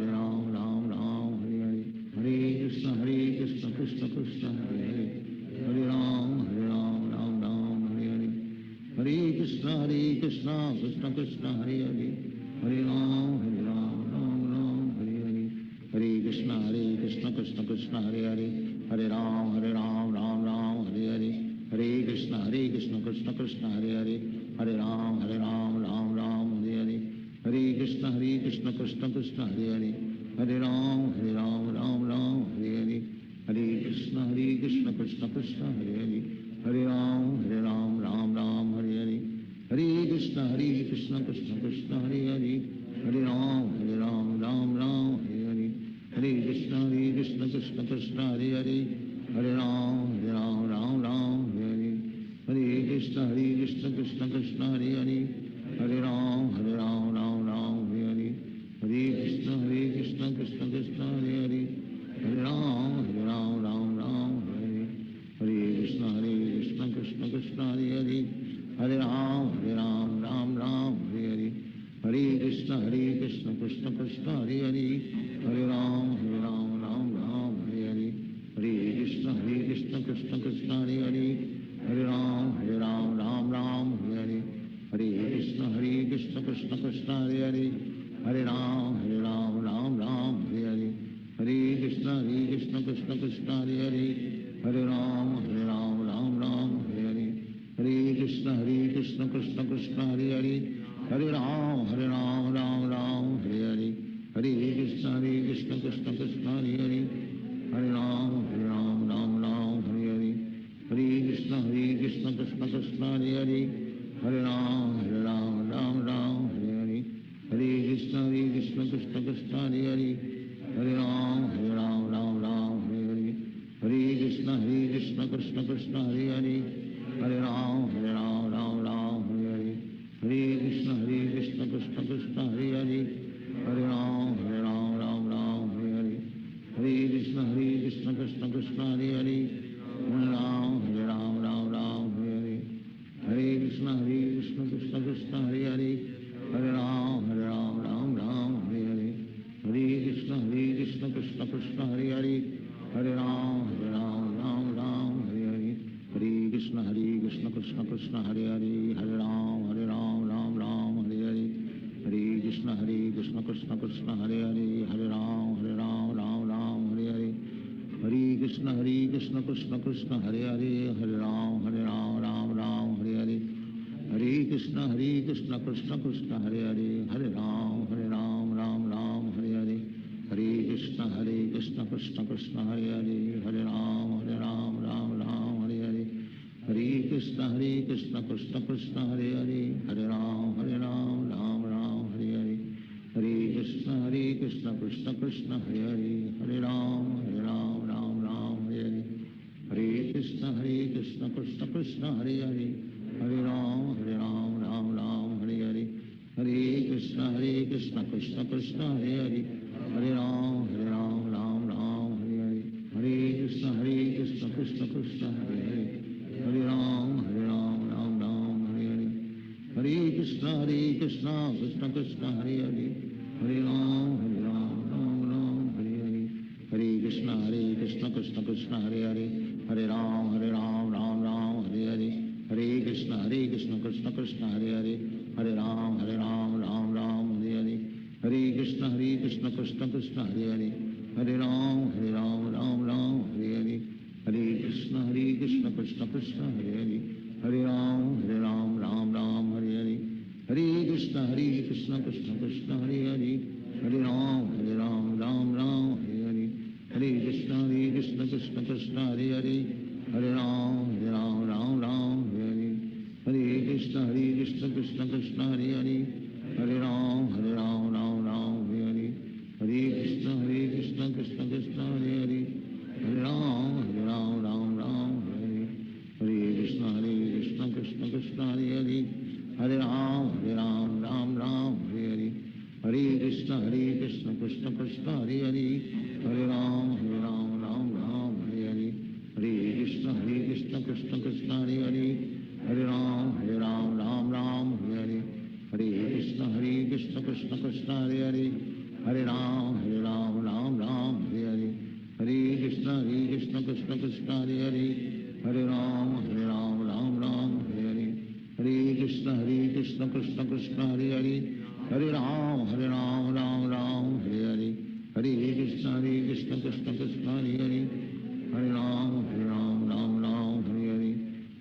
राम राम हरे हरे, हरे कृष्ण कृष्ण कृष्ण हरे हरे, हरे राम राम हरे हरे, हरे कृष्ण कृष्ण कृष्ण हरे हरे, हरे राम राम हरे हरे, हरे कृष्ण कृष्ण कृष्ण हरे हरे, हरे राम राम हरे हरे, हरे कृष्ण कृष्ण कृष्ण हरे हरे, हरे राम राम हरे हरे, हरे कृष्ण कृष्ण कृष्ण हरे हरे, हरे राम राम हरे हरे, हरे कृष्ण कृष्ण कृष्ण हरे हरे, हरे राम राम हरे हरे, हरे कृष्ण कृष्ण कृष्ण हरे हरे, हरे राम राम हरे हरे, हरे कृष्ण कृष्ण कृष्ण हरे हरे, हरे राम राम हरे हरे, हरे कृष्ण कृष्ण कृष्ण हरे हरे, हरे राम राम हरे हरे, हरे कृष्ण कृष्ण कृष्ण हरे हरे, हरे राम राम हरे हरे, हरे कृष्ण कृष्ण कृष्ण हरे हरे, हरे राम राम हरे हरे, हरे कृष्ण कृष्ण कृष्ण हरे हरे, हरे राम राम हरे हरे, हरे कृष्ण कृष्ण कृष्ण हरे हरे, हरे राम राम हरे हरे, हरे कृष्ण कृष्ण कृष्ण हरे हरे, हरे राम राम हरे हरे, हरे कृष्ण कृष्ण कृष्ण हरे हरे, हरे राम राम हरे हरे, हरे कृष्ण कृष्ण कृष्ण हरे हरे, हरे राम राम हरे हरे, हरे कृष्ण कृष्ण कृष्ण हरे हरे, हरे राम राम हरे हरे, हरे कृष्ण कृष्ण कृष्ण हरे हरे, हरे राम राम हरे हरे, हरे कृष्ण कृष्ण कृष्ण हरे हरे, हरे राम राम हरे हरे, हरे कृष्ण कृष्ण कृष्ण हरे हरे, हरे राम राम हरे हरे, हरे कृष्ण कृष्ण कृष्ण हरे हरे, हरे राम राम हरे हरे, हरे कृष्ण कृष्ण कृष्ण हरे हरे, हरे राम राम हरे हरे, हरे कृष्ण कृष्ण कृष्ण हरे हरे, हरे राम राम हरे हरे, हरे कृष्ण कृष्ण कृष्ण हरे हरे, हरे राम राम हरे हरे, हरे कृष्ण कृष्ण कृष्ण हरे हरे, हरे राम राम हरे हरे, हरे कृष्ण कृष्ण कृष्ण हरे हरे, हरे राम राम हरे हरे, हरे कृष्ण कृष्ण कृष्ण हरे हरे, हरे राम राम हरे हरे, हरे कृष्ण कृष्ण कृष्ण हरे हरे, हरे राम राम हरे हरे, हरे कृष्ण कृष्ण कृष्ण हरे हरे, हरे राम राम हरे हरे, हरे कृष्ण कृष्ण कृष्ण कृष्ण हरे हरे, हरे राम राम राम हरे हरे, हरे कृष्ण कृष्ण कृष्ण हरे हरे, हरे राम राम राम हरे हरे, हरे कृष्ण कृष्ण कृष्ण हरे हरे, हरे राम राम राम हरे हरे, हरे कृष्ण कृष्ण कृष्ण हरे हरे, हरे राम राम राम हरे हरे, हरे कृष्ण कृष्ण कृष्ण हरे हरे, हरे राम राम राम हरे हरे, हरे कृष्ण कृष्ण कृष्ण हरे हरे, हरे राम राम राम हरे हरे, हरे कृष्ण कृष्ण कृष्ण हरे हरे, हरे राम राम हरे हरे, हरे कृष्ण कृष्ण कृष्ण हरे हरे, हरे राम राम हरे हरे, हरे कृष्ण कृष्ण कृष्ण हरे हरे, हरे राम राम हरे हरे, हरे कृष्ण कृष्ण कृष्ण हरे हरे, हरे राम राम हरे हरे, हरे कृष्ण कृष्ण कृष्ण हरे हरे, हरे राम राम हरे हरे, हरे कृष्ण कृष्ण कृष्ण हरे हरे, हरे राम राम हरे हरे, हरे कृष्ण कृष्ण कृष्ण हरे हरे, हरे राम राम हरे हरे, हरे कृष्ण कृष्ण कृष्ण हरे हरे, हरे राम राम हरे हरे, हरे कृष्ण कृष्ण कृष्ण हरे हरे, हरे राम राम हरे हरे, हरे कृष्ण कृष्ण कृष्ण हरे हरे, हरे राम राम हरे हरे, हरे कृष्ण कृष्ण कृष्ण हरे हरे, हरे राम राम हरे हरे, हरे कृष्ण कृष्ण कृष्ण हरे हरे, हरे राम राम हरे हरे, हरे कृष्ण कृष्ण कृष्ण हरे हरे, हरे राम राम हरे हरे, हरे कृष्ण कृष्ण कृष्ण हरे हरे, हरे राम राम हरे हरे, हरे कृष्ण कृष्ण कृष्ण हरे हरे, हरे राम राम हरे हरे,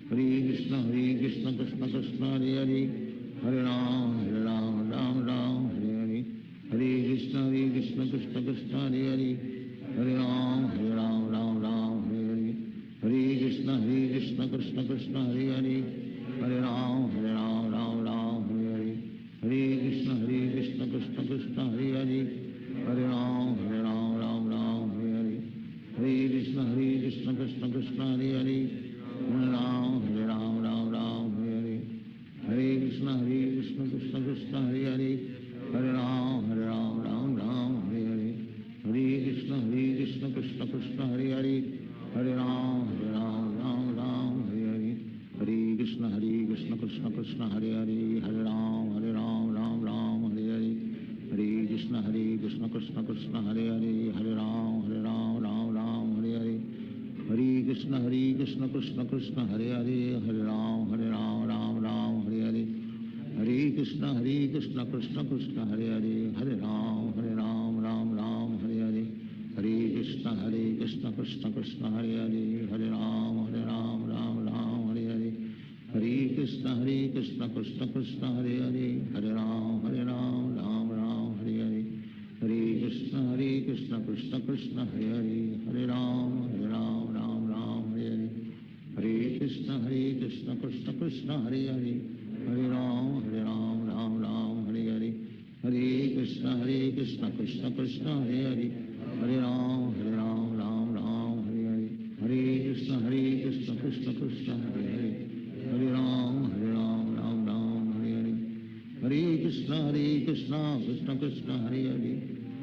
हरे कृष्ण कृष्ण कृष्ण हरे हरे, हरे राम राम हरे हरे, हरे कृष्ण कृष्ण कृष्ण हरे हरे, हरे राम राम हरे हरे, हरे कृष्ण कृष्ण कृष्ण हरे हरे, हरे राम राम हरे हरे, हरे कृष्ण कृष्ण कृष्ण हरे हरे, हरे राम राम हरे हरे, हरे कृष्ण कृष्ण कृष्ण हरे हरे, हरे राम राम हरे हरे, हरे कृष्ण कृष्ण कृष्ण हरे हरे, हरे राम राम हरे हरे, हरे कृष्ण कृष्ण कृष्ण हरे हरे, हरे राम राम हरे हरे, हरे कृष्ण कृष्ण कृष्ण हरे हरे, हरे राम राम हरे हरे, हरे कृष्ण कृष्ण कृष्ण हरे हरे, हरे राम राम हरे हरे, हरे कृष्ण कृष्ण कृष्ण हरे हरे, हरे राम राम हरे हरे, हरे कृष्ण कृष्ण कृष्ण हरे हरे, हरे राम राम हरे हरे, हरे कृष्ण कृष्ण कृष्ण हरे हरे, हरे राम राम हरे हरे, हरे कृष्ण कृष्ण कृष्ण हरे हरे, हरे राम राम हरे हरे, हरे कृष्ण कृष्ण कृष्ण हरे हरे, हरे राम राम हरे हरे, हरे कृष्ण कृष्ण कृष्ण हरे हरे, हरे राम राम हरे हरे, हरे कृष्ण कृष्ण कृष्ण हरे हरे, हरे राम राम हरे हरे, हरे कृष्ण कृष्ण कृष्ण हरे हरे,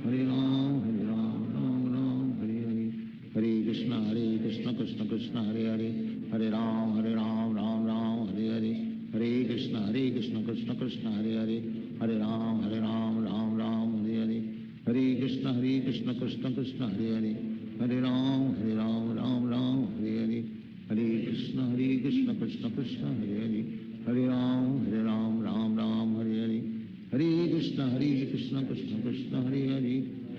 हरे राम राम हरे हरे, हरे कृष्ण कृष्ण कृष्ण हरे हरे, हरे राम राम हरे हरे, हरे कृष्ण कृष्ण कृष्ण हरे हरे, हरे राम हरे हरे, हरे कृष्ण कृष्ण कृष्ण हरे हरे,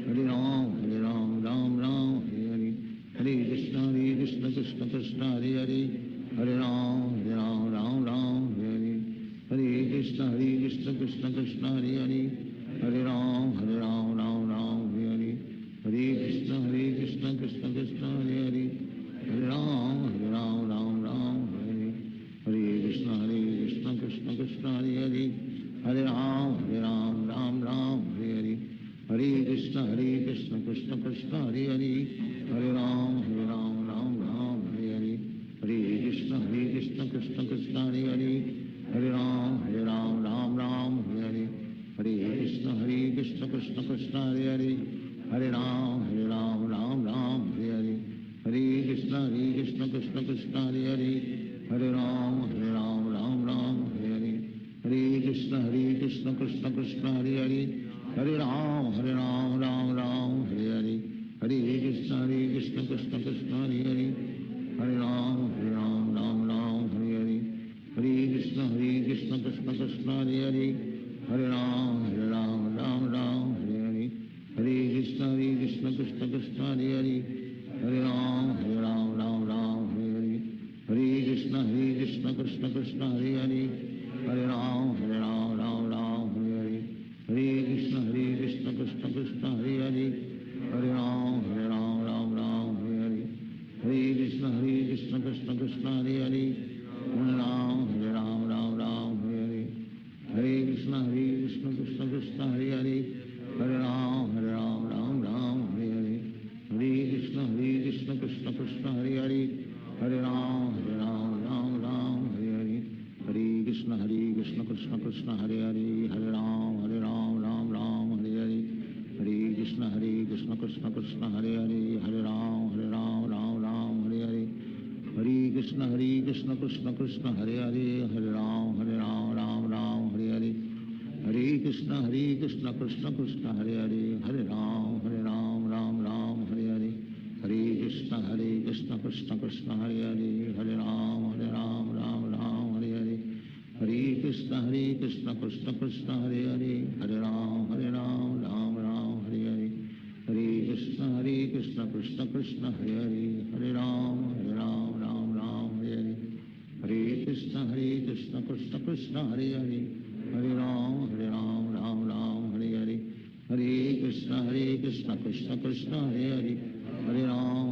हरे राम राम हरे हरे, हरे कृष्ण कृष्ण कृष्ण हरे हरे, हरे राम राम हरे हरे, हरे कृष्ण कृष्ण कृष्ण हरे हरे, हरे राम राम हरे हरे, हरे कृष्ण कृष्ण कृष्ण हरे हरे, हरे राम राम हरे हरे, हरे कृष्ण कृष्ण कृष्ण हरे हरे, हरे राम राम हरे हरे, हरे कृष्ण कृष्ण कृष्ण हरे हरे, हरे राम राम हरे हरे, हरे कृष्ण कृष्ण कृष्ण हरे हरे, हरे राम राम हरे हरे, हरे राम राम राम हरे हरे, हरे कृष्ण कृष्ण कृष्ण हरे हरे, हरे राम राम राम हरे हरे, हरे कृष्ण कृष्ण कृष्ण हरे हरे, हरे राम राम राम हरे हरे, हरे कृष्ण कृष्ण कृष्ण हरे हरे, हरे राम राम राम हरे हरे, हरे कृष्ण कृष्ण कृष्ण हरे हरे, हरे राम राम राम हरे हरे, हरे कृष्ण कृष्ण कृष्ण हरे हरे, हरे राम राम राम हरे हरे, हरे कृष्ण कृष्ण कृष्ण हरे हरे, हरे राम राम राम हरे हरे, हरे कृष्ण कृष्ण कृष्ण हरे हरे, हरे राम राम राम हरे हरे, हरे कृष्ण कृष्ण कृष्ण हरे हरे, हरे राम राम राम हरे हरे, हरे कृष्ण कृष्ण कृष्ण हरे हरे, हरे राम राम राम हरे हरे, हरे कृष्ण कृष्ण कृष्ण हरे हरे, हरे राम राम राम हरे हरे, हरे कृष्ण कृष्ण कृष्ण हरे हरे, हरे राम राम राम हरे हरे, हरे कृष्ण कृष्ण कृष्ण हरे हरे, हरे राम राम राम हरे हरे, हरे कृष्ण कृष्ण कृष्ण हरे हरे, हरे राम राम राम हरे हरे, हरे कृष्ण कृष्ण कृष्ण हरे हरे, हरे राम राम राम हरे हरे, हरे कृष्ण कृष्ण कृष्ण हरे हरे, हरे राम राम राम हरे हरे, हरे कृष्ण कृष्ण कृष्ण हरे हरे, हरे राम राम राम हरे हरे, हरे कृष्ण कृष्ण कृष्ण हरे हरे, हरे राम राम राम हरे हरे, हरे कृष्ण कृष्ण कृष्ण हरे हरे, हरे राम